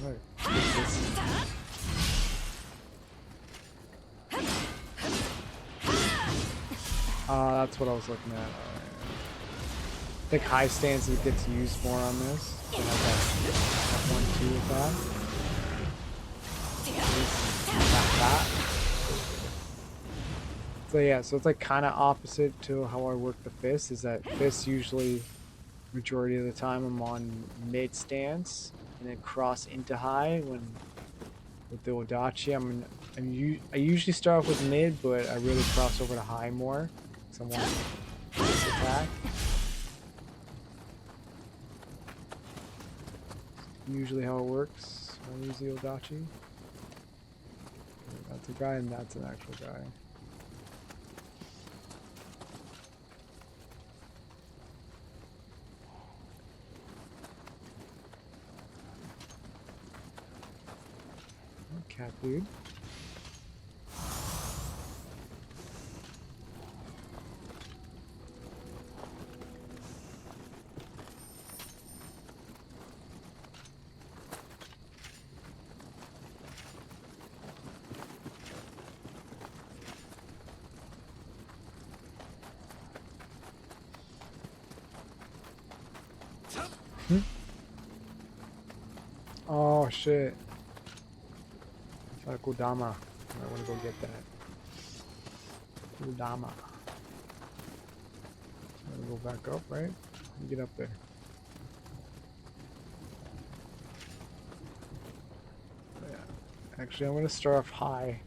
Right. That's what I was looking at. I think high stance gets used more on this. So I got that 1-2 with that. So yeah, so it's like kind of opposite to how I work the fist. Is that fist usually majority of the time I'm on mid stance and then cross into high when with the Odachi. I usually start off with mid, but I really cross over to high more. So I'm wanting this attack. Usually how it works when I use the Odachi. That's a guy and that's an actual guy. Cat dude. Oh shit. Kodama. I want to go get that. Kodama. I'm gonna go back up, right? Get up there. Actually, I'm gonna start off high.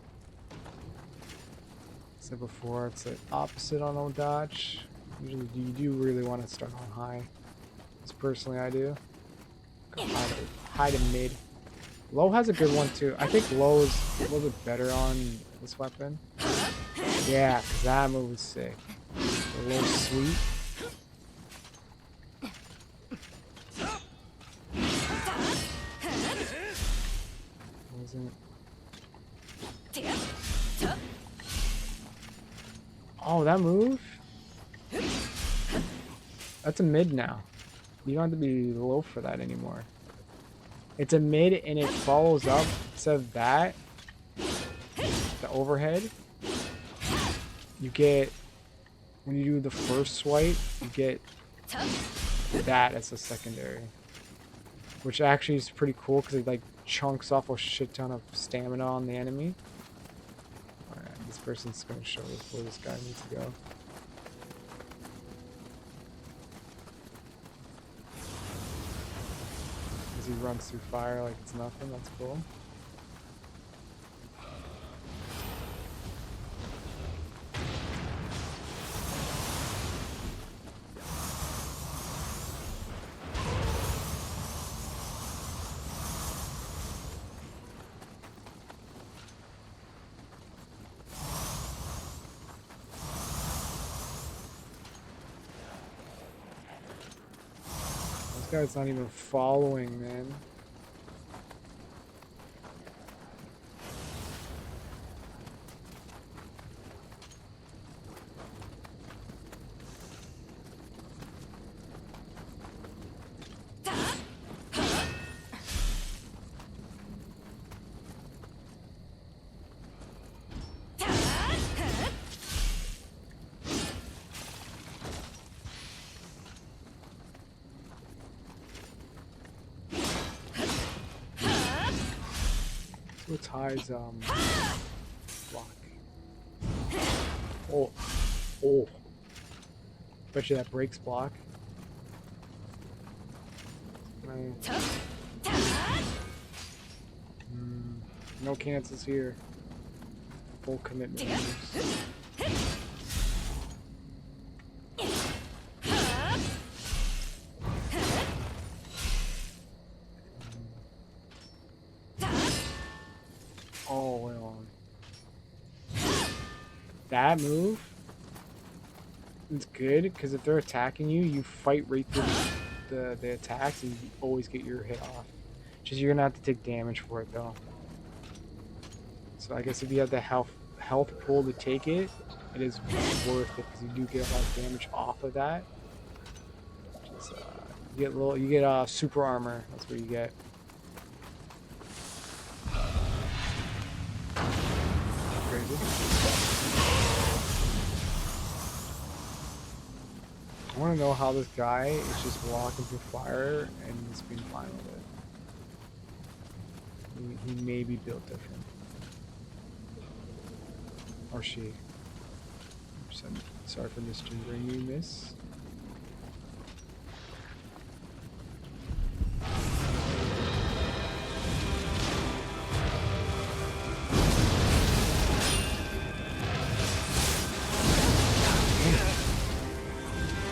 Said before, it's the opposite on no dodge. Usually, you do really want to start on high. As personally, I do. Go high to mid. Low has a good one too. I think low is a little bit better on this weapon. Yeah, because that move is sick. A little sweet. Wasn't. Oh, that move? That's a mid now. You don't have to be low for that anymore. It's a mid and it follows up instead of that. The overhead. You get, when you do the first swipe, you get that as a secondary. Which actually is pretty cool because it like chunks off a shit ton of stamina on the enemy. Alright, this person's going to show us where this guy needs to go. As he runs through fire like it's nothing, that's cool. This guy's not even following, man. What's High's block? Oh. Bet you that breaks block. Right. No cancels here. Full commitment moves. All went on. That move is good because if they're attacking you, you fight right through the attacks and you always get your hit off. Just you're gonna have to take damage for it though. So I guess if you have the health pool to take it, it is worth it because you do get a lot of damage off of that. Just, you get super armor. That's what you get. Crazy. I want to know how this guy is just walking through fire and he's being fine with it. He may be built different. Or she. Sorry for misgendering you, miss.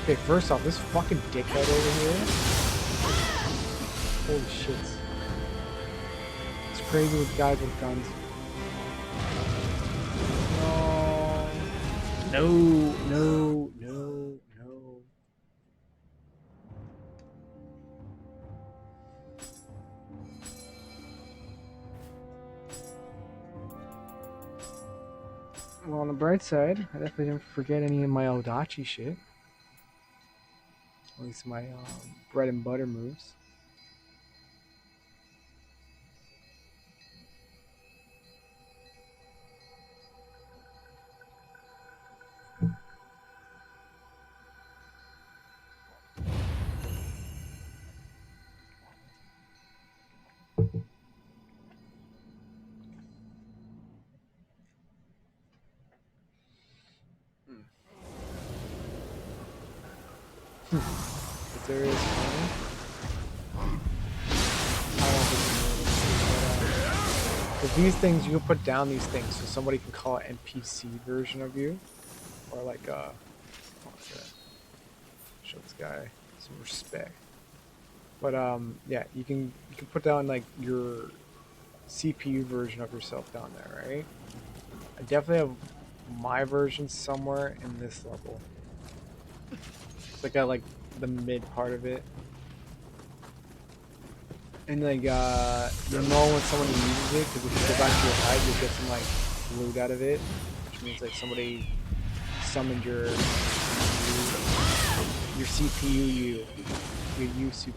Okay, first off, this fucking dickhead over here. Holy shit. It's crazy with guys with guns. No. Well, on the bright side, I definitely didn't forget any of my Odachi shit. At least my bread and butter moves. If there is one, I don't think you know this, but Because these things, you can put down these things so somebody can call an NPC version of you. Or like, oh, show this guy some respect. But yeah, you can put down like your CPU version of yourself down there, right? I definitely have my version somewhere in this level. It's like at like the mid part of it. And like you'll know when someone uses it because if you go back to your hide, you'll get some like loot out of it, which means like somebody summoned your CPU your U CPU.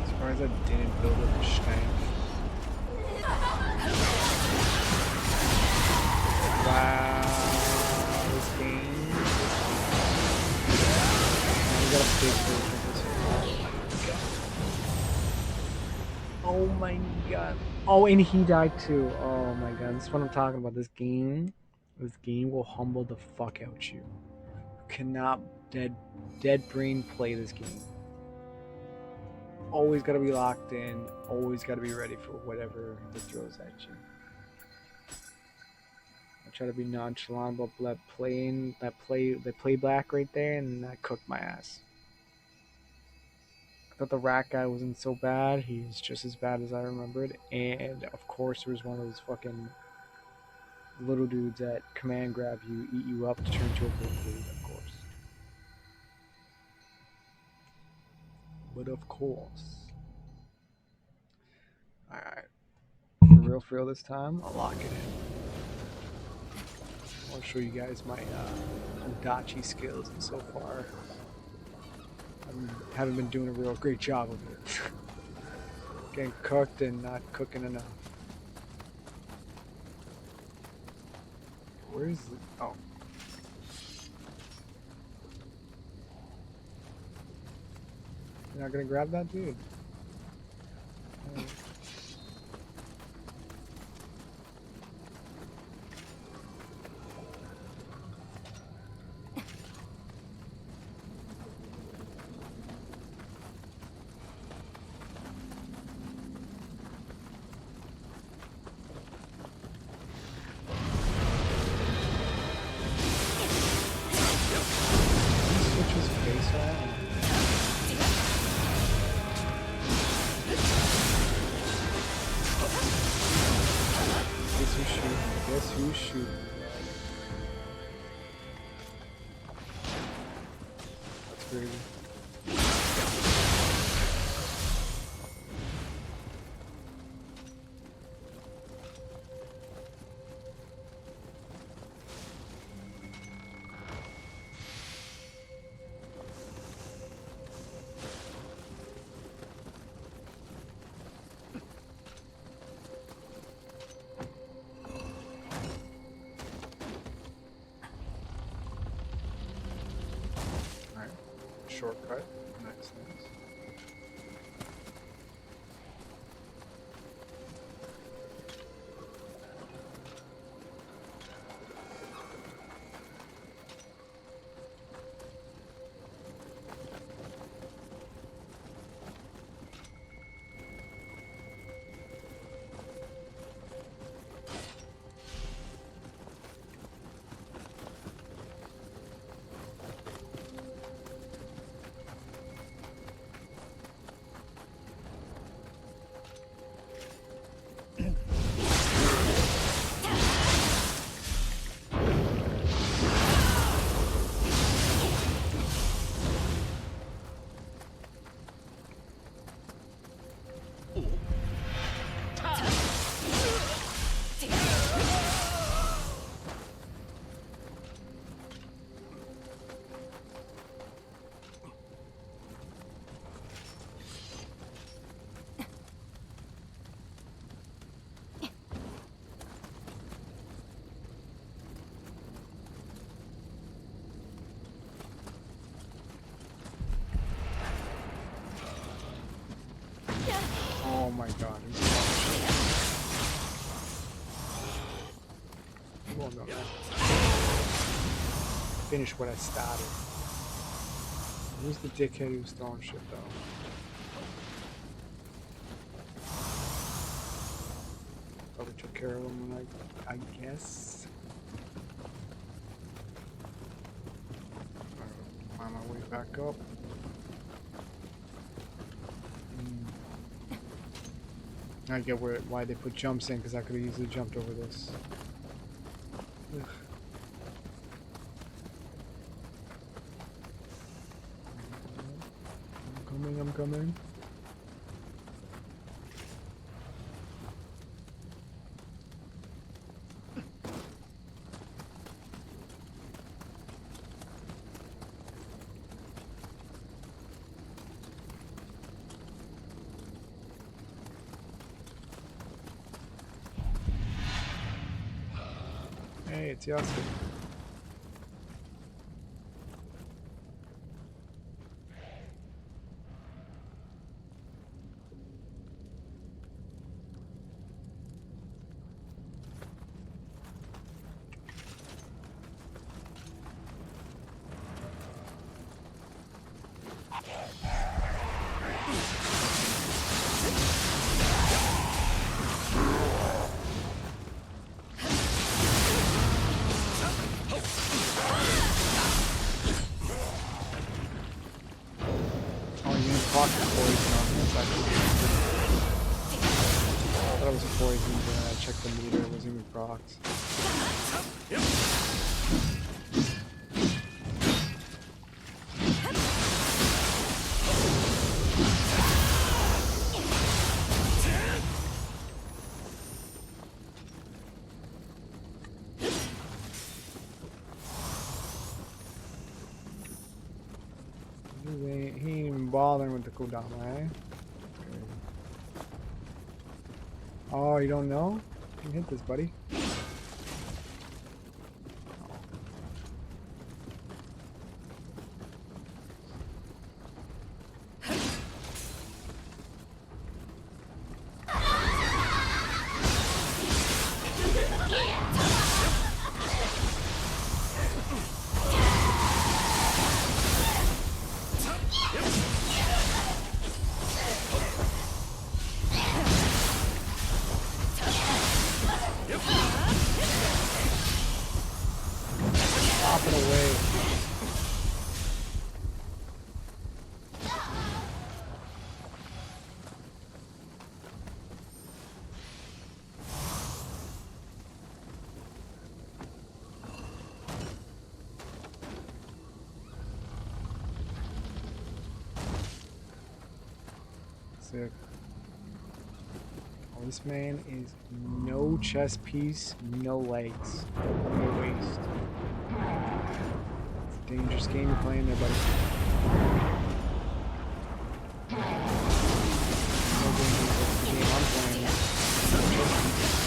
Surprised I didn't build up a stank. Wow, this game. Now we got a big version of this. Oh my god. Oh, and he died too. Oh my god. This is what I'm talking about. This game will humble the fuck out you. You cannot dead brain play this game. Always gotta be locked in. Always gotta be ready for whatever it throws at you. I try to be nonchalant about that play back right there, and that cooked my ass. I thought the rat guy wasn't so bad. He's just as bad as I remembered. And of course, there was one of those fucking little dudes that command grab you, eat you up to turn into a big dude, of course. But of course. Alright. For real this time, I'll lock it in. I'll show you guys my Udachi skills, and so far I haven't been doing a real great job of it. Getting cooked and not cooking enough. Where is it? Oh. You're not gonna grab that dude? Switch his face around. Guess who's shooting? That's crazy. Alright, shortcut. Nice. finish what I started. Who's the dickhead who's throwing shit though? Probably took care of him when I guess. Find my way back up. I get why they put jumps in, because I could have easily jumped over this. Ugh. I'm coming. Hey, it's Yasuke. Poison on this actually. I thought it was poison, but then I checked the meter, it wasn't even procs. He ain't even bothering with the Kodama, eh? Okay. Oh, you don't know? You can hit this, buddy. Sick. Oh, this man is no chest piece, no legs, no waist. It's a dangerous game you're playing there, buddy. No dangerous game I'm playing. No chest piece.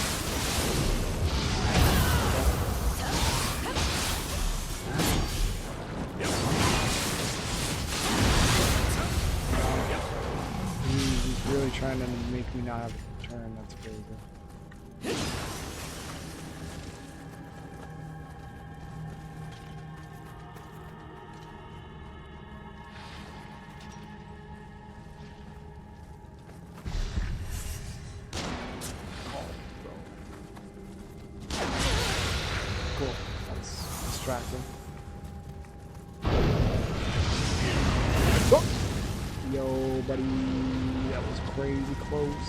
Really trying to make me not have a turn, that's crazy. Cool, that's distracting. Oh! Yo, buddy. That was crazy close.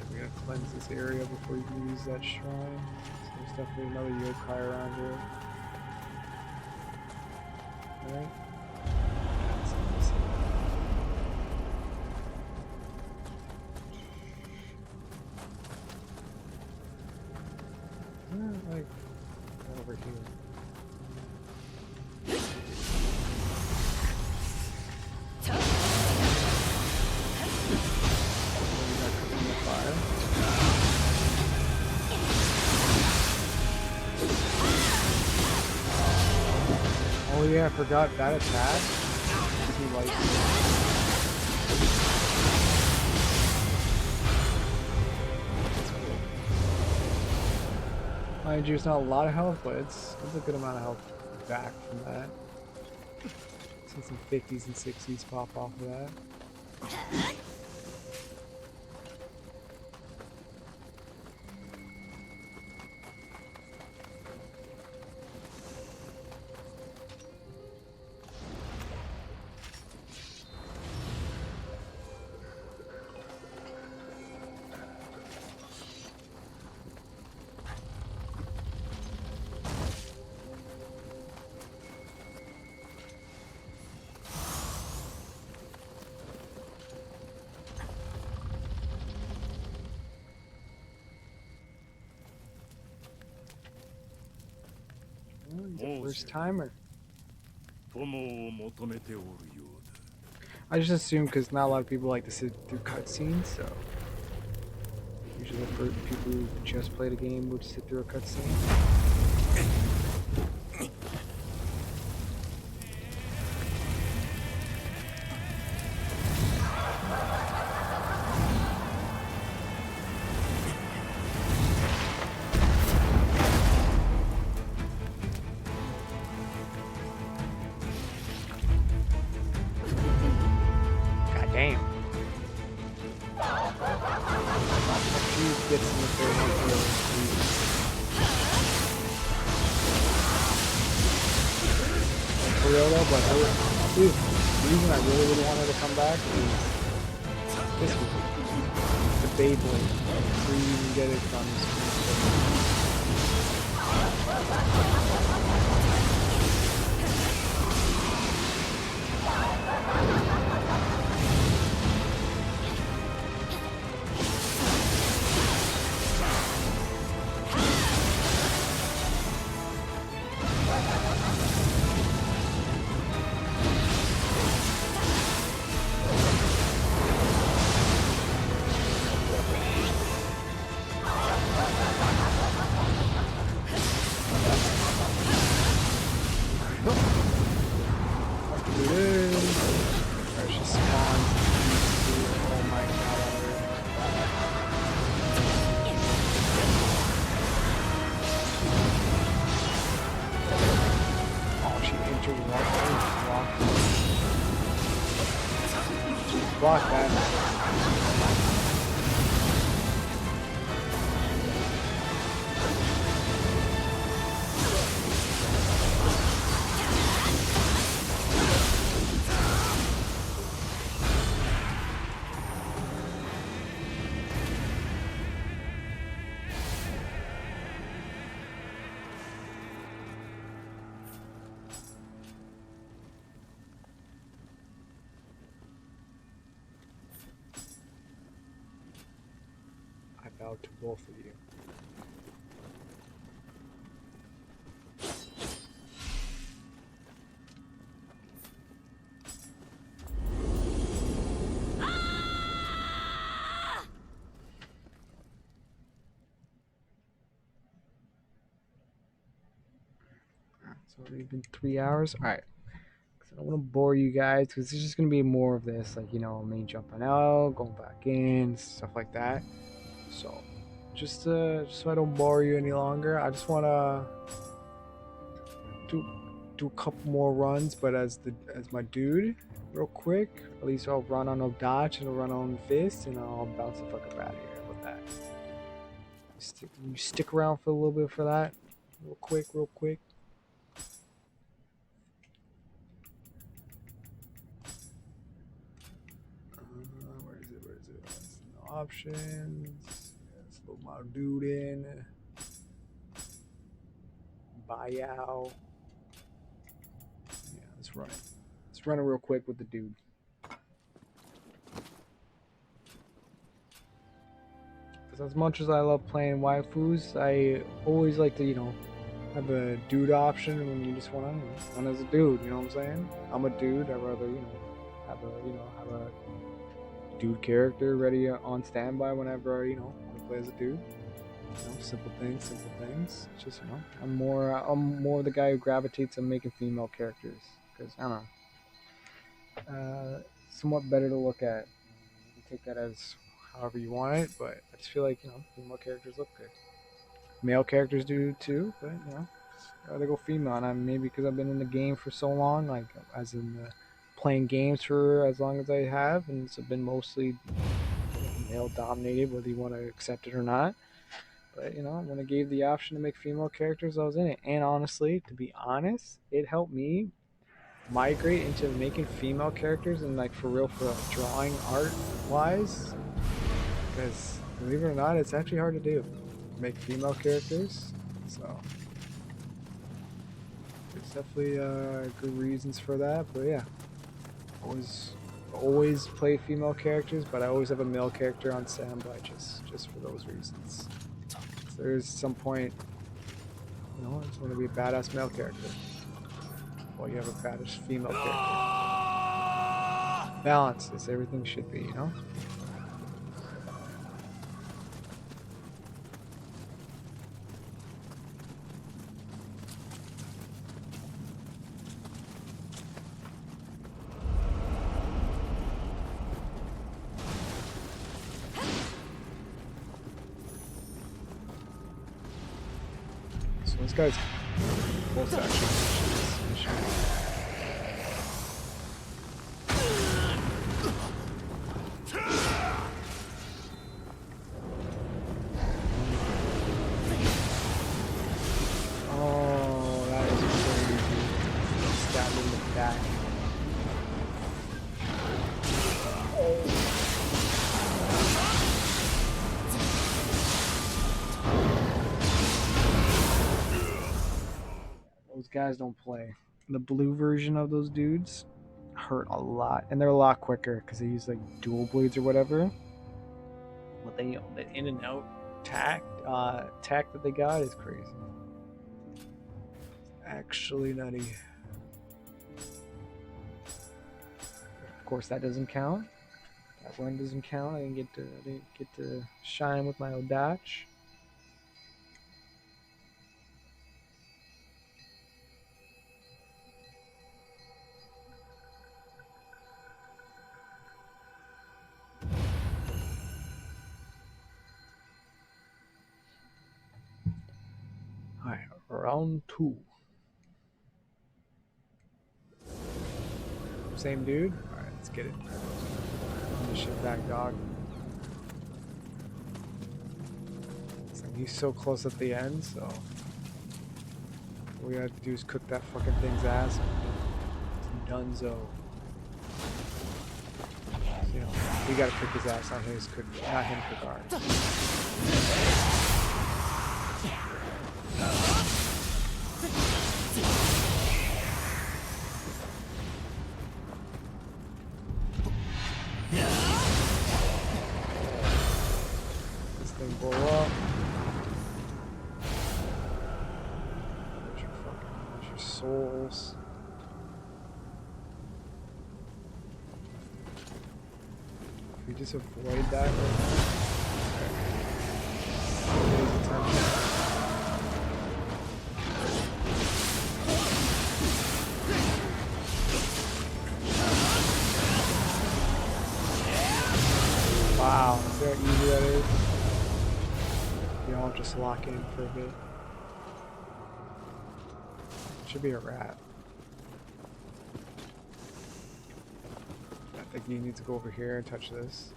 We gotta cleanse this area before you can use that shrine. So there's definitely another yokai around here. Alright. Like over here. Maybe not cooking the fire. yeah, I forgot that attack. He like mind you, it's not a lot of health, but it's a good amount of health back from that. See some 50s and 60s pop off of that. Oh, he's a first timer. I just assume because not a lot of people like to sit through cutscenes, so usually for people who just play the game would sit through a cutscene. God damn. She gets in the third one. For real though, but the reason I really wanted to come back is this was the Beyblade. So you can get it on the screen. Block that. I bow to both of you. It's already been 3 hours. All right. I don't want to bore you guys because it's just gonna be more of this, like me jumping out, going back in, stuff like that. So, just so I don't bore you any longer, I just wanna do a couple more runs, but as my dude, real quick. At least I'll run on a dodge and I'll run on fist, and I'll bounce the fuck up out of here with that. You stick around for a little bit for that, real quick. Where is it? Options. Let's load my dude in. Buyout. Yeah, let's run it. Let's run it real quick with the dude. Because as much as I love playing waifus, I always like to, have a dude option when you just want to run as a dude. You know what I'm saying? I'm a dude. I'd rather, have a dude character ready on standby whenever I, want to play as a dude. Simple things, simple things. It's just I'm more the guy who gravitates to making female characters because I don't know, somewhat better to look at. You can take that as however you want it, but I just feel like female characters look good. Male characters do too, but I'd rather go female. And maybe because I've been in the game for so long, like as in playing games for as long as I have, and it's been mostly male dominated, whether you want to accept it or not. But when I gave the option to make female characters, I was in it. And honestly, to be honest, it helped me migrate into making female characters and like for like drawing art wise. Because believe it or not, it's actually hard to do. Make female characters. So there's definitely good reasons for that. But yeah, always play female characters, but I always have a male character on standby just for those reasons. So there's some point, I just want to be a badass male character. Well, you have a badass female character. Balance is everything should be. So this guy's close action. Oh, that is crazy. Stabbed in the back. Those guys don't play. The blue version of those dudes hurt a lot, and they're a lot quicker because they use like dual blades or whatever. But they, the in and out tack that they got is crazy. Actually nutty. Of course, that doesn't count. That one doesn't count. I didn't get to shine with my Odach. Alright, round 2. Same dude? Alright, let's get it. This shit back, dog. He's so close at the end, so all we have to do is cook that fucking thing's ass. Dunzo. So, we gotta cook his ass, not him cook ours. This thing blow up. There's your souls. If we just avoid that right now. Wow, see how easy that is? You all just lock in for a bit. Should be a rat. I think you need to go over here and touch this.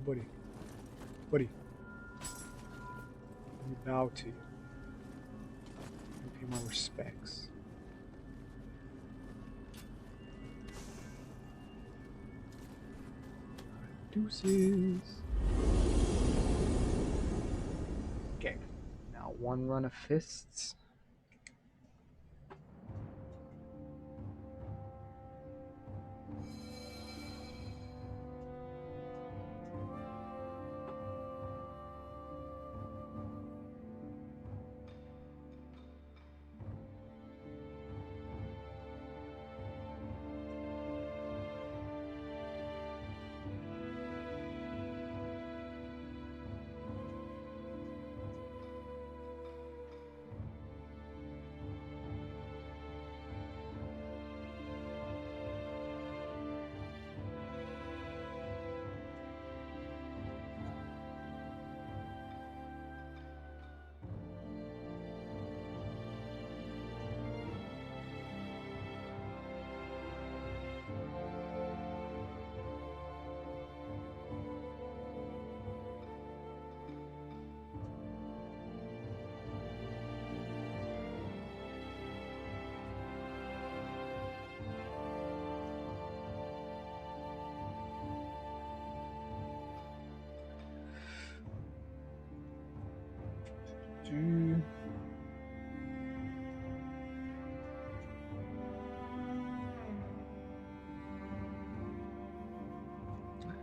Buddy. Buddy. Let me bow to you. Pay my respects. Deuces. Okay. Now one run of fists.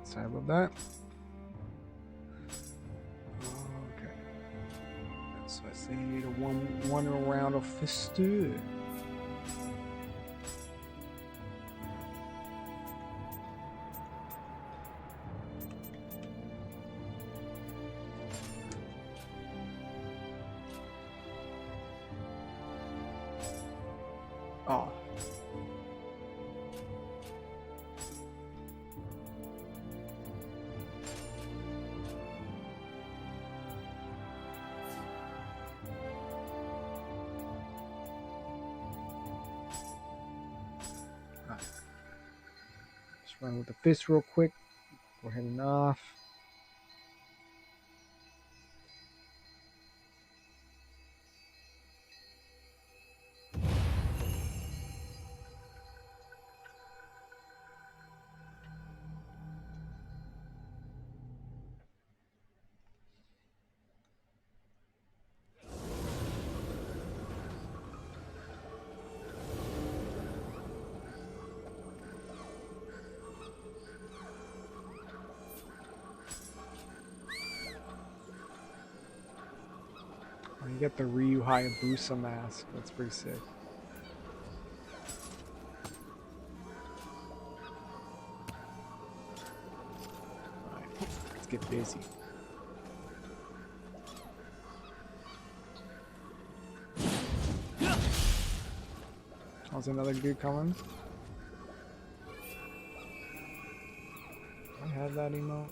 Sorry about that. Okay. So I say need a one round of fistu. Oh. Just run with the fist real quick. We're heading off. Oh, you get the Ryu Hayabusa mask. That's pretty sick. Alright, let's get busy. How's another dude coming? I have that emote.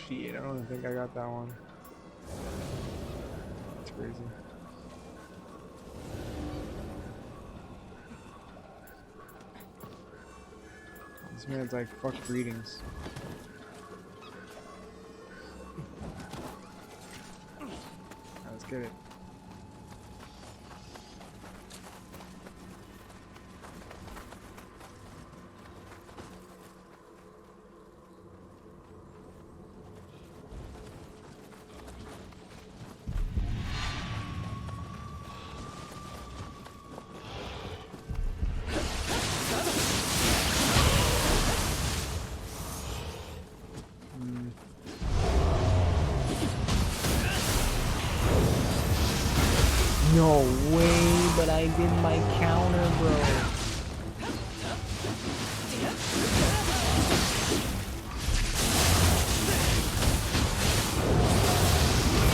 Shit, I don't think I got that one. That's crazy. This man's like, fuck greetings. Alright, let's get it. No way, but I did my counter, bro.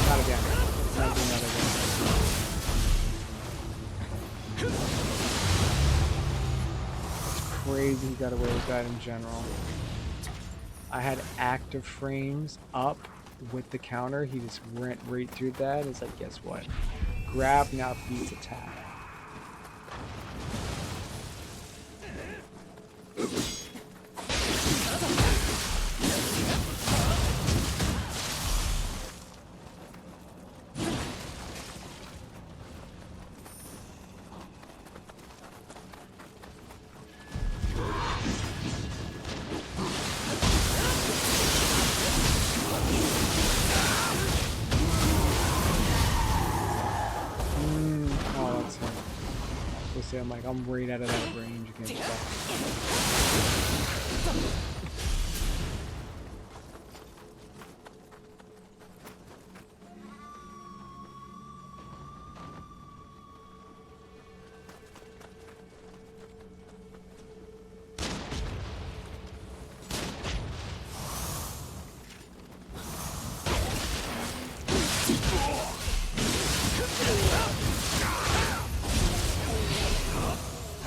Not again. Not do that again. It's crazy he got away with that in general. I had active frames up with the counter. He just went right through that. It's like, guess what? Grab now beats attack. I'm like, I'm right out of that range against that.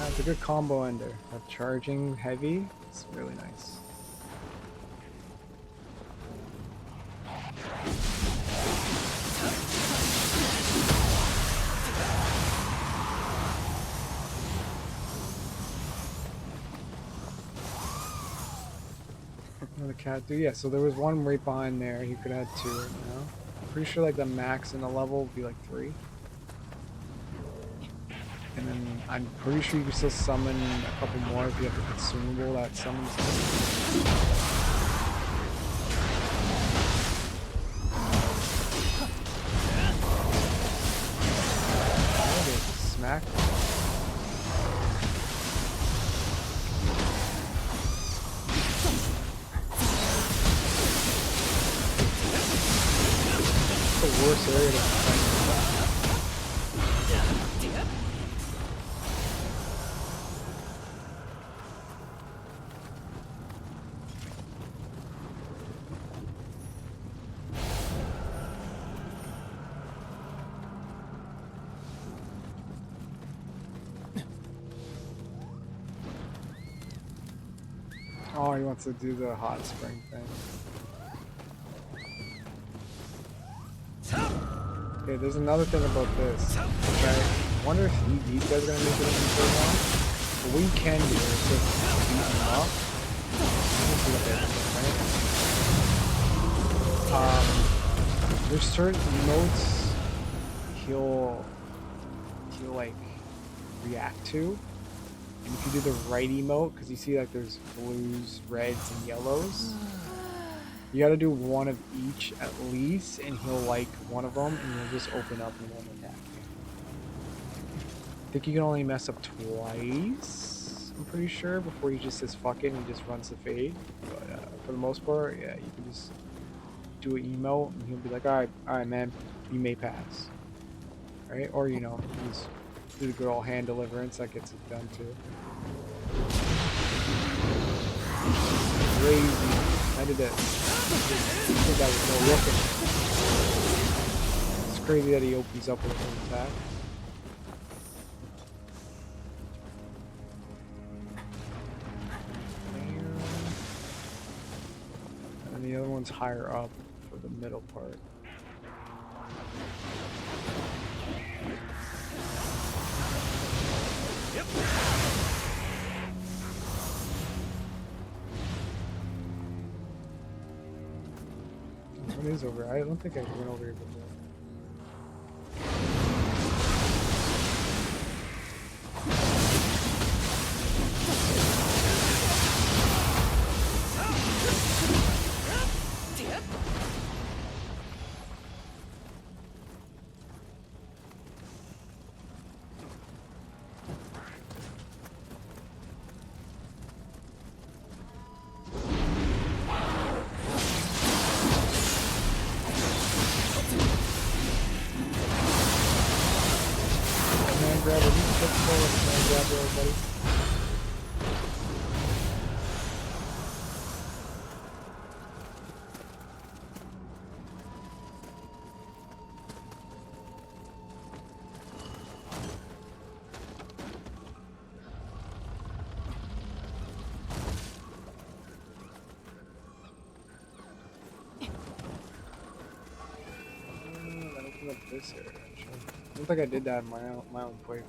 It's a good combo ender. That charging heavy, it's really nice. What did the cat do? Yeah, so there was one right behind there. He could have had two right now. Pretty sure like the max in the level would be like 3. And then I'm pretty sure you can still summon a couple more if you have the consumable that summons them. Smack. worst area to fight. Oh, he wants to do the hot spring thing. Okay, there's another thing about this. Okay, I wonder if these guys are gonna make it in the third round. But what you can do is just beat them up. Let's see what they're doing, right? There's certain emotes he'll like react to. And if you do the right emote, because you see like there's blues, reds, and yellows, you gotta do one of each at least, and he'll like one of them, and he'll just open up and won't attack you. I think you can only mess up twice, I'm pretty sure, before he just says fuck it and he just runs the fade. But for the most part, yeah, you can just do an emote, and he'll be like, alright, man, you may pass. Right? Or, you know, just do the good old hand deliverance, that gets it done too. Crazy. I did that. I did that with no looking. It's crazy that he opens up with an attack. And the other one's higher up for the middle part. Yep. What is over here? I don't think I went over here before. Grab it. You can take forward and grab everybody. I opened up this area actually. I don't think I did that in my own playthrough.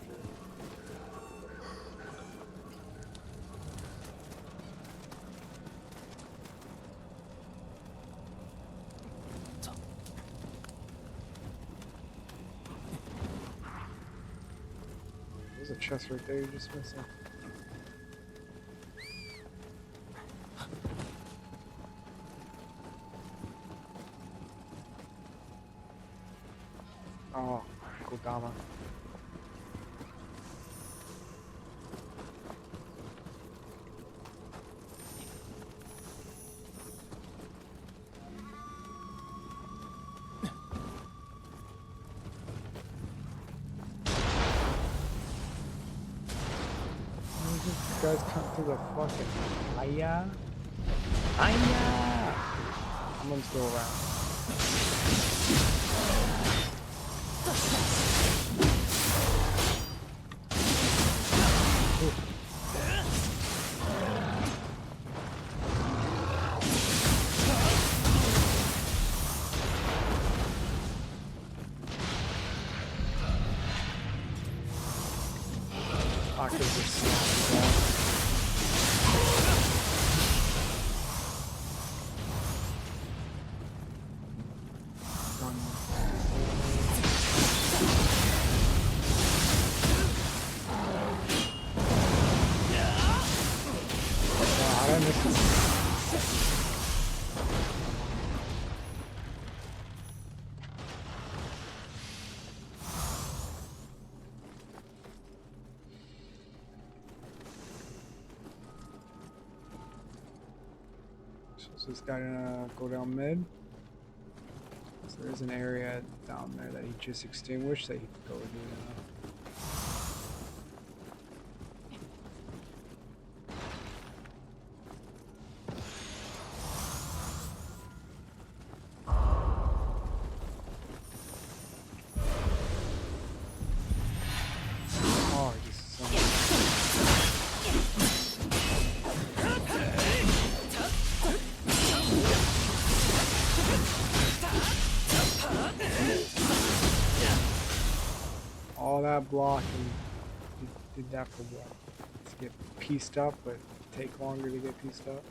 There's a chest right there you're just missing. Oh, Kodama. These guys come through the fucking Aya. Someone's go around. So is this guy gonna go down mid? Let's There is an area down there that he just extinguished that he could go to. Oh, just all that blocking did that for what? To get pieced up, but take longer to get pieced up.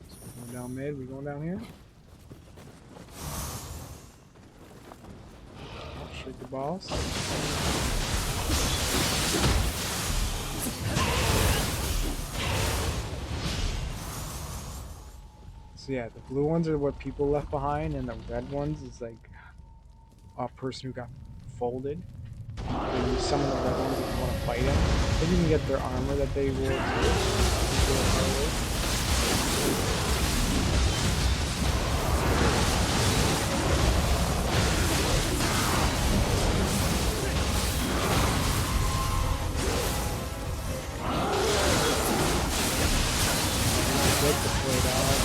So going down mid, we going down here? Oh, shoot the balls. So yeah, the blue ones are what people left behind, and the red ones is like a person who got folded. And you summon the red ones if you want to fight them. Then you can get their armor that they wore too. Good to play dog.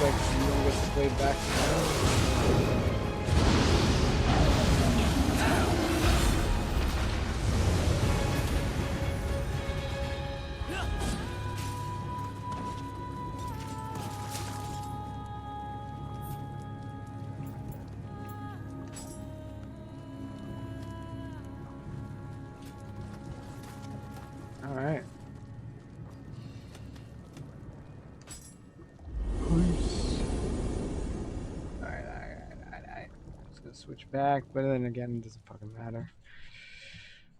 Like you don't get to play back to home. All right. Peace. Alright. Just gonna switch back, but then again, it doesn't fucking matter.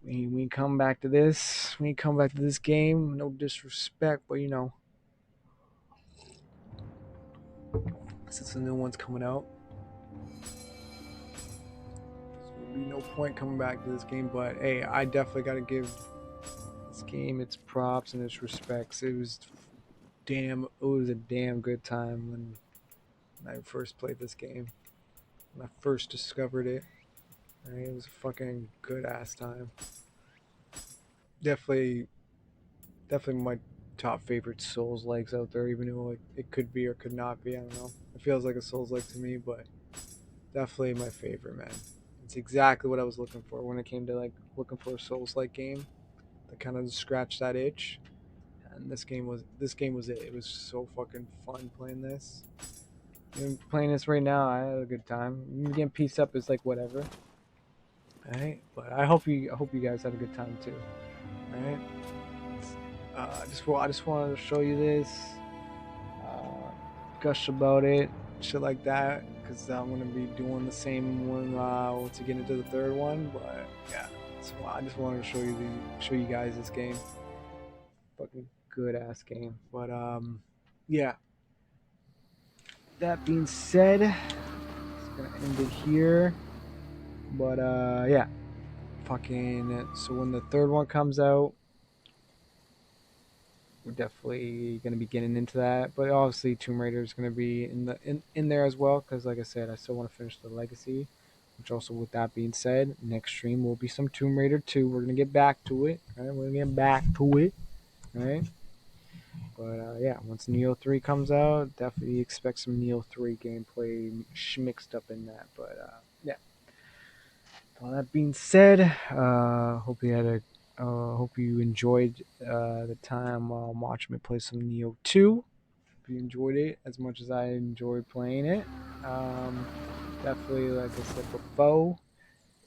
We come back to this. We come back to this game. No disrespect, but you know, since the new one's coming out, there's gonna be no point coming back to this game. But hey, I definitely got to give this game its props and its respects. It was a damn good time when I first played this game. When I first discovered it. Right? It was a fucking good ass time. Definitely my top favorite Souls likes out there, even though it could be or could not be. I don't know. It feels like a Souls like to me, but definitely my favorite, man. It's exactly what I was looking for when it came to like looking for a Souls like game that kind of scratched that itch. And this game was it. It was so fucking fun playing this. Even playing this right now, I had a good time. Getting pieced up is like whatever. Alright? But I hope you guys had a good time too. Alright? I just wanted to show you this, gush about it, shit like that, because I'm gonna be doing the same one once you get into the third one. But yeah, so I just wanted to show you guys this game, fucking good ass game. But yeah. That being said, it's gonna end it here. But yeah, fucking. So when the third one comes out, we're definitely going to be getting into that. But obviously, Tomb Raider is going to be in there as well because, like I said, I still want to finish the Legacy. Which also, with that being said, next stream will be some Tomb Raider 2. We're gonna get back to it. Right? We're gonna get back to it. Right? But yeah, once Nioh 3 comes out, definitely expect some Nioh 3 gameplay mixed up in that. But yeah. All that being said, hope you enjoyed the time watching me play some Nioh 2. Hope you enjoyed it as much as I enjoyed playing it. Um, Definitely, like I said before,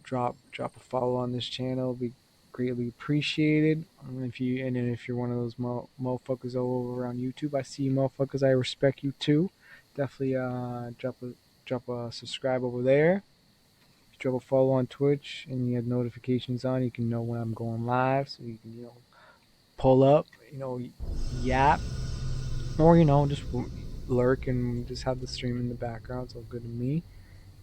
drop a follow on this channel. Be greatly appreciated. If you're one of those motherfuckers all over on YouTube, I see you motherfuckers. I respect you too. Definitely drop a subscribe over there. If you drop a follow on Twitch and you have notifications on, you can know when I'm going live, so you can pull up, yap, or just lurk and just have the stream in the background. It's all good to me.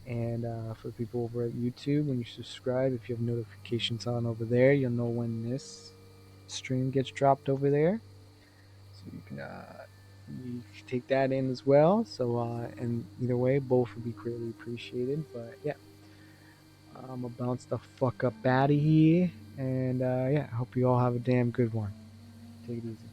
And for people over at YouTube, when you subscribe, if you have notifications on over there, you'll know when this stream gets dropped over there. So you can take that in as well. So and either way, both would be greatly appreciated. But yeah, I'm gonna bounce the fuck up out of here, and yeah, I hope you all have a damn good one. Take it easy.